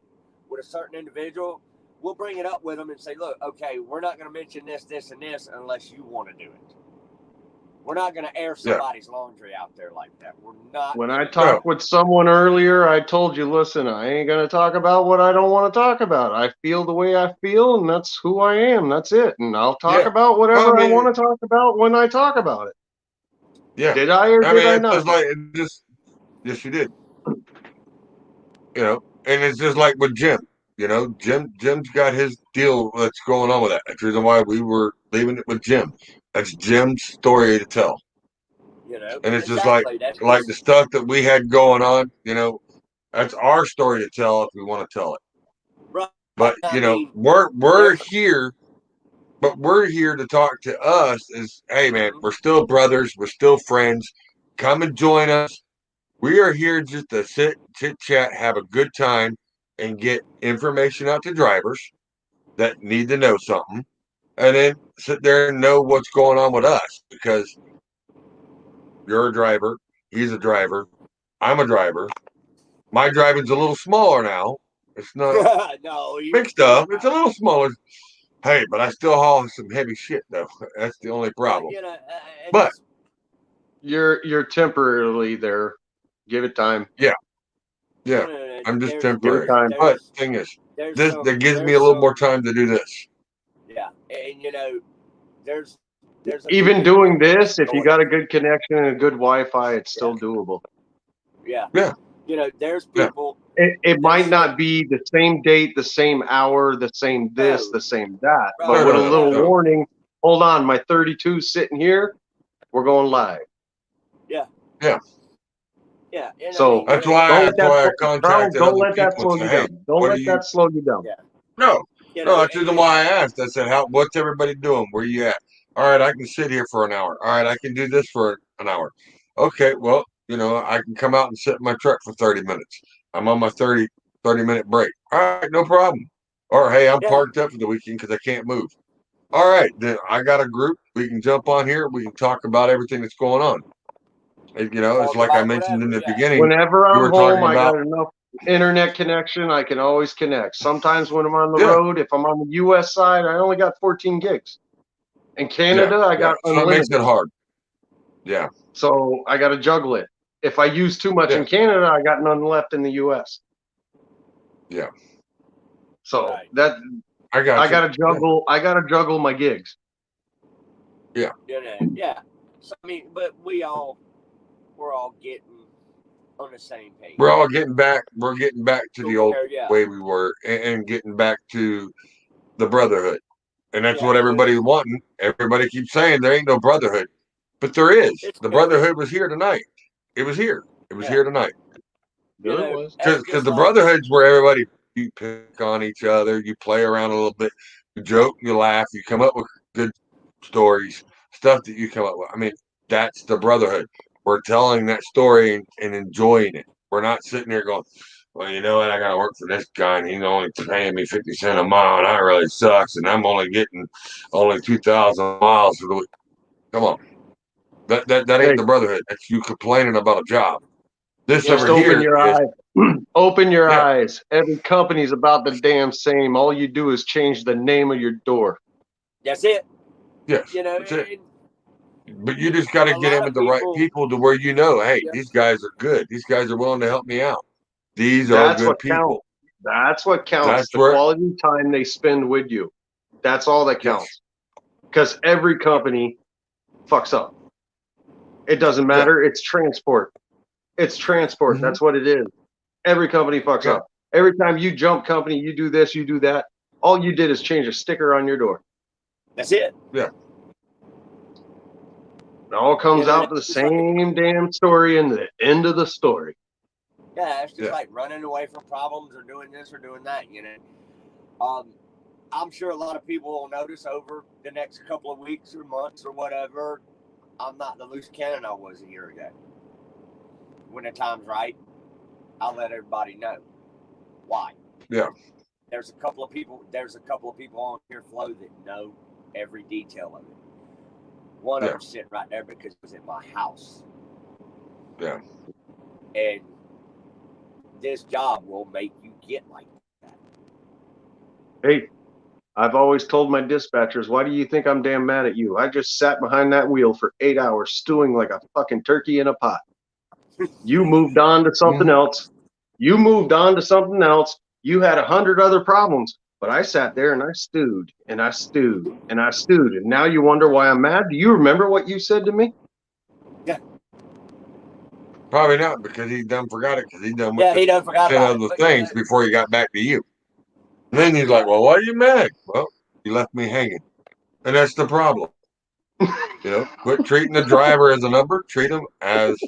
with a certain individual, we'll bring it up with them and say, look, okay, we're not going to mention this, this, and this unless you want to do it. We're not going to air somebody's laundry out there like that. We're not. When I talked with someone earlier, I told you, listen, I ain't going to talk about what I don't want to talk about. I feel the way I feel, and that's who I am. That's it. And I'll talk about whatever I want to talk about when I talk about it. Yeah. Did I or did I it's not? just like, yes, you did. You know, and it's just like with Jim. You know, Jim's got his deal that's going on with that. That's the reason why we were leaving it with Jim. That's Jim's story to tell. You know, and it's just like the stuff that we had going on. You know, that's our story to tell if we want to tell it. Right. But you know, we're here. But we're here to talk to us as, hey man, we're still brothers, we're still friends. Come and join us. We are here just to sit, chit chat, have a good time, and get information out to drivers that need to know something, and then sit there and know what's going on with us. Because you're a driver, he's a driver, I'm a driver. My driving's a little smaller now. It's not big stuff. It's a little smaller. Hey, but I still haul some heavy shit though. That's the only problem. But you're temporarily there. Give it time. Yeah. I'm just temporary. But thing is, that gives me a little more time to do this. Yeah, and you know, there's even doing this. If you got a good connection and a good Wi-Fi, it's still doable. Yeah. Yeah. You know, there's people. It might not be the same date, the same hour, the same this, the same that, but with a little warning. Hold on, my 32's sitting here. We're going live. Yeah. Yeah. Yeah. And so that's why I contacted don't other let that people slow and you say, hey, down. Don't let that slow you down. Yeah. No. You No, know, that's the reason why I asked. I said, what's everybody doing? Where you at? All right, I can sit here for an hour. All right, I can do this for an hour. Okay, well, you know, I can come out and sit in my truck for 30 minutes. I'm on my 30-minute break. All right, no problem. Or, hey, I'm parked up for the weekend because I can't move. All right, then I got a group. We can jump on here. We can talk about everything that's going on. You know, it's like I mentioned in the beginning. Whenever you I'm were home, talking I about, got enough internet connection. I can always connect. Sometimes when I'm on the road, if I'm on the U.S. side, I only got 14 gigs. In Canada, I got so unlimited. it makes it hard. Yeah. So I got to juggle it. If I use too much in Canada, I got none left in the U.S. Yeah. So that I got to juggle. I got to juggle my gigs. Yeah. You know, yeah. So, I mean, but we're all getting on the same page. We're all getting back. We're getting back to the old way we were, and getting back to the brotherhood. And that's what everybody's wanting. Everybody keeps saying there ain't no brotherhood, but there is. The brotherhood was here tonight. It was here. It was here tonight. Good it was. Because the brotherhood's where everybody, you pick on each other, you play around a little bit, you joke, you laugh, you come up with good stories, stuff that you come up with. I mean, that's the brotherhood. We're telling that story and enjoying it. We're not sitting there going, well, you know what? I got to work for this guy, and he's only paying me 50 cents a mile, and that really sucks. And I'm only getting 2,000 miles for the week. Come on, that ain't the brotherhood. That's you complaining about a job. This Just over open here your is, eyes. Open your eyes. Every company's about the damn same. All you do is change the name of your door. That's it. Yes. You know, that's it. But you just got to get in with the right people to where you know, hey, these guys are good. These guys are willing to help me out. These are good people. Counts. That's what counts. That's the quality time they spend with you. That's all that counts. Because every company fucks up. It doesn't matter. It's transport. It's transport. That's what it is. Every company fucks up. Every time you jump company, you do this, you do that. All you did is change a sticker on your door. That's it. Yeah. It all comes out to the same damn story and the end of the story. Yeah, it's just like running away from problems or doing this or doing that, you know. I'm sure a lot of people will notice over the next couple of weeks or months or whatever, I'm not the loose cannon I was a year ago. When the time's right, I'll let everybody know why. Yeah. There's a couple of people on here, Flo, that know every detail of it. One of them sitting right there because it was at my house. Yeah. And this job will make you get like that. Hey, I've always told my dispatchers, why do you think I'm damn mad at you? I just sat behind that wheel for 8 hours stewing like a fucking turkey in a pot. You moved on to something else. You moved on to something else. You had 100 other problems, but I sat there and I stewed and I stewed and I stewed. And now you wonder why I'm mad? Do you remember what you said to me? Yeah. Probably not, because he done forgot it, because he done Yeah, went he to done forgot 10 about it. other But, things before he got back to you. And then he's like, well, why are you mad? Well, you left me hanging. And that's the problem. Quit treating the driver as a number. Treat him as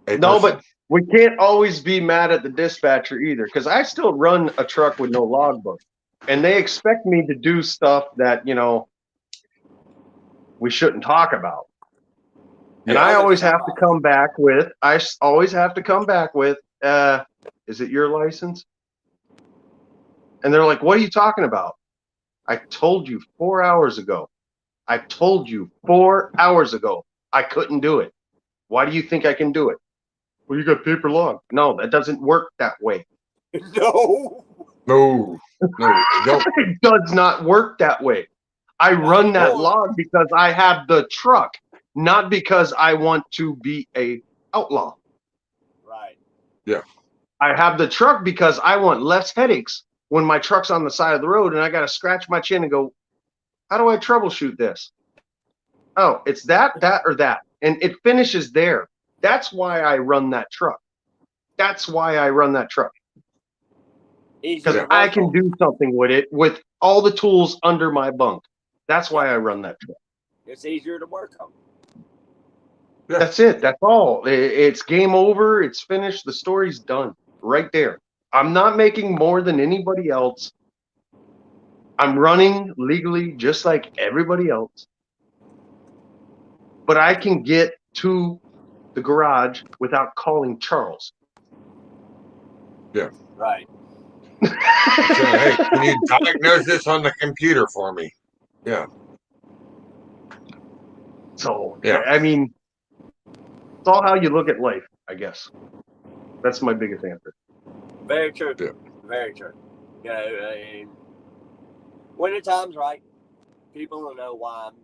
a No, person. but we can't always be mad at the dispatcher either, because I still run a truck with no logbook. And they expect me to do stuff that, we shouldn't talk about. And I always have to come back with, is it your license? And they're like, what are you talking about? I told you 4 hours ago. I told you 4 hours ago I couldn't do it. Why do you think I can do it? Well, you got paper log. No, that doesn't work that way. No. No. It does not work that way. I run that log because I have the truck, not because I want to be a outlaw. Right. Yeah. I have the truck because I want less headaches when my truck's on the side of the road and I got to scratch my chin and go, how do I troubleshoot this? Oh, it's that, or that. And it finishes there. That's why I run that truck. Because I can do something with it with all the tools under my bunk. That's why I run that truck. It's easier to work on. Yeah. That's it. That's all. It's game over. It's finished. The story's done right there. I'm not making more than anybody else. I'm running legally just like everybody else. But I can get to the garage without calling Charles. Yeah. Right. Saying, hey, can you diagnose this on the computer for me? Yeah. So, yeah. I mean, it's all how you look at life, I guess. That's my biggest answer. Very true. Yeah. Very true. When the time's right, people will know why I'm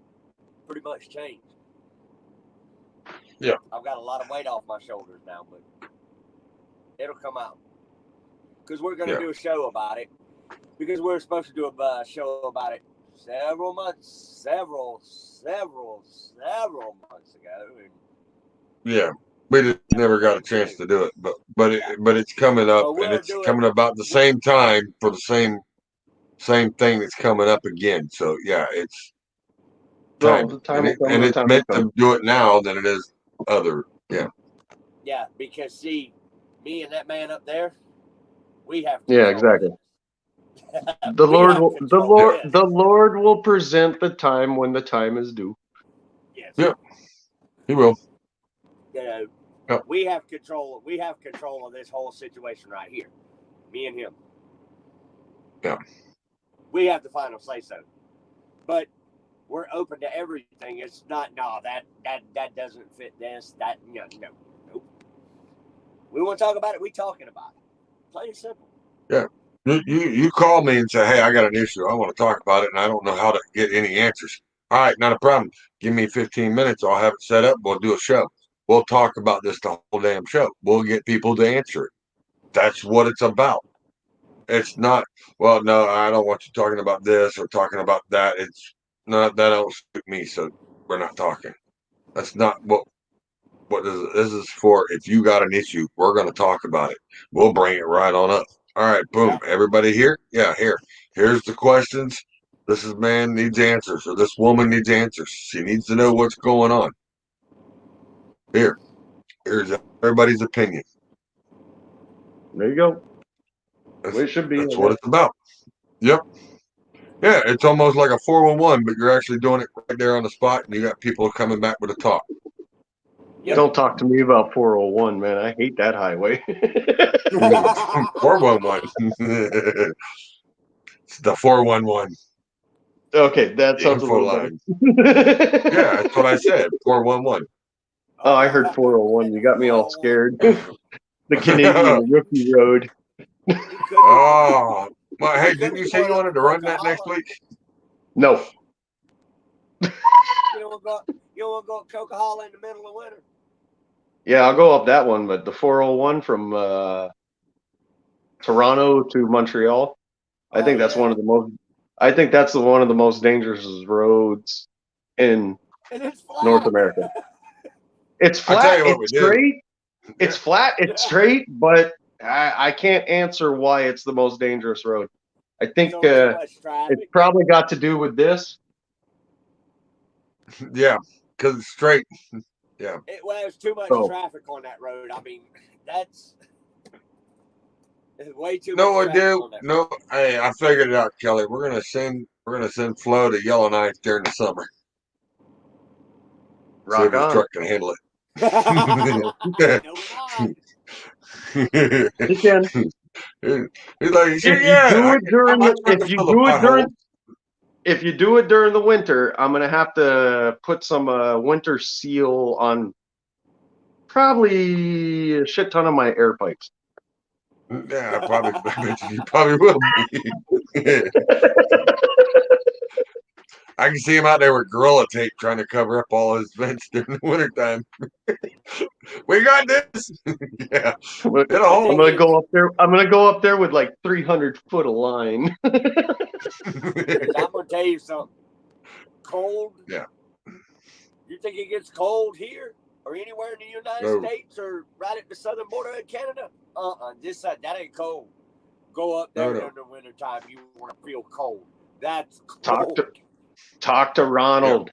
pretty much changed. Yeah. I've got a lot of weight off my shoulders now, but it'll come out. Because we're going to do a show about it. Because we're supposed to do a show about it several months ago. And yeah. We just never got a chance to do it, but it's coming up, and it's coming about the same time for the same thing that's coming up again. So yeah, it's time, and it's meant to do it now than it is other. Yeah. Yeah, because see, me and that man up there, we have. Yeah, exactly. The Lord will present the time when the time is due. Yes. Yeah. He will. We have control. We have control of this whole situation right here. Me and him. Yeah. We have the final say so. But we're open to everything. It's not that doesn't fit this. No. We want to talk about it. We talking about it. Plain and simple. Yeah. You call me and say, hey, I got an issue. I want to talk about it, and I don't know how to get any answers. All right, not a problem. Give me 15 minutes. I'll have it set up. We'll do a show. We'll talk about this the whole damn show. We'll get people to answer it. That's what it's about. It's not, well, no, I don't want you talking about this or talking about that. It's not, that don't suit me, so we're not talking. That's not what this is for. If you got an issue, we're going to talk about it. We'll bring it right on up. All right, boom. Everybody here? Yeah, here's the questions. This man needs answers, or this woman needs answers. She needs to know what's going on. Here's everybody's opinion. There you go. It should be. That's what it's about. Yep. Yeah, it's almost like a 411, but you're actually doing it right there on the spot, and you got people coming back with a talk. Yep. Don't talk to me about 401, man. I hate that highway. 411. It's the 411. Okay, that sounds a little better. Yeah, that's what I said. 411. Oh, I heard 401. You got me all scared. The Canadian rookie road. Oh, Well, hey, didn't you say you wanted to run that next week? No. You don't want to go up Coca-Cola in the middle of winter? Yeah, I'll go up that one, but the 401 from Toronto to Montreal, I think that's one of the most. I think that's one of the most dangerous roads in North America. It's flat. It's straight. It's flat. It's straight, but I can't answer why it's the most dangerous road. I think it's probably got to do with this. Yeah, because it's straight. Yeah. There's too much traffic on that road. I mean, there's way too much traffic on that road. Hey, I figured it out, Kelly. We're gonna send Flo to Yellowknife during the summer. See if his truck can handle it. He can. He's like, if you do it during the winter, I'm gonna have to put some winter seal on probably a shit ton of my air pipes. Yeah, I bet you probably will be. I can see him out there with Gorilla Tape trying to cover up all his vents during the wintertime. We got this. Yeah. I'm gonna go up there. I'm gonna go up there with like 300 foot of line. I'm gonna tell you something. Cold. Yeah. You think it gets cold here or anywhere in the United States or right at the southern border of Canada? That ain't cold. Go up there during the wintertime. You want to feel cold. That's cold. Talk to Ronald.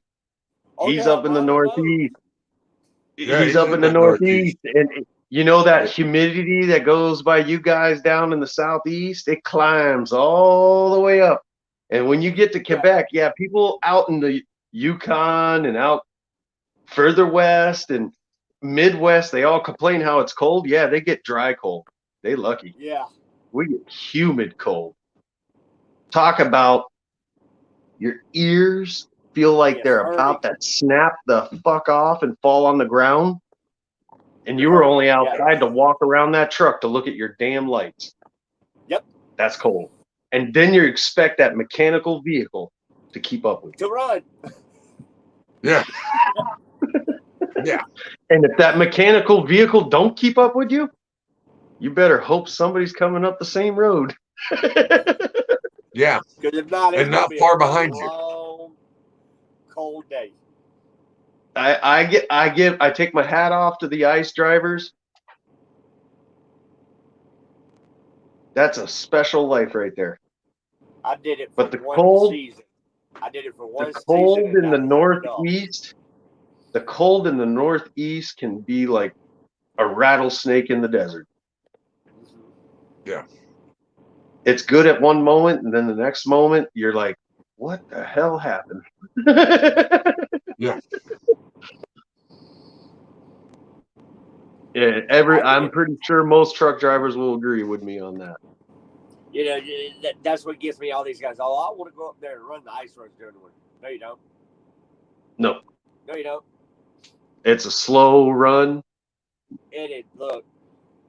Yeah. He's up in the Northeast. Yeah, he's up in the Northeast. And you know that humidity that goes by you guys down in the Southeast? It climbs all the way up. And when you get to Quebec, people out in the Yukon and out further west and Midwest, they all complain how it's cold. Yeah, they get dry cold. They lucky. Yeah. We get humid cold. Talk about your ears feel like they're about to snap the fuck off and fall on the ground. And you were only outside to walk around that truck to look at your damn lights. Yep. That's cold. And then you expect that mechanical vehicle to keep up with you. To run. Yeah. Yeah. And if that mechanical vehicle don't keep up with you, you better hope somebody's coming up the same road. Yeah. Because if not, and not far behind you. Long, cold day. I take my hat off to the ice drivers. That's a special life right there. I did it for one season. I did it for one season. The cold in the Northeast. The cold in the Northeast can be like a rattlesnake in the desert. Yeah. It's good at one moment, and then the next moment, you're like, what the hell happened? Yeah. Yeah, I'm pretty sure most truck drivers will agree with me on that. You know, that's what gets me all these guys. Oh, I want to go up there and run the ice roads during the winter. No, you don't. No. No, you don't. It's a slow run. Look,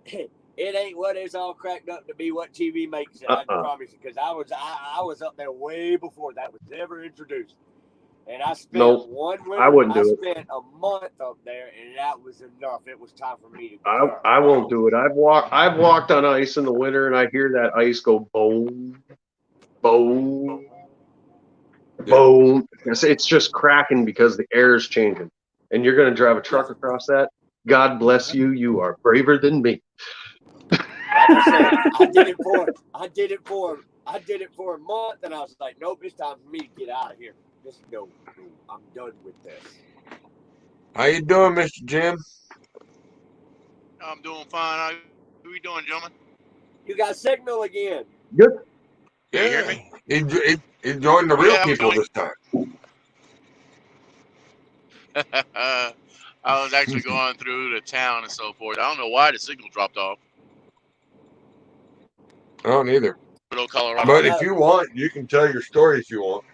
it ain't what it's all cracked up to be what TV makes it. I promise you, because I was up there way before that was ever introduced. And I spent one winter. I wouldn't do it. I spent a month up there, and that was enough. It was time for me to go. I won't do it. I've walked on ice in the winter, and I hear that ice go boom, boom, boom. It's just cracking because the air is changing. And you're going to drive a truck across that? God bless you. You are braver than me. Like I said, I did it for a month, and I was like, nope, it's time for me to get out of here. Just go. I'm done with this. How you doing, Mr. Jim? I'm doing fine. How you doing, gentlemen? You got signal again. Good. Can you hear me? He joined the real people this time. I was actually going through the town and so forth. I don't know why the signal dropped off. I don't either. Colorado. But if you want, you can tell your story if you want.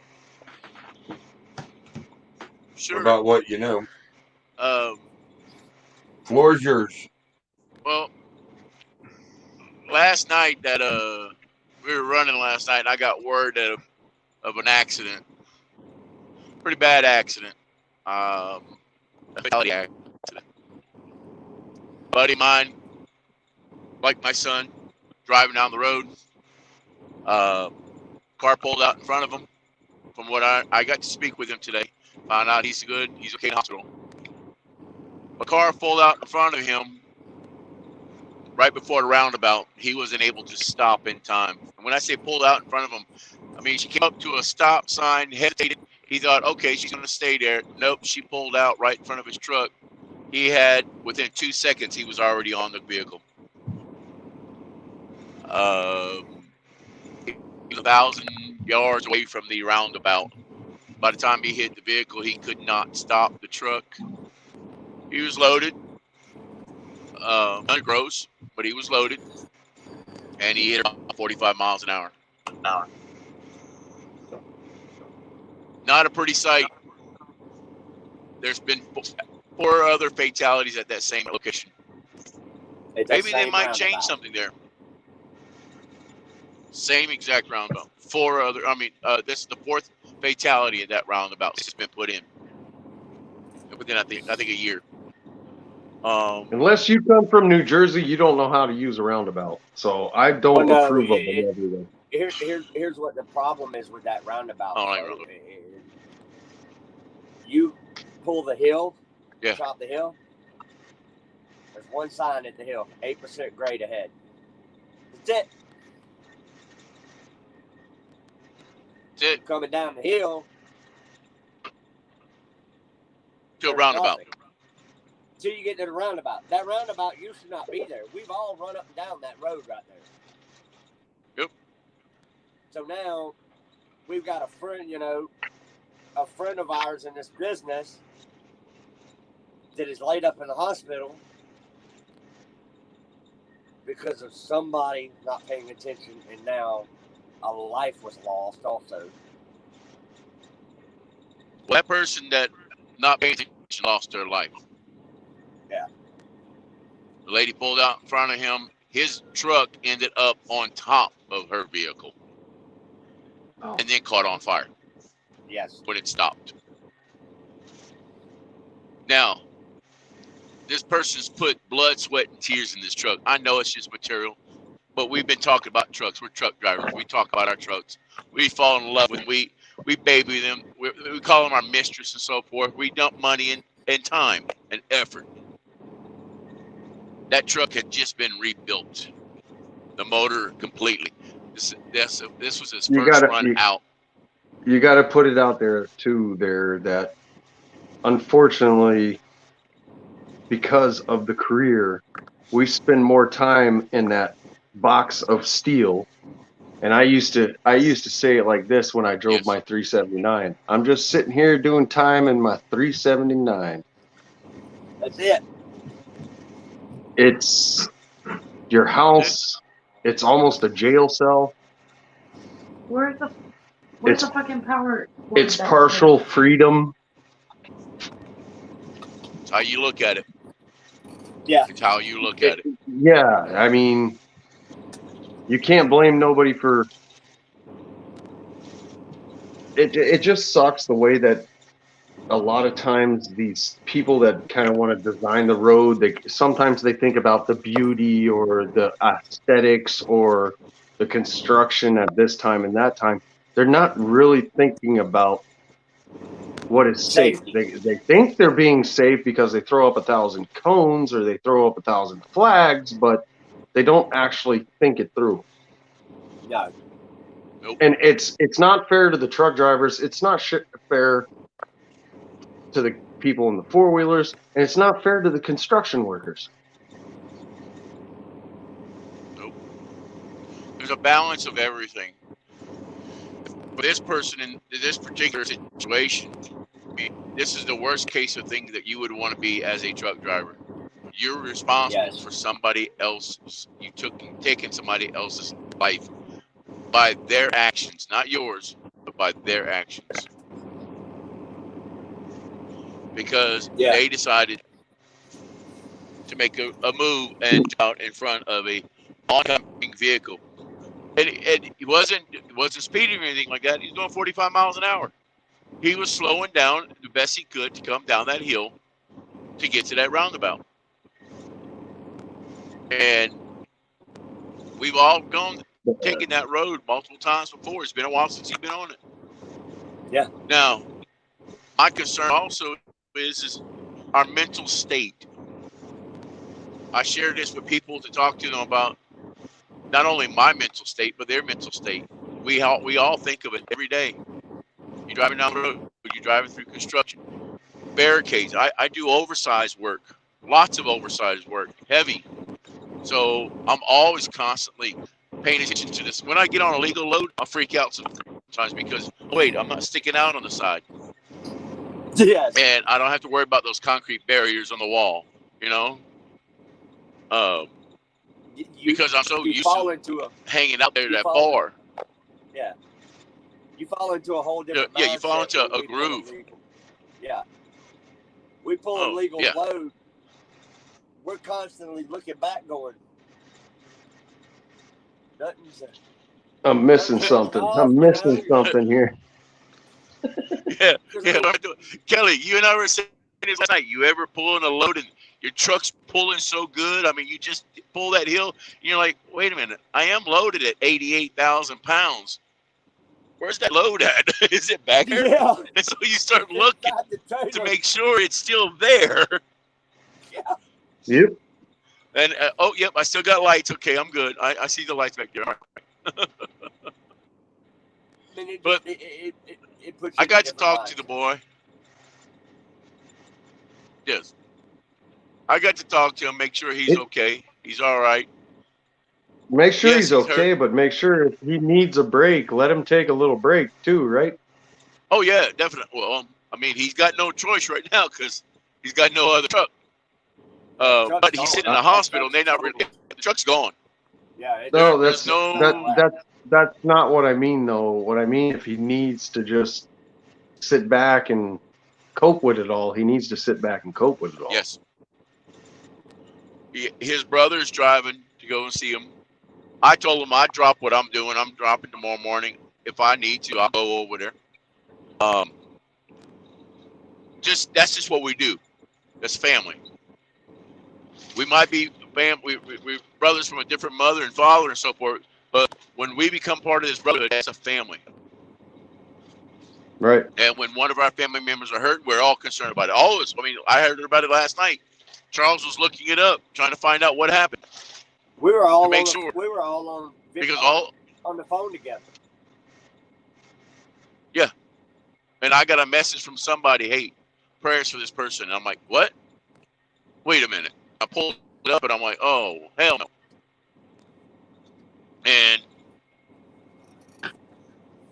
Sure. About what you know. Floor's yours. Well, last night that we were running last night, and I got word of an accident, pretty bad accident, a fatality accident. Buddy of mine, like my son, driving down the road. Car pulled out in front of him. From what I got to speak with him today, found out he's good. He's okay in the hospital. A car pulled out in front of him right before the roundabout. He wasn't able to stop in time. And when I say pulled out in front of him, I mean she came up to a stop sign, hesitated. He thought, okay, she's going to stay there. Nope, she pulled out right in front of his truck. He had, within 2 seconds, he was already on the vehicle. He was 1,000 yards away from the roundabout. By the time he hit the vehicle, he could not stop the truck. He was loaded. Gross, but he was loaded. And he hit about 45 miles an hour. Not a pretty sight. There's been 4 other fatalities at that same location. Maybe they might change something there. Same exact roundabout. 4 other. I mean, this is the 4th fatality at that roundabout that's been put in within I think a year. Unless you come from New Jersey, you don't know how to use a roundabout. So I don't approve of them everywhere. Here's what the problem is with that roundabout. Oh, you pull the hill, yeah. Chop the hill. There's one sign at the hill, 8% grade ahead. That's it. Coming down the hill to a roundabout. Until you get to the roundabout. That roundabout used to not be there. We've all run up and down that road right there. Yep. So now we've got a friend of ours in this business that is laid up in the hospital because of somebody not paying attention, and now a life was lost also. Well, that person that not paying attention lost their life. Yeah. The lady pulled out in front of him. His truck ended up on top of her vehicle. Oh. And then caught on fire. Yes. When it stopped. Now, this person's put blood, sweat, and tears in this truck. I know it's just material. But we've been talking about trucks. We're truck drivers. We talk about our trucks. We fall in love with them. We baby them. We call them our mistress and so forth. We dump money and time and effort. That truck had just been rebuilt. The motor completely. This was his first run out. You got to put it out there too. That unfortunately, because of the career, we spend more time in that box of steel. And I used to say it like this when I drove my 379. I'm just sitting here doing time in my 379. That's it. It's your house. It's almost a jail cell. Where's the fucking power? It's partial freedom. It's how you look at it. Yeah. It's how you look at it. Yeah, I mean, you can't blame nobody for it. It just sucks the way that a lot of times these people that kind of want to design the road, sometimes they think about the beauty or the aesthetics or the construction at this time and that time. They're not really thinking about what is safe. They think they're being safe because they throw up 1,000 cones or they throw up 1,000 flags, but they don't actually think it through. No. Nope. And it's not fair to the truck drivers. It's not fair to the people in the four-wheelers, and it's not fair to the construction workers. Nope. There's a balance of everything. For this person in this particular situation, I mean, this is the worst case of thing that you would want to be as a truck driver. You're responsible for somebody else. Taking somebody else's life by their actions, not yours, but by their actions. Because they decided to make a move and out in front of a oncoming vehicle And he wasn't speeding or anything like that. He was doing 45 miles an hour. He was slowing down the best he could to come down that hill to get to that roundabout. And we've all taken that road multiple times before. It's been a while since he's been on it. Yeah. Now, my concern also is our mental state. I share this with people to talk to them about not only my mental state, but their mental state. We all think of it every day. You're driving down the road, you're driving through construction, barricades. I do oversized work, lots of oversized work, heavy. So I'm always constantly paying attention to this. When I get on a legal load, I'll freak out sometimes because, wait, I'm not sticking out on the side. Yes. And I don't have to worry about those concrete barriers on the wall, you know? Because I'm so used to hanging out there that far. Yeah. You fall into a whole different Yeah, you fall mindset into a groove. Yeah. We pull a legal load. We're constantly looking back going, nothing's I'm missing something. I'm missing something here. Yeah. Kelly, you and I were saying this last night. You ever pulling a load and your truck's pulling so good? I mean, you just pull that hill, and you're like, wait a minute, I am loaded at 88,000 pounds. Where's that load at? Is it back there? Yeah. And so you start looking to make sure it's still there. Yeah. Yep. And yep, I still got lights. Okay, I'm good. I see the lights back there. All right. But it puts you I got in to talk to the boy. Yes. I got to talk to him, make sure he's okay. He's all right. Make sure Yes, he's okay, hurt. but make sure if he needs a break, let him take a little break too, right? Oh, yeah, definitely. Well, I mean, he's got no choice right now because he's got no other truck. But he's sitting in the hospital, and the truck's gone. Yeah. No, There's that's not what I mean, though. What I mean, if he needs to just sit back and cope with it all, he needs to sit back and cope with it all. Yes. His brother's driving to go and see him. I told him I'd drop what I'm doing. I'm dropping tomorrow morning. If I need to, I'll go over there. That's just what we do. That's family. We might be family, we're brothers from a different mother and father and so forth, but when we become part of this brotherhood, that's a family. Right. And when one of our family members are hurt, we're all concerned about it. All of us. I mean, I heard about it last night. Charles was looking it up, trying to find out what happened. We were all make on sure. We were all on Because on the phone together. Yeah. And I got a message from somebody, hey, prayers for this person. And I'm like, what? Wait a minute. I pulled it up and I'm like, oh, hell no. And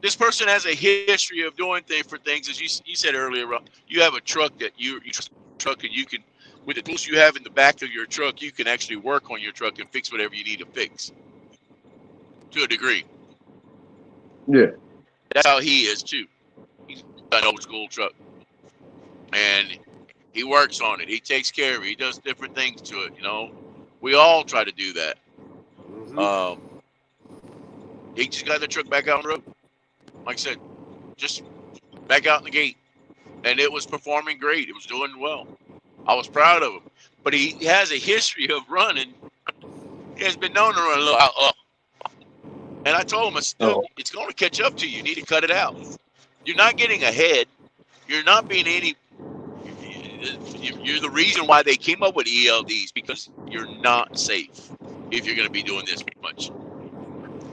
this person has a history of doing things, as you said earlier, you have a truck that you truck and you can, with the tools you have in the back of your truck, you can actually work on your truck and fix whatever you need to fix to a degree. Yeah. That's how he is too. He's got an old school truck. And he works on it. He takes care of it. He does different things to it, you know. We all try to do that. Mm-hmm. He just got the truck back out on the road. Like I said, just back out in the gate. And it was performing great. It was doing well. I was proud of him. But he has a history of running. He has been known to run a little up. And I told him, it's going to catch up to you. You need to cut it out. You're not getting ahead. You're not being any... You're the reason why they came up with ELDs, because you're not safe if you're going to be doing this much.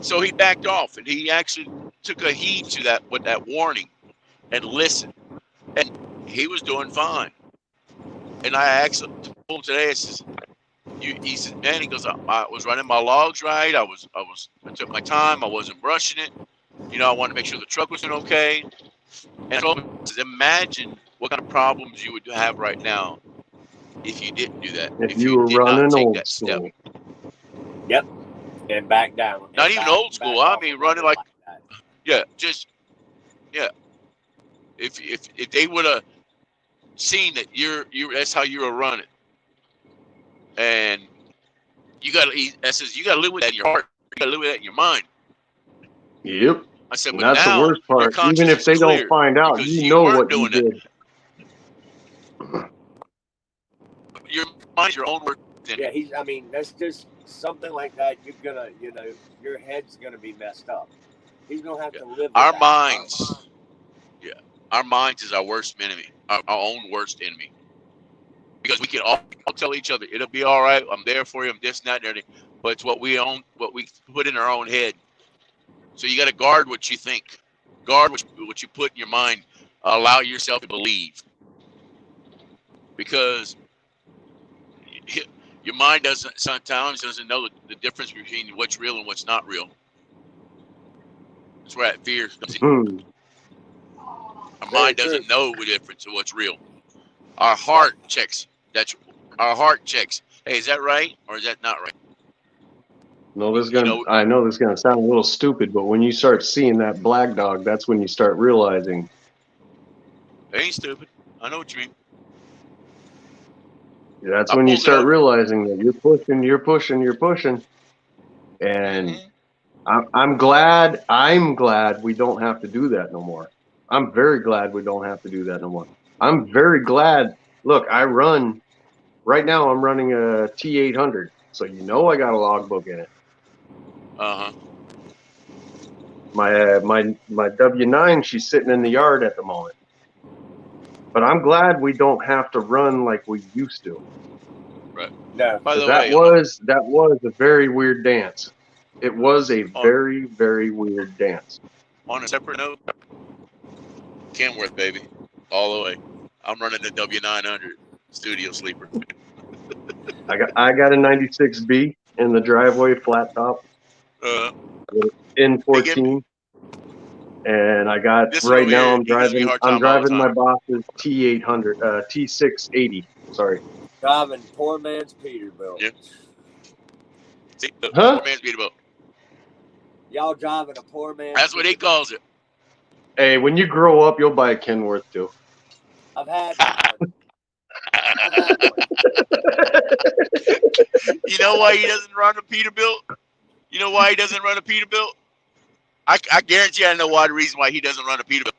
So he backed off, and he actually took a heed to that warning and listened. And he was doing fine. And I actually told him today, he said, man, he goes, I was running my logs right. I took my time. I wasn't rushing it. You know, I wanted to make sure the truck was doing okay. And I told him, imagine what kind of problems you would have right now if you didn't do that. If you were running old school. Yep. And back down. Not even old school. I mean, running like yeah, just yeah. If they would have seen that you're that's how you were running, and you got to live with that in your heart. You got to live with that in your mind. Yep. I said, And but that's the now worst your part. Even conscience if is they don't clear find out, because you you know weren't what you doing it. did. Your mind's your own worst enemy. Yeah, I mean, that's just something like that. You're gonna, your head's gonna be messed up. He's gonna have to live with Our that. minds, our minds is our worst enemy, our own worst enemy. Because we can all tell each other, it'll be all right. I'm there for you. I'm this, and that, and everything. But it's what we put in our own head. So you got to guard what you think, guard what you put in your mind. Allow yourself to believe, because your mind sometimes doesn't know the difference between what's real and what's not real. That's where that fear comes in. Our mind doesn't know the difference of what's real. Our heart checks. Our heart checks. Hey, is that right or is that not right? No, I know this is gonna sound a little stupid, but when you start seeing that black dog, that's when you start realizing. It ain't stupid. I know what you mean. That's when you start realizing that you're pushing. And I'm glad we don't have to do that no more. I'm very glad we don't have to do that no more. I'm very glad. Look, right now I'm running a T800, so I got a logbook in it. My W9, she's sitting in the yard at the moment. But I'm glad we don't have to run like we used to. Right. No. By the that way, was a very weird dance. It was a very, very weird dance. On a separate note, Kenworth, baby, all the way. I'm running the W900 studio sleeper. I got a 96B in the driveway, flat top, N14, and I got now. I'm driving my boss's T800, T680. Sorry. Driving poor man's Peterbilt. Yeah. See, Huh? Poor man's Peterbilt. Y'all driving a poor man's. That's what he calls it. Hey, when you grow up, you'll buy a Kenworth too. I've had one. You know why he doesn't run a Peterbilt? You know why he doesn't run a Peterbilt? I guarantee I know why. The reason why he doesn't run a Peterbilt.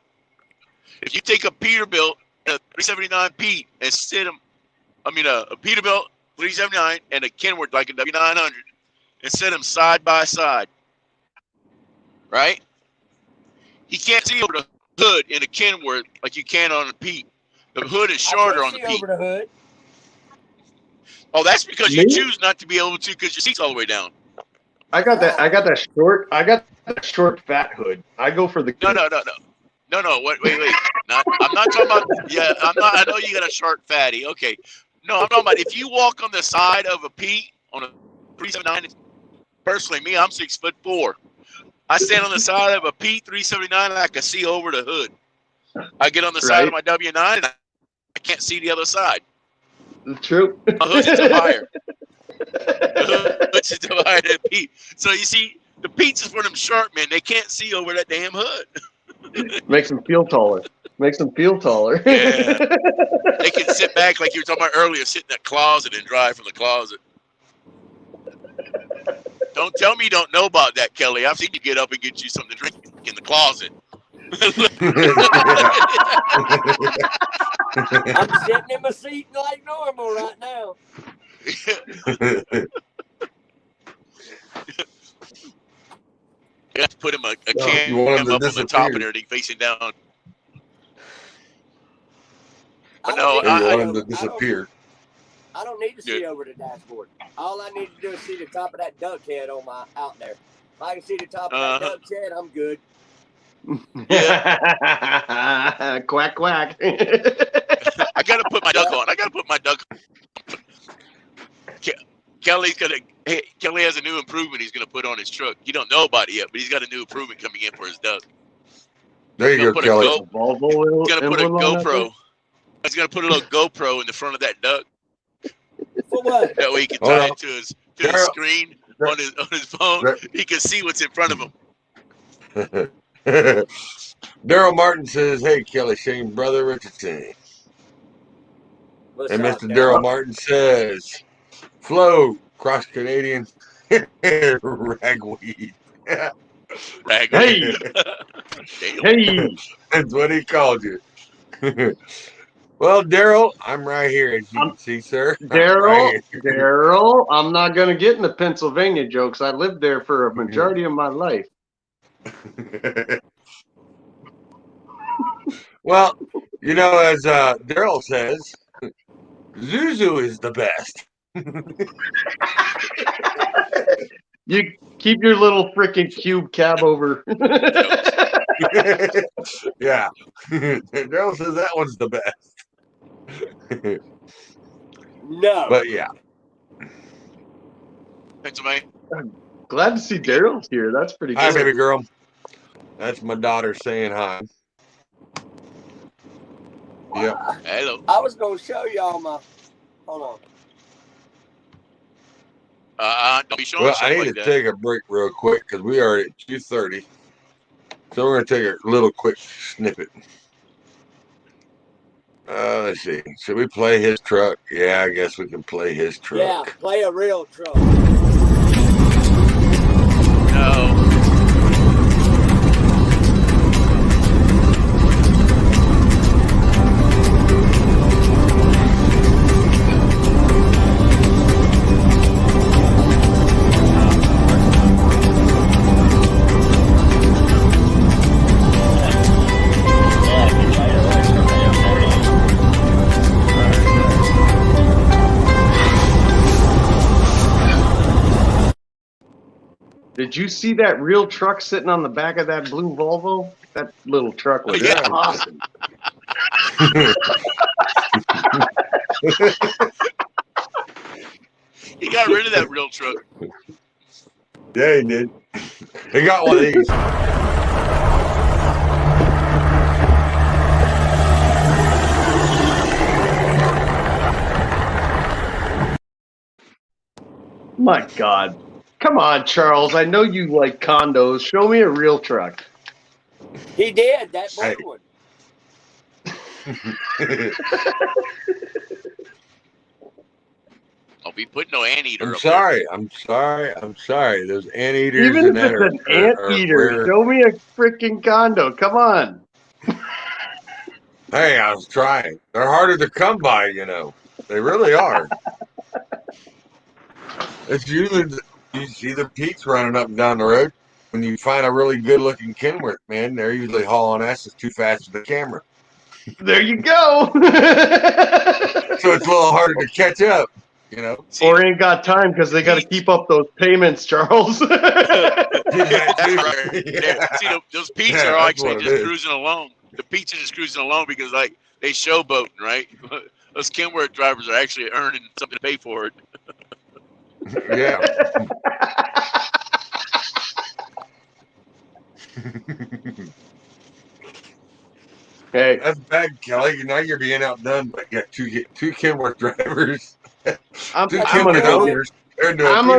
If you take a Peterbilt, a 379 Pete, and a Peterbilt 379 and a Kenworth like a W900, and set them side by side, right? He can't see over the hood in a Kenworth like you can on a Pete. The hood is shorter on the Pete. Over the hood. Oh, that's because you choose not to be able to because your seat's all the way down. I got that short fat hood. I go for the No. Wait. I'm not talking about. Yeah, I know you got a short fatty. Okay. No, I'm talking about if you walk on the side of a Pete on a 379. Personally, me, I'm 6'4". I stand on the side of a Pete 379 and I can see over the hood. I get on the side of my W9 and I can't see the other side. True. My hood is up higher. The hood is up higher than Pete. So you see, the Pete's is for them sharp men. They can't see over that damn hood. Makes them feel taller. Yeah. They can sit back like you were talking about earlier, sit in that closet and drive from the closet. Don't tell me you don't know about that, Kelly. I've seen you get up and get you something to drink in the closet. I'm sitting in my seat like normal right now. You have to put him a cam up on the top and everything facing down. But no, I want him to disappear. I don't need to see over the dashboard. All I need to do is see the top of that duck head out there. If I can see the top of that duck head, I'm good. Yeah. Quack, quack. I got to put my duck on. Kelly has a new improvement he's going to put on his truck. You don't know about it yet, but he's got a new improvement coming in for his duck. There you go, Kelly. He's going to put a GoPro. He's going to put a little GoPro in the front of that duck. For what? That way he can tie it to his screen on his phone. He can see what's in front of him. Daryl Martin says, "Hey, Kelly Shane, brother Richardson." And Mr. Daryl Martin says, "Flo, cross Canadian ragweed." Ragger. Hey, hey, That's what he called you. Well, Daryl, I'm right here, as you can see, sir. I'm Daryl, right here. Daryl. I'm not gonna get into Pennsylvania jokes. I lived there for a majority of my life. Well, you know, as Daryl says, Zuzu is the best. You keep your little freaking cube cab over. Yeah. Daryl says that one's the best. No. But yeah. Pennsylvania. Glad to see Daryl's here. That's pretty Hi, cool. baby girl. That's my daughter saying hi. Yep. Hello. I was gonna show y'all my. Hold on. Don't be showing Well, I stuff need like to that. take a break real quick because we are at 2:30. So we're going to take a little quick snippet. Let's see. Should we play his truck? Yeah, I guess we can play his truck. Yeah, play a real truck. No. Did you see that real truck sitting on the back of that blue Volvo? That little truck was awesome. He got rid of that real truck. Yeah, he did. He got one of these. My God. Come on, Charles. I know you like condos. Show me a real truck. He did that blue Hey. one. I'll be putting no anteater I'm up sorry. Those anteaters Even and if that it's are, an anteater, rare. show me a freaking condo. Come on. Hey, I was trying. They're harder to come by, you know. They really are. It's usually you see the Pete's running up and down the road. When you find a really good-looking Kenworth, man, they're usually hauling asses too fast for the camera. There you go. So it's a little harder to catch up, you know. Or ain't got time because they got to keep up those payments, Charles. That's right. Yeah. See, those Pete's are actually just cruising along. The Pete's are just cruising along because, like, they showboating, right? Those Kenworth drivers are actually earning something to pay for it. Yeah. Hey, that's bad, Kelly. Now you're being outdone by two Kenworth drivers. I'm gonna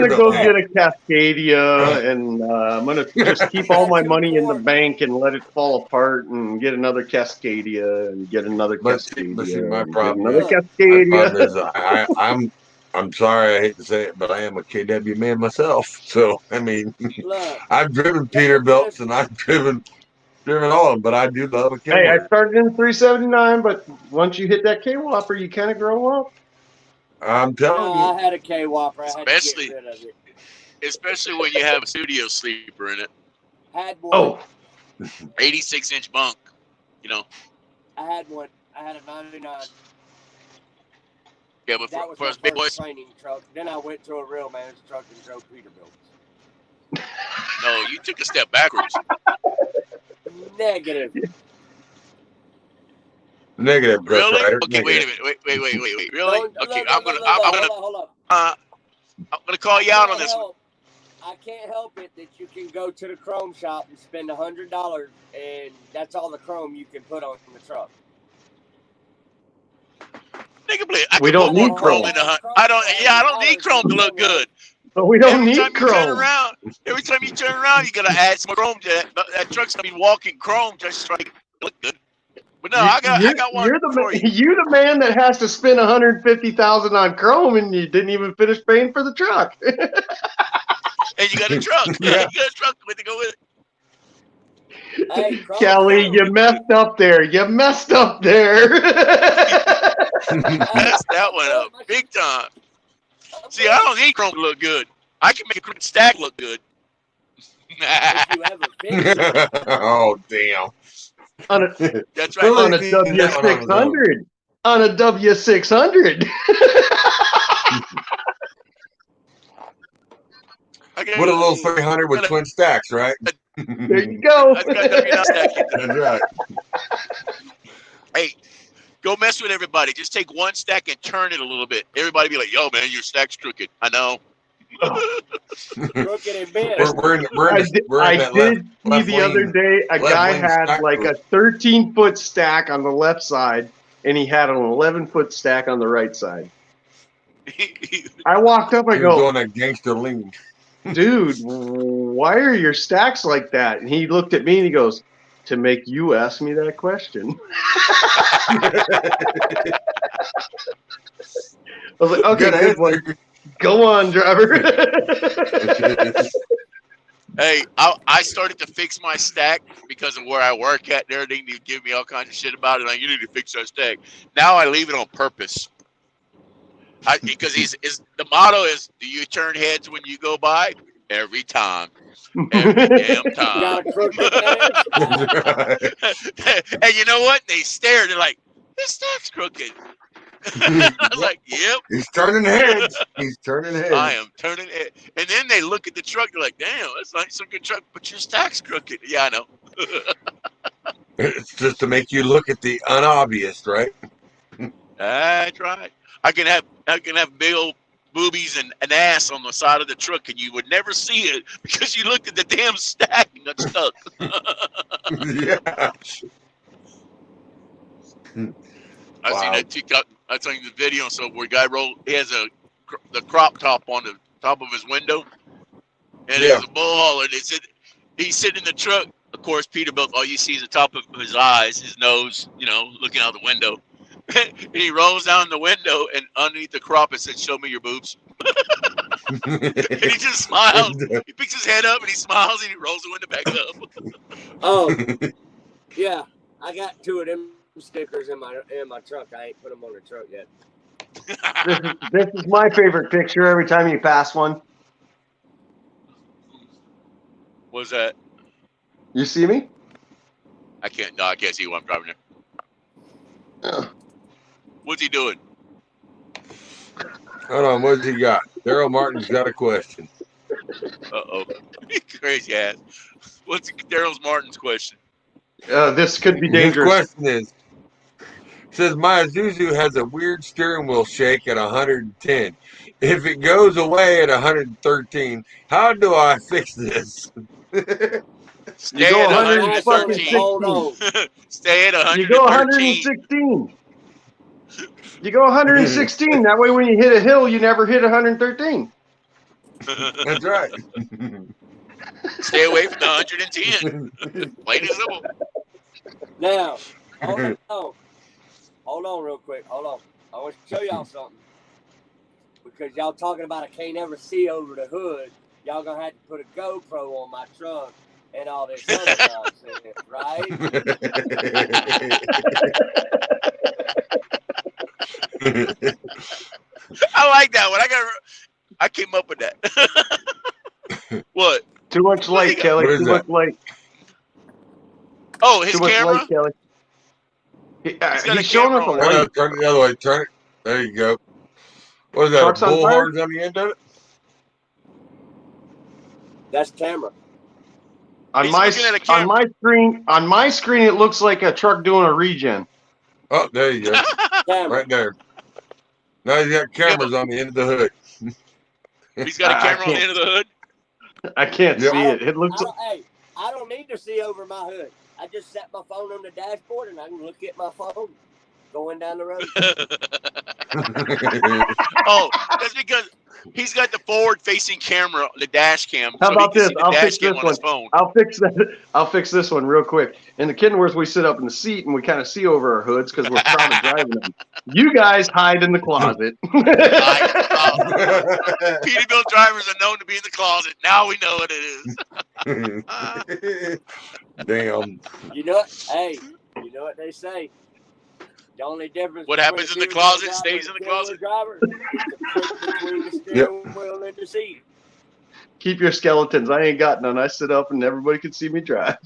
go get a Cascadia, and I'm gonna just keep all my money in the bank and let it fall apart, and get another Cascadia, and get another Cascadia. But see, my and problem, get another Cascadia. is I'm sorry, I hate to say it, but I am a KW man myself. So I mean, I've driven Peterbilts and I've driven all of them, but I do love a Kenworth. Hey, I started in 379, but once you hit that K-Whopper, you kind of grow up. I'm telling you. I had a K-Whopper. I had to get rid of it. Especially when you have a studio sleeper in it. Had one. 86-inch bunk, you know. I had one. I had a 99. Yeah, but that was for my us big boys. training truck. Then I went to a real man's truck and drove Peterbilt. No, you took a step backwards. Negative. Negative. Really? Rider. Okay, Negative. wait a minute. Wait. Really? Okay, I'm gonna call you out on this one. I can't help it that you can go to the chrome shop and spend $100, and that's all the chrome you can put on the truck. Nigga, please. I We can don't put more need chrome chrome. in the I don't need chrome to look good. But we don't need Every chrome. time you turn around, you gotta add some chrome to that. That truck's gonna be walking chrome just trying to look good. But no, I got one for you. You're the man that has to spend $150,000 on chrome, and you didn't even finish paying for the truck. And you got a truck. Yeah. You got a truck with to go with it. Hey, Kelly, you messed up there. You messed up there. Messed that one up big time. See, I don't need chrome to look good. I can make a crooked stack look good. If you ever fix it. Oh, damn. That's right. On a W600. On a W600. With a little 300 with twin stacks, right? There you go. That's right. Hey, go mess with everybody. Just take one stack and turn it a little bit. Everybody be like, yo, man, your stack's crooked. I know. Crooked and bent. I did see the other day a guy had like a 13-foot stack on the left side, and he had an 11-foot stack on the right side. I walked up, I He was go, doing that gangster lean. dude, why are your stacks like that? And he looked at me and he goes, to make you ask me that question. I was like, okay, good one. Go on, driver. Hey, I started to fix my stack because of where I work at and everything. They give me all kinds of shit about it. Like, you need to fix that stack. Now I leave it on purpose. Because the motto is, do you turn heads when you go by? Every time. Every damn time. And you know what? They stare. They're like, this stack's crooked. I was like, yep. He's turning heads. He's turning heads. I am turning heads. And then they look at the truck. They're like, damn, that's not some good truck, but your stack's crooked. Yeah, I know. It's just to make you look at the unobvious, right? That's right. I can have big old boobies and an ass on the side of the truck, and you would never see it because you looked at the damn stack and got stuck. Yeah. I seen that TikTok. I seen the video. So where guy he has the crop top on the top of his window, and there's a bull hauler. And he's sitting in the truck. Of course, Peterbilt. All you see is the top of his eyes, his nose, looking out the window. And he rolls down the window, and underneath the crop it said, "Show me your boobs." And he just smiles. He picks his head up and he smiles and he rolls the window back up. Oh, yeah. I got 2 of them stickers in my truck. I ain't put them on the truck yet. This is my favorite picture every time you pass one. What's that? You see me? I can't see you. I'm driving there. What's he doing? Hold on, what's he got? Daryl Martin's got a question. Uh-oh. Crazy ass. What's Daryl Martin's question? This could be dangerous. His question says, my Isuzu has a weird steering wheel shake at 110. If it goes away at 113, how do I fix this? Stay at 113. Hold on. Stay at 113. You go 116. You go 116. That way when you hit a hill, you never hit 113. That's right. Stay away from the 110. Plain and simple. Now, hold on real quick. Hold on. I want to show y'all something. Because y'all talking about I can't ever see over the hood. Y'all going to have to put a GoPro on my truck and all this other nonsense, right? I like that one. I came up with that. What? Too much light, Kelly. Too much light. Oh, his camera? Too much light, Kelly. He's showing us a light. Turn it the other way. Turn it. There you go. What is that? Truck's on fire? Bullhorns on the end of it? That's camera. On my screen, it looks like a truck doing a regen. Oh, there you go. Right there. Now he's got cameras on the end of the hood. He's got a camera on the end of the hood? I can't see it. It looks. Hey, I don't need to see over my hood. I just set my phone on the dashboard and I can look at my phone going down the road. Oh, that's because he's got the forward-facing camera, the dash cam. How about this? I'll fix this one. I'll fix this one real quick. In the Kenworth, we sit up in the seat and we kind of see over our hoods because we're proud of driving them. You guys hide in the closet. Peterbilt drivers are known to be in the closet. Now we know what it is. Damn. You know what? Hey, you know what they say? The only difference What between happens a in the two-wheel closet driver stays and in a the closet. four-wheel driver is the prick between the steering wheel and the seat. Keep your skeletons. I ain't got none. I sit up and everybody can see me drive.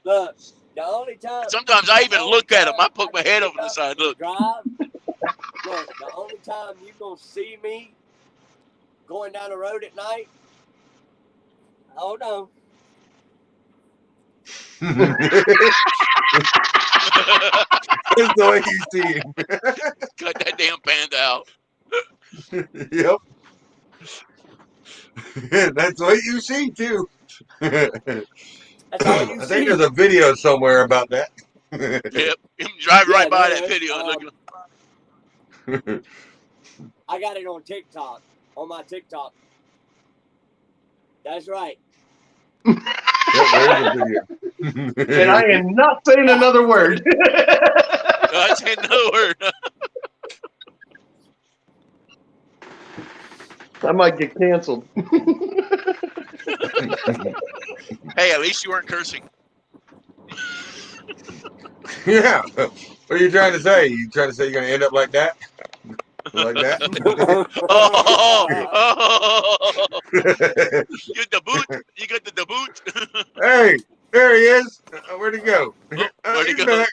Look, the only time. Sometimes I even look at them. I time poke my can head get over the up side. and Look. drive. Look, the only time you gonna see me going down the road at night. Hold on. That's the way you see him. Cut that damn panda out. Yep. That's what you see too. That's all you I see. think there's a video somewhere about that. Yep. Him driving right by that video. I got it on TikTok. On my TikTok. That's right. Yep, there's a video. And I am not saying another word. Not saying another word. I might get canceled. Hey, at least you weren't cursing. Yeah. What are you trying to say? You trying to say you're going to end up like that? Like that? You get the boot. You get the boot. Hey, there he is. Where'd he go? Where'd he He's go? back.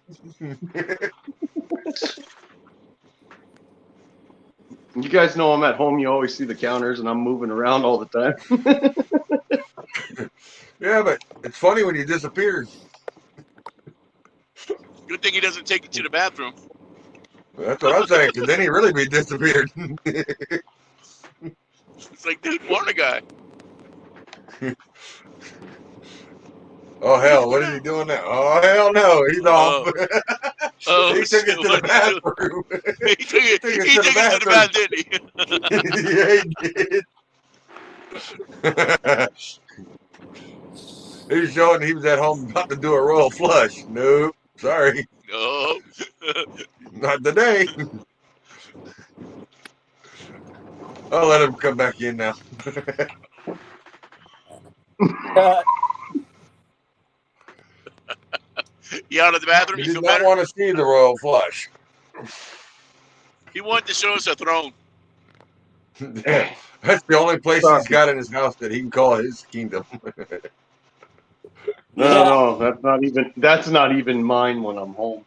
You guys know I'm at home. You always see the counters, and I'm moving around all the time. Yeah, but it's funny when you disappear. Good thing he doesn't take you to the bathroom. That's what I'm saying, because then he really be disappeared. It's like, dude, warn the guy. Oh, hell, what is he doing now? Oh, hell no, he's off. He took it to the bathroom. He took it to the bathroom, didn't he? Yeah, he did. He was showing he was at home about to do a royal flush. Nope, sorry. No. Not today. I'll let him come back in now. You out of the bathroom? He You did feel not better? want to see the royal flush. He wanted to show us a throne. That's the only place he's got in his house that he can call his kingdom. No, that's not even mine when I'm home.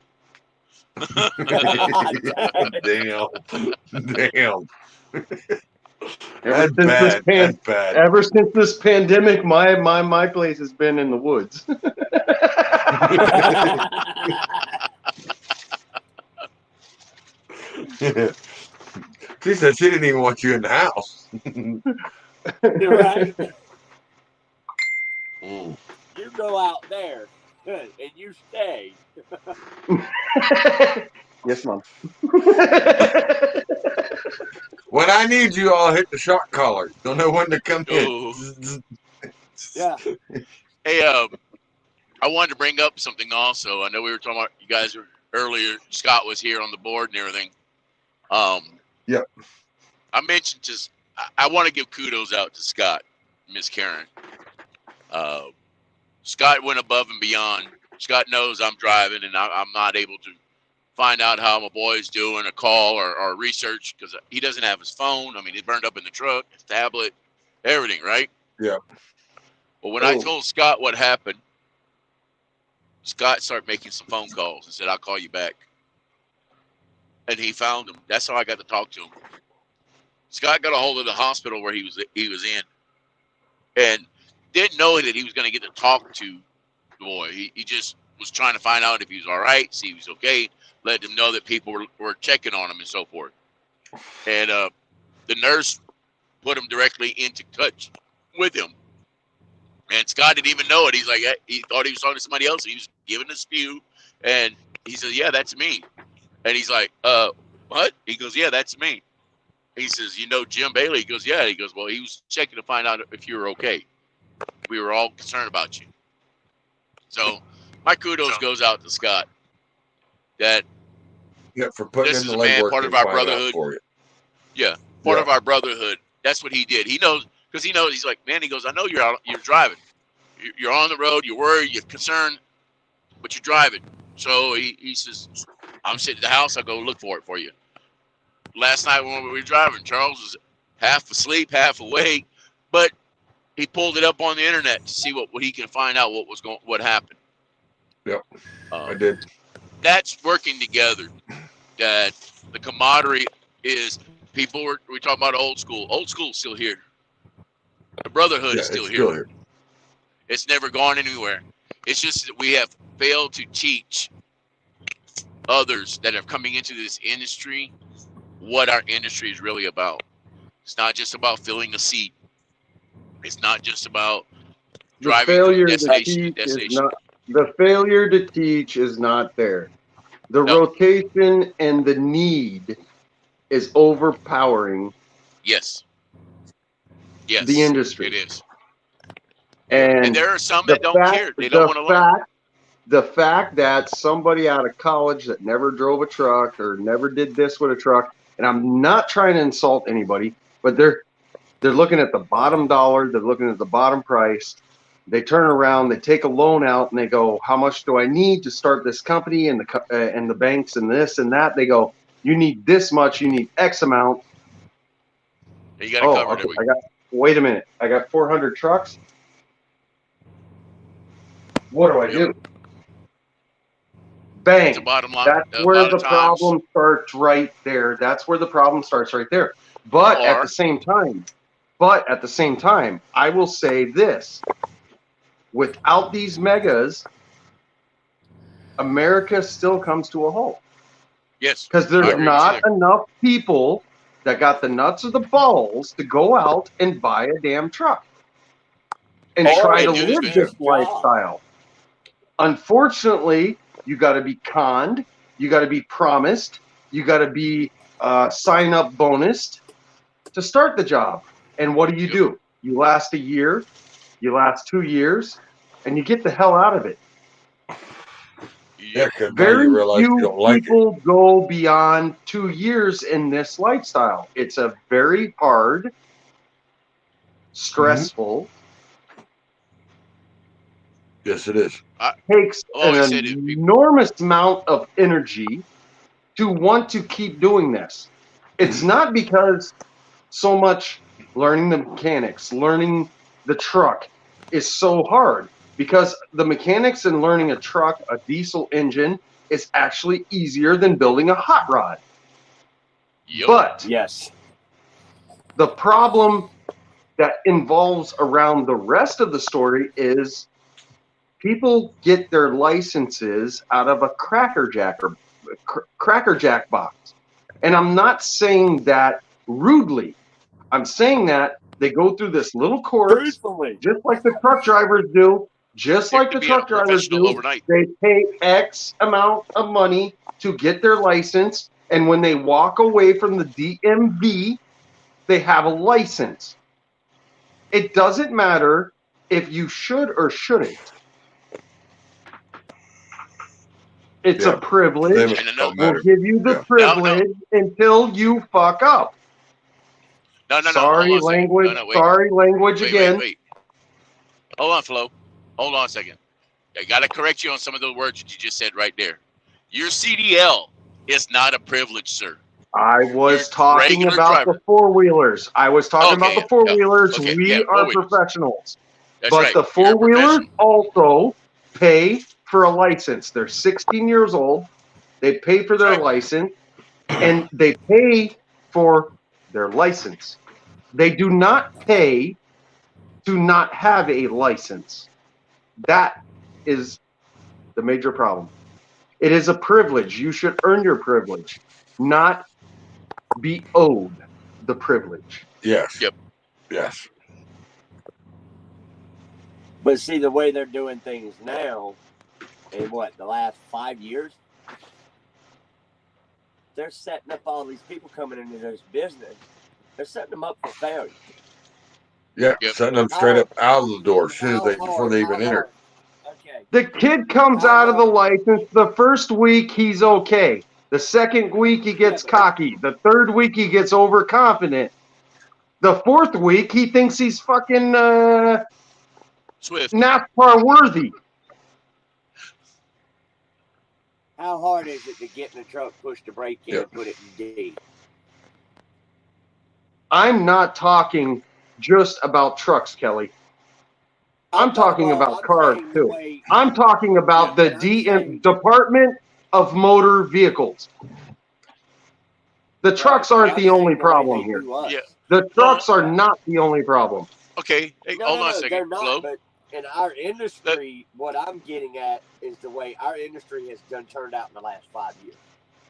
Damn. Ever That's bad. Ever since this pandemic, my place has been in the woods. She said she didn't even want you in the house. You're right. You go out there and you stay. Yes, Mom. When I need you, I'll hit the shot collar. Don't know when to come in. Yeah. Hey, I wanted to bring up something also. I know we were talking about you guys earlier. Scott was here on the board and everything. Yep. I mentioned I want to give kudos out to Scott, Miss Karen. Scott went above and beyond. Scott knows I'm driving and I'm not able to find out how my boy's doing, a call or research, because he doesn't have his phone. I mean, he's burned up in the truck, his tablet, everything, right? Yeah. Well, when I told Scott what happened, Scott started making some phone calls and said, I'll call you back. And he found him. That's how I got to talk to him. Scott got a hold of the hospital where he was in and didn't know that he was going to get to talk to the boy. He just was trying to find out if he was all right, see if he was okay, let him know that people were checking on him and so forth. And the nurse put him directly into touch with him. And Scott didn't even know it. He's like, he thought he was talking to somebody else. He was giving a spew. And he says, yeah, that's me. And he's like, what? He goes, yeah, that's me. He says, you know Jim Bailey? He goes, yeah. He goes, well, he was checking to find out if you were okay. We were all concerned about you. So my kudos goes out to Scott. That for putting this in is the a man, legwork part to of our find out brotherhood. for you. Yeah, part of our brotherhood. That's what he did. He knows because he knows, he's like, man, he goes, I know you're driving. You're on the road. You're worried. You're concerned, but you're driving. So he says, I'm sitting at the house. I'll go look for it for you. Last night when we were driving, Charles was half asleep, half awake, but he pulled it up on the internet to see what he can find out what happened. Yep, I did. That's working together. That the camaraderie is people. We talk about old school. Old school's still here. The brotherhood is still here. It's never gone anywhere. It's just that we have failed to teach others that are coming into this industry what our industry is really about. It's not just about filling a seat. It's not just about driving from destination to destination. The failure to teach is not there. The rotation and the need is overpowering. Yes, the industry. It is. And there are some that don't care. They don't want to learn. The fact that somebody out of college that never drove a truck or never did this with a truck, and I'm not trying to insult anybody, but they're looking at the bottom dollar, they're looking at the bottom price. They turn around, they take a loan out, and they go, "How much do I need to start this company?" And the banks and this and that. They go, "You need this much. You need X amount." You got to cover it. Wait a minute. I got 400 trucks. What do I do? Bang. That's the bottom line. That's where the problem starts right there. That's where the problem starts right there. But at the same time, I will say this. Without these megas, America still comes to a halt. Yes. Because there's not enough people that got the nuts or the balls to go out and buy a damn truck and try to live this lifestyle. Unfortunately, you got to be conned, you got to be promised, you got to be sign-up bonused to start the job. And what do? You last a year, you last 2 years, and you get the hell out of it. Yeah, because very few people go beyond 2 years in this lifestyle. It's a very hard, stressful. Yes, it is. Takes an enormous amount of energy to want to keep doing this. It's not because so much learning the mechanics, learning the truck is so hard. Because the mechanics in learning a truck, a diesel engine, is actually easier than building a hot rod. Yep. But yes, the problem that involves around the rest of the story is people get their licenses out of a Cracker Jack box. And I'm not saying that rudely. I'm saying that they go through this little course, just like the truck drivers do. Just like the truck drivers do, they pay X amount of money to get their license, and when they walk away from the DMV, they have a license. It doesn't matter if you should or shouldn't. It's a privilege. We'll give you the privilege until you fuck up. No. Sorry, language. Sorry, language again. Wait. Hold on, Flo. Hold on a second. I got to correct you on some of the words that you just said right there. Your CDL is not a privilege, sir. I was talking about the four-wheelers. I was talking about the four-wheelers. We are professionals. But the four-wheelers also pay for a license. They're 16 years old. They pay for their license, and they pay for their license. They do not pay to not have a license. That is the major problem. It is a privilege. You should earn your privilege, not be owed the privilege. Yes. Yep. Yes. But see, the way they're doing things now, in the last 5 years, they're setting up all these people coming into this business. They're setting them up for failure. Yeah, setting them straight up out of the door before they even enter. Okay. The kid comes out of the license. The first week, he's okay. The second week, he gets cocky. The third week, he gets overconfident. The fourth week, he thinks he's fucking Swift. NASCAR worthy. How hard is it to get in the truck, push the brake in, and put it in D? I'm not talking just about trucks, Kelly. I'm talking about cars too. I'm talking about the Department of Motor Vehicles. The trucks aren't the only problem here. Yeah. The trucks are not the only problem. Okay. Hey, hold on a second. They're not, Hello? but in our industry, what I'm getting at is the way our industry has turned out in the last 5 years.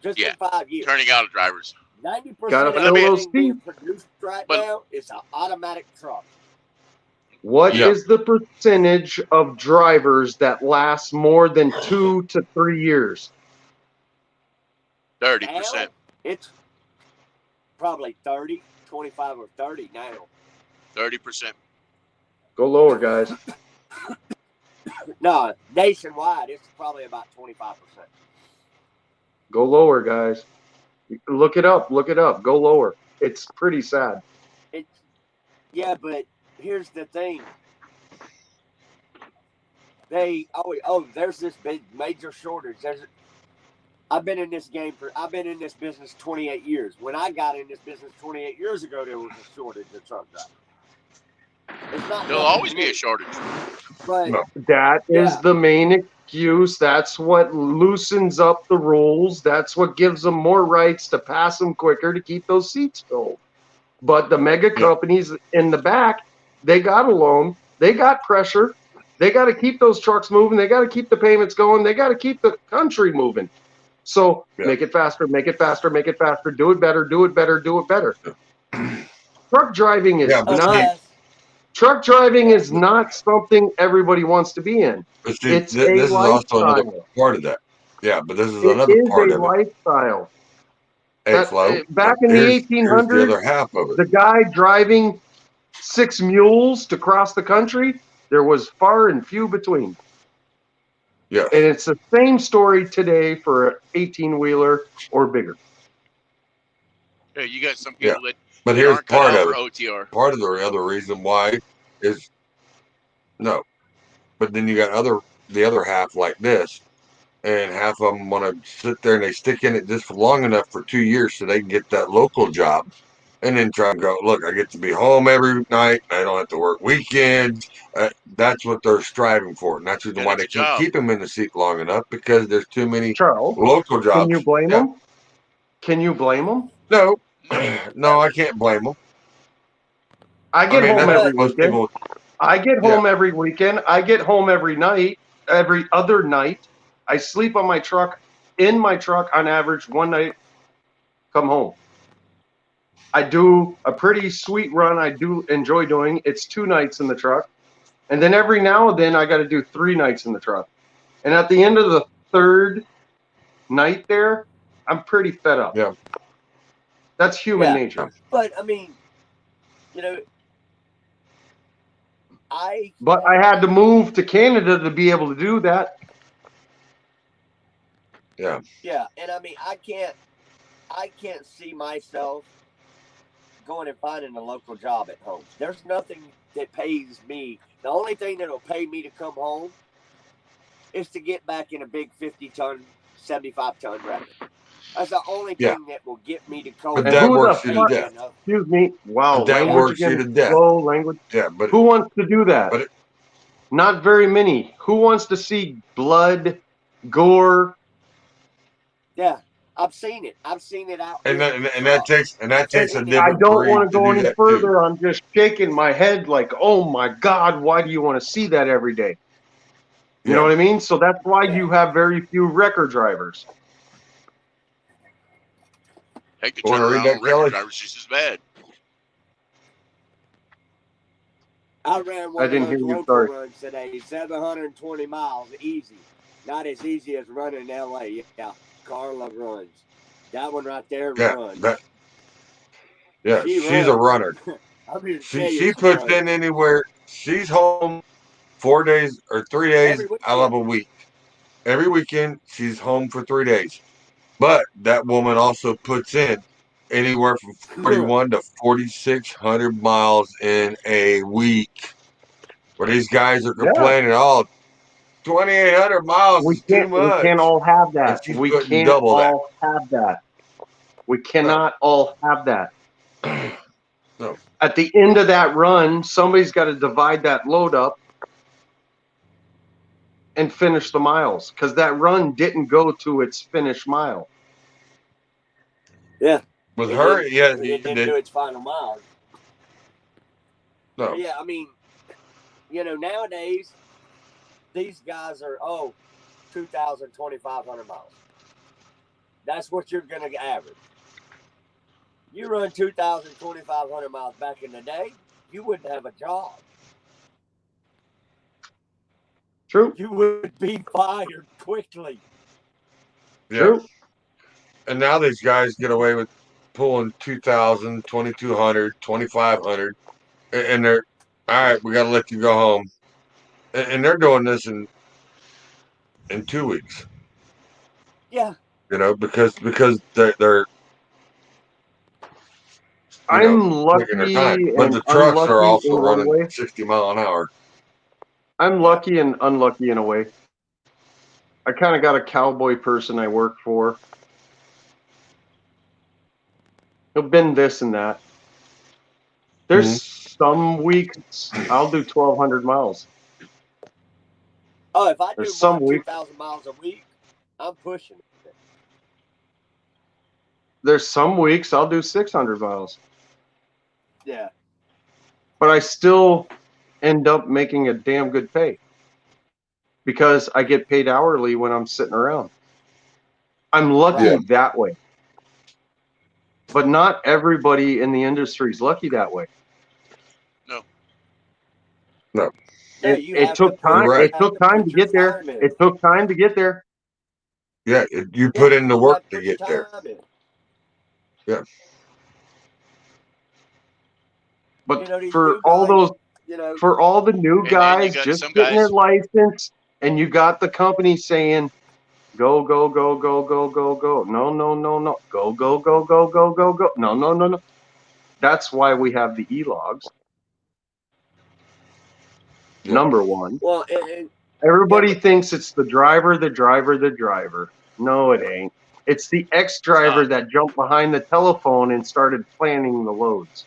Just in 5 years. Turning out of drivers. 90% of everything being produced right now is an automatic truck. What is the percentage of drivers that last more than 2 to 3 years? 30%. It's probably 30, 25 or 30 now. 30%. Go lower, guys. No, nationwide, it's probably about 25%. Go lower, guys. Look it up. Look it up. Go lower. It's pretty sad. Yeah, but here's the thing. There's this big major shortage. I've been in this business 28 years. When I got in this business 28 years ago, there was a shortage of truck drivers. There'll always be a shortage. But that is the main excuse. That's what loosens up the rules. That's what gives them more rights to pass them quicker to keep those seats filled. But the mega companies in the back, they got a loan. They got pressure. They got to keep those trucks moving. They got to keep the payments going. They got to keep the country moving. So make it faster, make it faster, make it faster. Do it better, do it better, do it better. Truck driving is not. Truck driving is not something everybody wants to be in. It's a this is also another lifestyle. part of that. Yeah, but this is It another is part a of it. lifestyle. Hey, Flo, Back in the here's 1800s, the other half of it. the guy driving 6 mules to cross the country, there was far and few between. Yeah. And it's the same story today for an 18-wheeler or bigger. Yeah, you got some people that But here's aren't cut part out of for it. OTR. Part of the other reason why is no. But then you got the other half like this, and half of them want to sit there and they stick in it just for long enough for 2 years so they can get that local job, and then try and go, look, I get to be home every night. I don't have to work weekends. That's what they're striving for, and that's the reason why they can't keep them in the seat long enough because there's too many local jobs. Can you blame them? Can you blame them? No, no, I can't blame them. I get home every most weekend. people. I get home every weekend. I get home every night, every other night. I sleep on my truck, in my truck on average one night, come home. I do a pretty sweet run. I do enjoy doing. It's 2 nights in the truck. And then every now and then I got to do 3 nights in the truck. And at the end of the 3rd night there, I'm pretty fed up. Yeah. That's human nature. But I mean, But I had to move to Canada to be able to do that. Yeah. Yeah, and I mean, I can't see myself going and finding a local job at home. There's nothing that pays me. The only thing that'll pay me to come home is to get back in a big 50-ton, 75-ton wrecker. That's the only thing that will get me to go. But that works you to death. Excuse me. Wow. But that works you to death. Slow language. Yeah, but who wants to do that? But not very many. Who wants to see blood, gore? Yeah, I've seen it. I've seen it out. And that takes a different I don't want to go any further. Too. I'm just shaking my head like, oh my God, why do you want to see that every day? You know what I mean? So that's why you have very few wrecker drivers. Heck, the turnaround wrecker drivers just as bad. I ran one of those local runs today, 720 miles, easy. Not as easy as running in LA. Yeah, Carla runs. That one right there runs. She's a runner. She puts in anywhere. She's home 4 days or 3 days out of a week. Every weekend, she's home for 3 days. But that woman also puts in anywhere from 41 to 4,600 miles in a week. Where these guys are Yeah. complaining, oh, 2,800 miles We is too much. can't all have And that. she's We putting can't double that. all have that. We cannot all have that. No. At the end of that run, somebody's got to divide that load up and finish the miles, because that run didn't go to its finish mile. Yeah. With her, yeah, It didn't do its final mile. No. Yeah, I mean, nowadays, these guys are, 2,000, 2,500 miles. That's what you're going to average. You run 2,000, 2,500 miles back in the day, you wouldn't have a job. True. You would be fired quickly. Yeah. True. And now these guys get away with pulling 2,000, 2,200, 2,500. And they're, all right, we got to let you go home. And they're doing this in 2 weeks. Yeah. Because they're I'm taking their lucky time. But and the trucks are unlucky also in one running way. 60 mile an hour. I'm lucky and unlucky in a way. I kind of got a cowboy person I work for. He'll bend this and that. There's some weeks I'll do 1,200 miles. Oh, if I do There's more some than weeks. 2,000 miles a week, I'm pushing it. There's some weeks I'll do 600 miles. Yeah. But I still end up making a damn good pay because I get paid hourly when I'm sitting around. I'm lucky that way. But not everybody in the industry is lucky that way. No. It took time. Right. It took time to get there. It took time to get there. Yeah, you put in the work to get there. Yeah. But for all those, for all the new guys just getting their license, and you got the company saying, go, go, go, go, go, go, go. No, no, no, no. Go, go, go, go, go, go, go. No, no, no, no. That's why we have the e-logs. Yeah. Number one. Well, everybody thinks it's the driver, the driver, the driver. No, it ain't. It's the ex-driver that jumped behind the telephone and started planning the loads.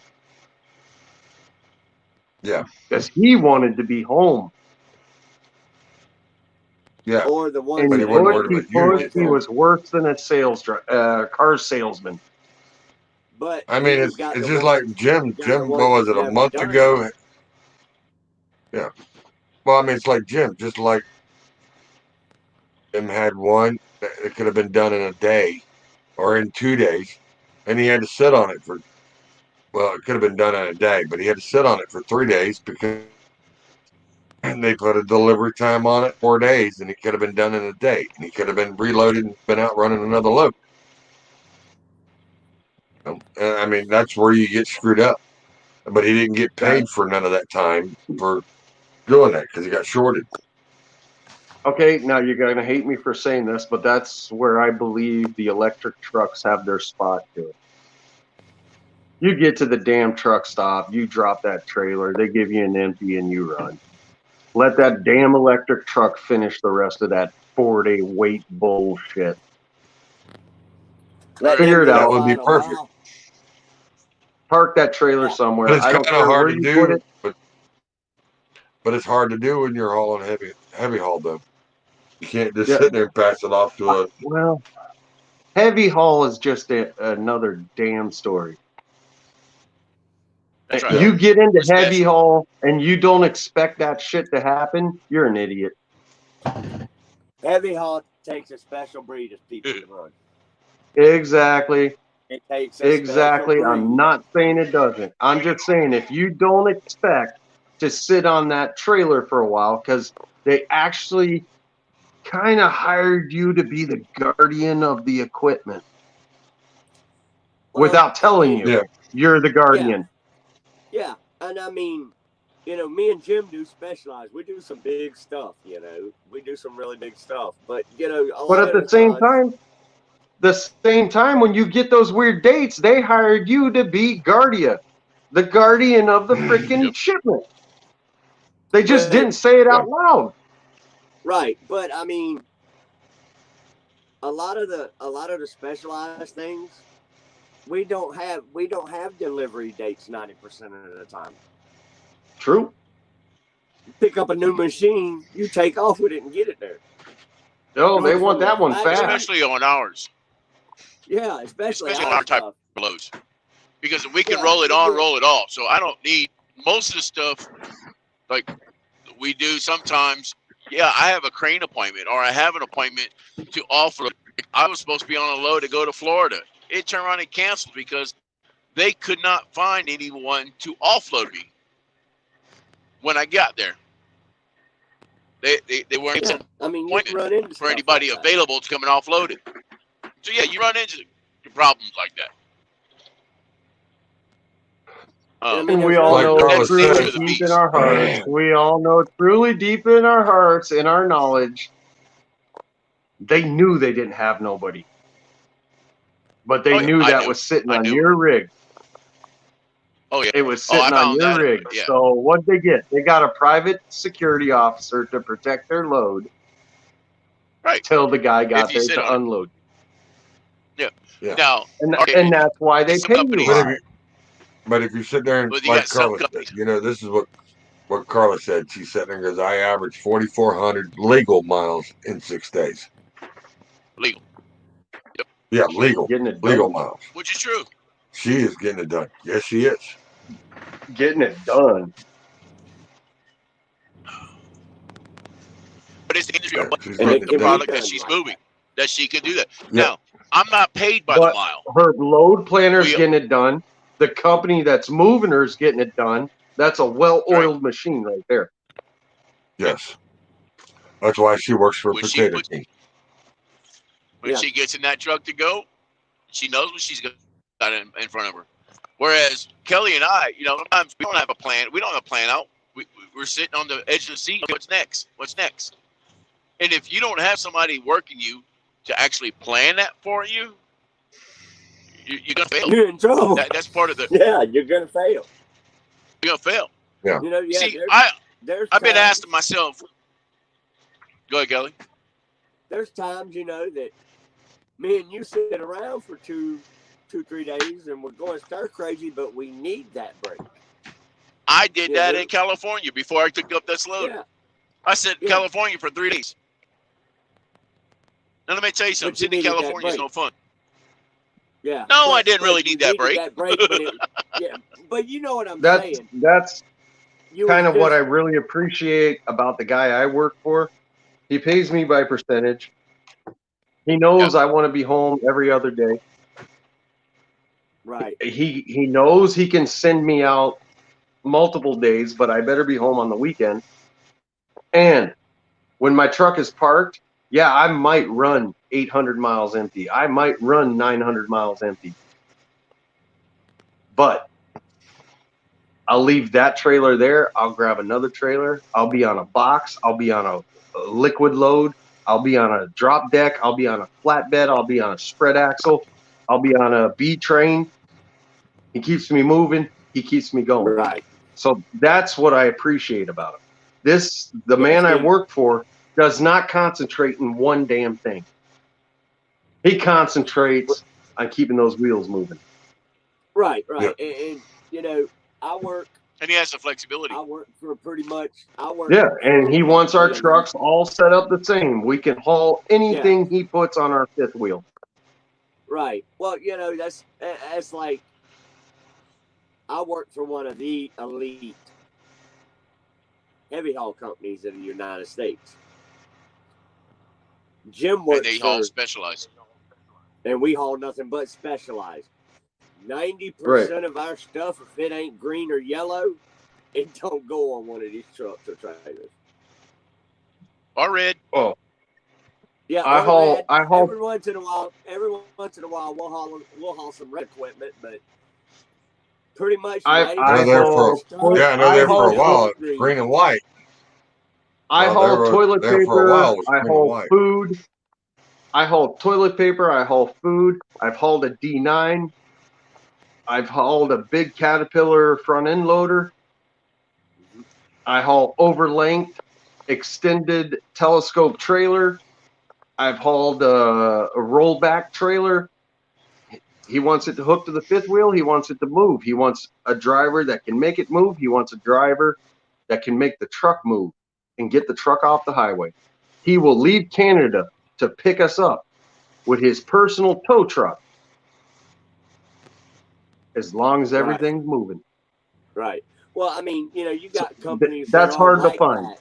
Yeah. Because he wanted to be home. Yeah. Or the one And But he he wasn't pushed, worried he about you pushed, getting he home. was worse than a car salesman. But I mean, it's just like Jim. Jim, what was it, a month ago? Yeah. Well, I mean, it's like Jim. Just like Jim had one that it could have been done in a day or in 2 days, and he had to sit on it for. Well, it could have been done in a day, but he had to sit on it for 3 days because they put a delivery time on it 4 days, and it could have been done in a day, and he could have been reloaded and been out running another load. I mean, that's where you get screwed up. But he didn't get paid for none of that time for doing that because he got shorted. Okay, now you're going to hate me for saying this, but that's where I believe the electric trucks have their spot to it. You get to the damn truck stop, you drop that trailer, they give you an empty, and you run. Let that damn electric truck finish the rest of that 4-day wait bullshit. Figure it out. That would be perfect. Park that trailer somewhere. But it's I don't kind of care hard where to you do. put it. But it's hard to do when you're hauling heavy haul though. You can't just sit there and pass it off to a. Well, heavy haul is just another damn story. That's right. You get into heavy haul and you don't expect that shit to happen, you're an idiot. Heavy haul takes a special breed of people to run. Exactly. It takes exactly. I'm not saying it doesn't. I'm just saying if you don't expect to sit on that trailer for a while, because they actually kind of hired you to be the guardian of the equipment without telling you you're the guardian. Yeah. And I mean, me and Jim do specialize. We do some big stuff, we do some really big stuff. But, but at the same time, the same time, when you get those weird dates, they hired you to be Guardia, the guardian of the freaking shipment. They just didn't say it out loud. Right, but I mean, a lot of the specialized things, we don't have delivery dates 90% of the time. True. Pick up a new machine, you take off with it and get it there. No, they want that one fast. Especially on ours. Yeah, especially on our type of loads. Because we can roll it on, roll it off. So I don't need most of the stuff like we do sometimes. Yeah, I have a crane appointment or I have an appointment to offload. I was supposed to be on a load to go to Florida. It turned around and canceled because they could not find anyone to offload me when I got there. They weren't appointment for anybody available to come and offload it. So yeah, you run into problems like that. And we all know truly deep in our hearts. We all know truly deep in our hearts, in our knowledge, they knew they didn't have nobody. But they knew that was sitting on your rig. Oh yeah. It was sitting on your rig. Yeah. So what'd they get? They got a private security officer to protect their load. Right. Till the guy got there to unload. Yeah. Yeah. Now, and that's why they pay you. But if you sit there and like Carla said, you know, this is what Carla said. She sat there and goes, I averaged 4,400 legal miles in 6 days. Legal. Yep. Yeah, legal miles. Which is true. She is getting it done. Yes, she is. Getting it done. But it's the industry the product that she's moving, that she can do that. Yeah. Now, I'm not paid by the mile. Her load planner's getting it done. The company that's moving her is getting it done. That's a well-oiled machine right there. Yes. That's why she works for a potato team. When she gets in that truck to go, she knows what she's got in front of her. Whereas Kelly and I, you know, sometimes we don't have a plan. We don't have a plan out. We're sitting on the edge of the seat. What's next? What's next? And if you don't have somebody working you to actually plan that for you, you're gonna fail. You're in trouble. That's part of the. Yeah, you're gonna fail. You're gonna fail. Yeah. You know, See, I've been asking myself. Go ahead, Kelly. There's times, you know, that me and you sit around for 2-3 days and we're going stir crazy, but we need that break. I did that in California before I took up this load. Yeah. I said California for 3 days. Now let me tell you something. Sitting in California is no fun. Yeah. No, I didn't really need that break. But you know what I'm saying. That's kind of what I really appreciate about the guy I work for. He pays me by percentage. He knows I want to be home every other day. Right. He knows he can send me out multiple days, but I better be home on the weekend. And when my truck is parked, yeah, I might run 800 miles empty. I might run 900 miles empty. But I'll leave that trailer there. I'll grab another trailer. I'll be on a box. I'll be on a liquid load. I'll be on a drop deck. I'll be on a flatbed. I'll be on a spread axle. I'll be on a B train. He keeps me moving. He keeps me going. Right. So that's what I appreciate about him. The man I work for does not concentrate in one damn thing. He concentrates on keeping those wheels moving. Right. Yeah. And you know, I work. And he has the flexibility. I work for pretty much. Yeah, and he wants our trucks all set up the same. We can haul anything he puts on our fifth wheel. Right. Well, you know, that's like I work for one of the elite heavy haul companies in the United States. Jim works. And they haul specialized. And we haul nothing but specialized. 90% of our stuff, if it ain't green or yellow, it don't go on one of these trucks or trailers. Or red. Oh. Yeah, I haul. Every once in a while, we'll haul some red equipment, but pretty much. I know there for a while. Green and white. I haul toilet paper. I haul food. I haul toilet paper. I haul food. I've hauled a D9. I've hauled a big Caterpillar front end loader. I haul overlength, extended telescope trailer. I've hauled a rollback trailer. He wants it to hook to the fifth wheel. He wants it to move. He wants a driver that can make it move. He wants a driver that can make the truck move and get the truck off the highway. He will leave Canada to pick us up with his personal tow truck as long as everything's moving. Right. Well, I mean, you know, you got companies that's that are hard to like find.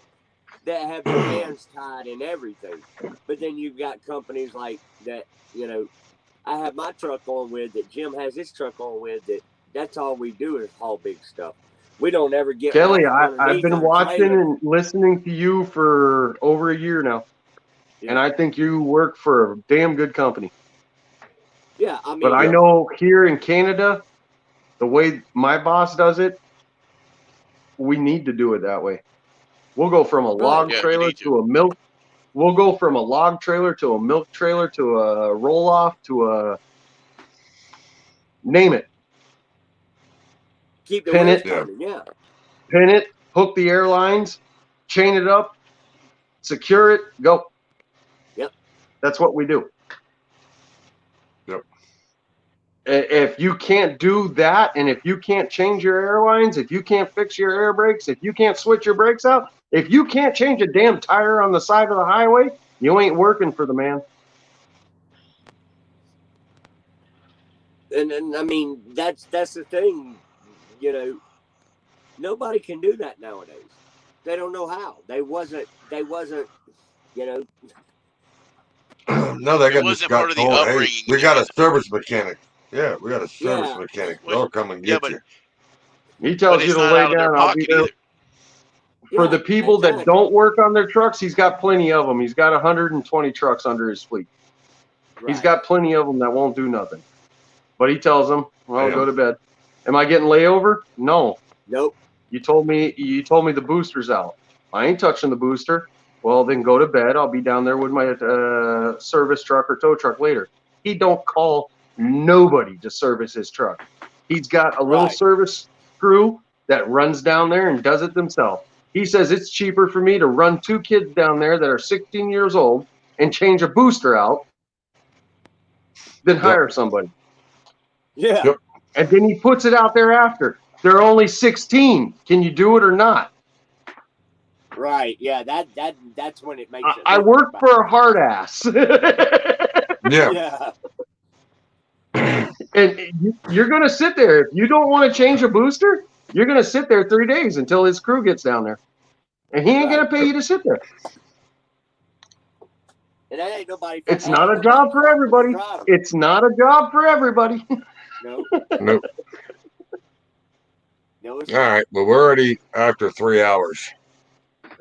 that have their hands tied and everything. But then you've got companies like that, you know, I have my truck on with, that Jim has his truck on with, that's all we do is haul big stuff. We don't ever get Kelly, off I've underneath been our watching trailer. and listening to you for over a year now. Yeah. And I think you work for a damn good company. Yeah, I mean, But I know here in Canada, the way my boss does it, we need to do it that way. We'll go from a log Yeah, you trailer need to a milk. We'll go from a log trailer to a milk trailer to a roll off to a name it. keep the Pin wheels it. turning. Yeah. Pin it, hook the airlines, chain it up, secure it, go. Yep. That's what we do. Yep. If you can't do that, and if you can't change your airlines, if you can't fix your air brakes, if you can't switch your brakes out, if you can't change a damn tire on the side of the highway, you ain't working for the man. And I mean, that's the thing, you know, nobody can do that nowadays. They don't know how. They wasn't, you know. No, they It got wasn't got part of the told, hey, upbringing. we got a service mechanic. Yeah, we got a service Yeah. mechanic. Well, They'll come and yeah, get but you. He tells you it's to not lay out of their down. I'll be pocket there. either. For Yeah, the people that exactly. don't work on their trucks, he's got plenty of them. He's got 120 trucks under his fleet. Right. He's got plenty of them that won't do nothing. But he tells them, well, Yeah. go to bed. Am I getting layover? No. Nope. You told me the booster's out. I ain't touching the booster. Well, then go to bed. I'll be down there with my service truck or tow truck later. He don't call nobody to service his truck. He's got a little Right. service crew that runs down there and does it themselves. He says it's cheaper for me to run 2 kids down there that are 16 years old and change a booster out than hire somebody. Yeah. Yep. And then he puts it out there after. They're only 16. Can you do it or not? Right. Yeah. That's when it makes it. I look work bad. for a hard ass. Yeah. Yeah. And you're going to sit there. If you don't want to change a booster, you're going to sit there 3 days until his crew gets down there. And he ain't going to pay you to sit there. And that ain't nobody. It's not a job for everybody. It's not a job for everybody. No. Nope. No, it's All right. Well, we're already after 3 hours,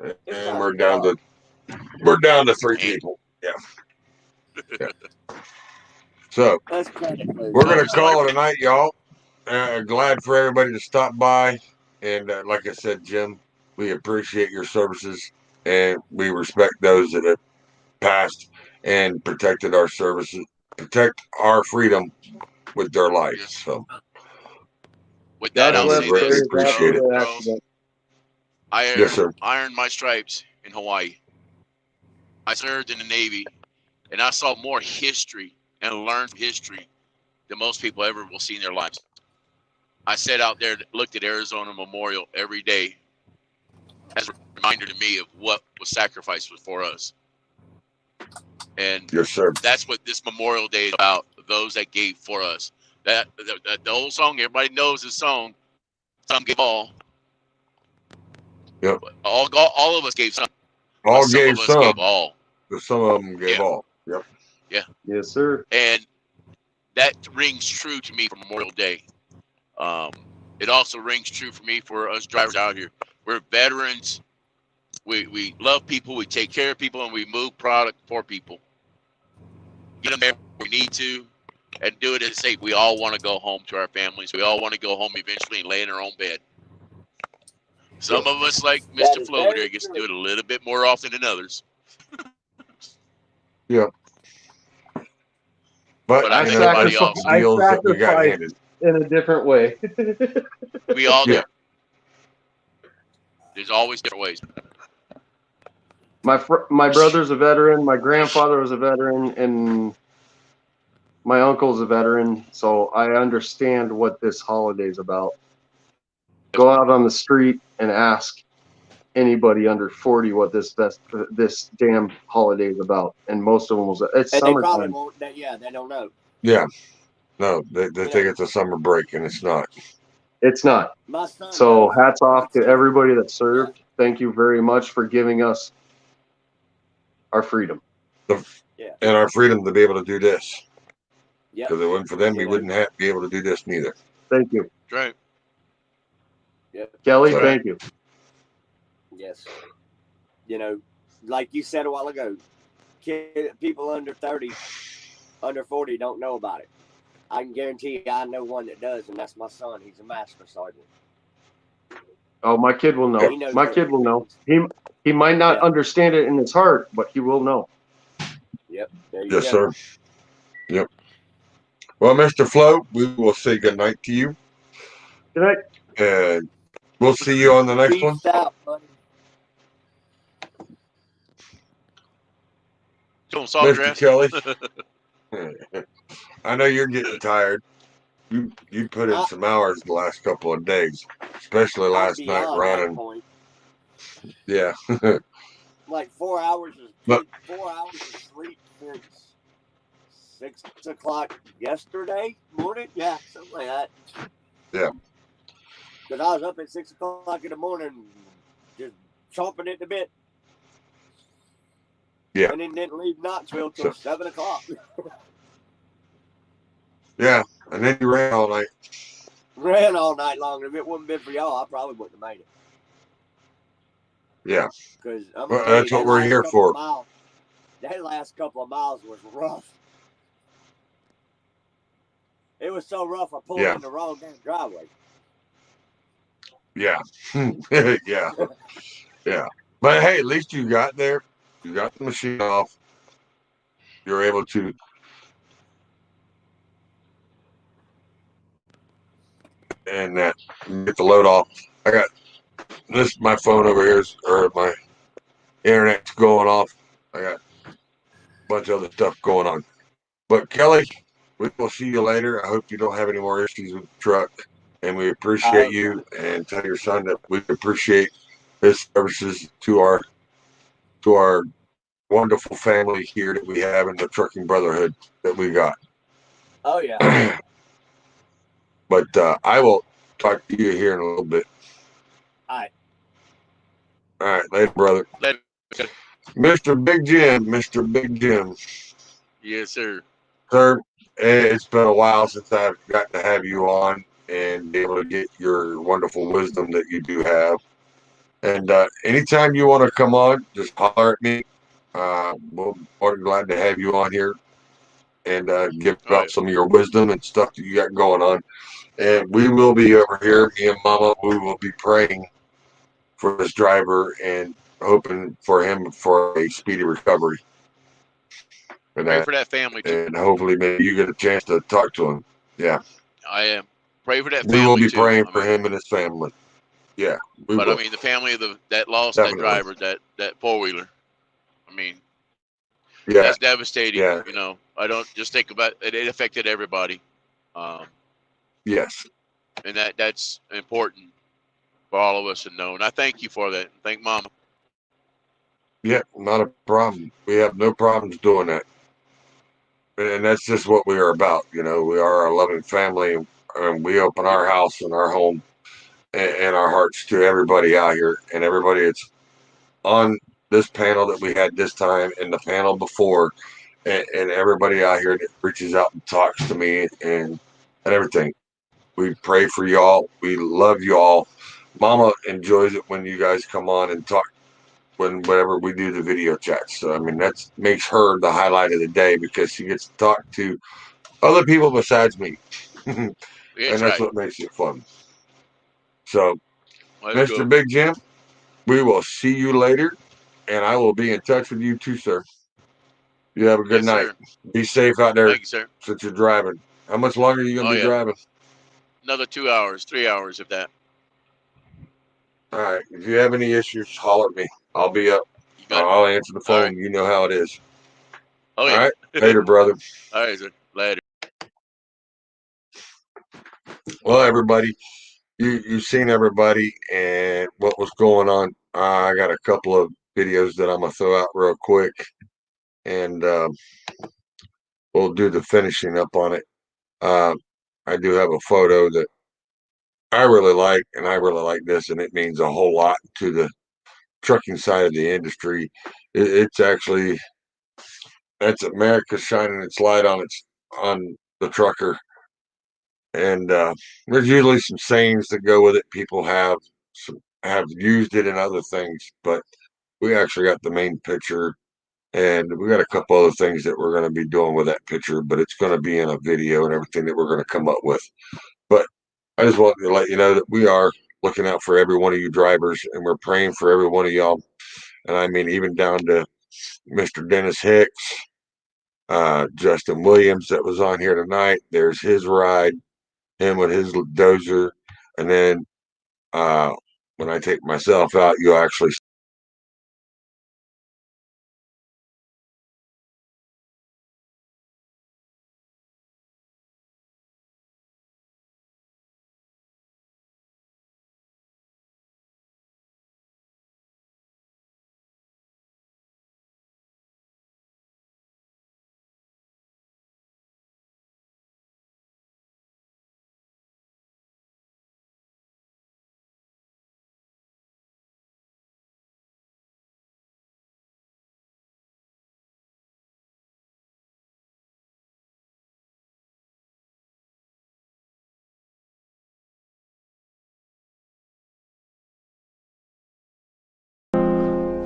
and we're down to 3 people. Yeah. Yeah. So That's kind of crazy. we're gonna call it a night, y'all. Glad for everybody to stop by, and like I said, Jim, we appreciate your services, and we respect those that have passed and protected our services, protect our freedom with their life. Yes. So With that, God I'll bless say greatly this. appreciate it. Charles, Yes, sir. I earned my stripes in Hawaii. I served in the Navy, and I saw more history and learned history than most people ever will see in their lives. I sat out there, looked at Arizona Memorial every day as a reminder to me of what was sacrificed for us. And Yes, sir. that's what this Memorial Day is about, those that gave for us. That the old song, everybody knows the song, some gave all. Yep. All of us gave some. All some gave of us some, gave all. but some of them gave all. Yep. Yeah. Yes, sir. And that rings true to me for Memorial Day. It also rings true for me for us drivers out here. We're veterans. We love people. We take care of people, and we move product for people. Get them there when we need to, and do it as safe. We all want to go home to our families. We all want to go home eventually and lay in our own bed. Some of us, like Mr. Flo over there, gets to do it a little bit more often than others. Yeah. But I you think know, everybody that's else, the deals that we got sacrifice handed. in a different way. we all do. Yeah. There's always different ways. My brother's a veteran, my grandfather was a veteran, and my uncle's a veteran, so I understand what this holiday's about. Go out on the street and ask anybody under 40 what this damn holiday is about, and most of them will say it's And they probably summertime. won't. Yeah, they don't know. Yeah. No, they You think know, it's a summer break, and it's not. It's not. my son So does. hats off to That's it. everybody that served. Thank you very much for giving us our freedom. Yeah. And our freedom to be able to do this. Yep. Because if it wasn't for them, we You know. wouldn't have be able to do this neither. Thank you, Right. Yep. Kelly. So- Thank you. Yes. You know, like you said a while ago, people under 30, under 40 don't know about it. I can guarantee you I know one that does, and that's my son. He's a master sergeant. Oh, my kid will know. He knows My what kid it will know. means. He might not Yeah. understand it in his heart, but he will know. Yep. There you Yes, go. sir. Yep. Well, Mr. Flo, we will say good night to you. Good night. And we'll see you on the next one. Peace out, buddy. Doing soft Mr. dress. Kelly. I know you're getting tired. You put in some hours the last couple of days, especially last night beyond running. that point. Yeah. Like 4 hours But- 4 hours of sleep since 6 o'clock yesterday morning. Yeah, something like that. Yeah. Because I was up at 6 o'clock in the morning, just chomping at the bit. Yeah. And then didn't leave Knoxville till 7 o'clock. Yeah. And then you ran all night. Ran all night long. If it wouldn't been for y'all, I probably wouldn't have made it. Yeah. Because Well, that's what we're here for. That last couple of miles was rough. It was so rough I pulled in the wrong damn driveway. Yeah. Yeah. Yeah. But hey, at least you got there. You got the machine off. You're able to and get the load off. I got this. My phone over here or my internet's going off. I got a bunch of other stuff going on. But Kelly, we will see you later. I hope you don't have any more issues with the truck. And we appreciate you and tell your son that we appreciate his services to our wonderful family here that we have in the trucking brotherhood that we got. Oh yeah. But I will talk to you here in a little bit. All right. All right, later, brother. Later. Mr. Big Jim, Mr. Big Jim. Yes, sir. Sir, it's been a while since I've got to have you on and be able to get your wonderful wisdom that you do have. And anytime you want to come on, just holler at me. We'll be more than glad to have you on here and give about some of your wisdom and stuff that you got going on. And we will be over here, me and Mama, we will be praying for this driver and hoping for him for a speedy recovery. Pray for that family too. And hopefully maybe you get a chance to talk to him. Yeah. I am. Pray for that family We will be too. praying for him and his family. Yeah. But will. I mean, the family of that lost Definitely. that driver, that four-wheeler. I mean, yeah, that's devastating. Yeah. You know, I don't just think about it. It affected everybody. Yes. And that's important for all of us to know. And I thank you for that. Thank Mama. Yeah, not a problem. We have no problems doing that. And that's just what we are about. You know, we are a loving family, and we open our house and our home and our hearts to everybody out here and everybody that's on this panel that we had this time and the panel before, and everybody out here that reaches out and talks to me and everything. We pray for y'all. We love y'all. Mama enjoys it when you guys come on and talk whenever we do the video chats. So I mean, that makes her the highlight of the day because she gets to talk to other people besides me. And that's what makes it fun. So, Mr. Big Jim, we will see you later, and I will be in touch with you too, sir. You have a good Yes, night. sir. Be safe out there Thank you, sir. since you're driving. How much longer are you going to Oh, be yeah. driving? Another 2 hours, 3 hours, if that. All right. If you have any issues, holler at me. I'll be up. You got it. I'll answer the All phone. right. You know how it is. Oh, All yeah. right. Later, brother. All right, sir. Later. Well, everybody, you've seen everybody and what was going on. I got a couple of videos that I'm going to throw out real quick, and we'll do the finishing up on it. I do have a photo that I really like, and I really like this, and it means a whole lot to the trucking side of the industry. It's actually, that's America shining its light on the trucker. And there's usually some sayings that go with it. People have used it in other things, but we actually got the main picture, and we got a couple other things that we're going to be doing with that picture, but it's going to be in a video and everything that we're going to come up with. But I just want to let you know that we are looking out for every one of you drivers, and we're praying for every one of y'all. And I mean, even down to Mr. Dennis Hicks, Justin Williams that was on here tonight. There's his ride, him with his dozer. And then when I take myself out, you'll actually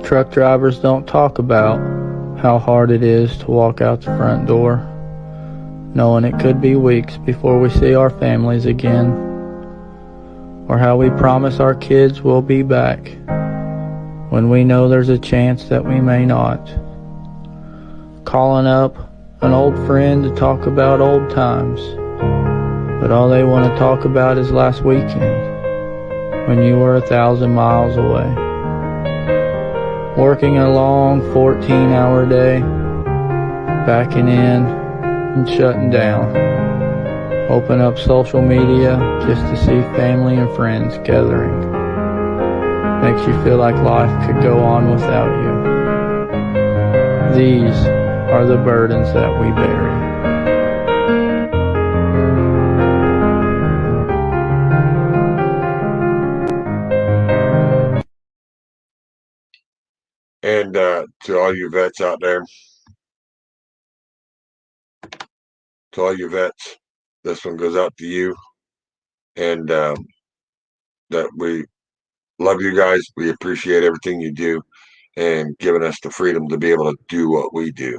Truck drivers don't talk about how hard it is to walk out the front door, knowing it could be weeks before we see our families again, or how we promise our kids we'll be back when we know there's a chance that we may not. Calling up an old friend to talk about old times, but all they want to talk about is last weekend when you were 1,000 miles away. Working a long 14-hour day, backing in and shutting down. Open up social media just to see family and friends gathering. Makes you feel like life could go on without you. These are the burdens that we bury. And to all you vets out there, this one goes out to you. And that we love you guys. We appreciate everything you do and giving us the freedom to be able to do what we do.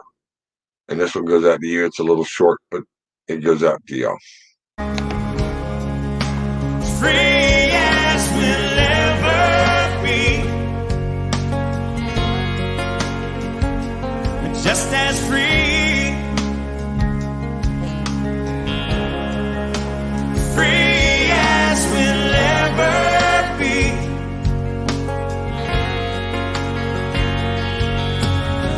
And this one goes out to you. It's a little short, but it goes out to y'all. Free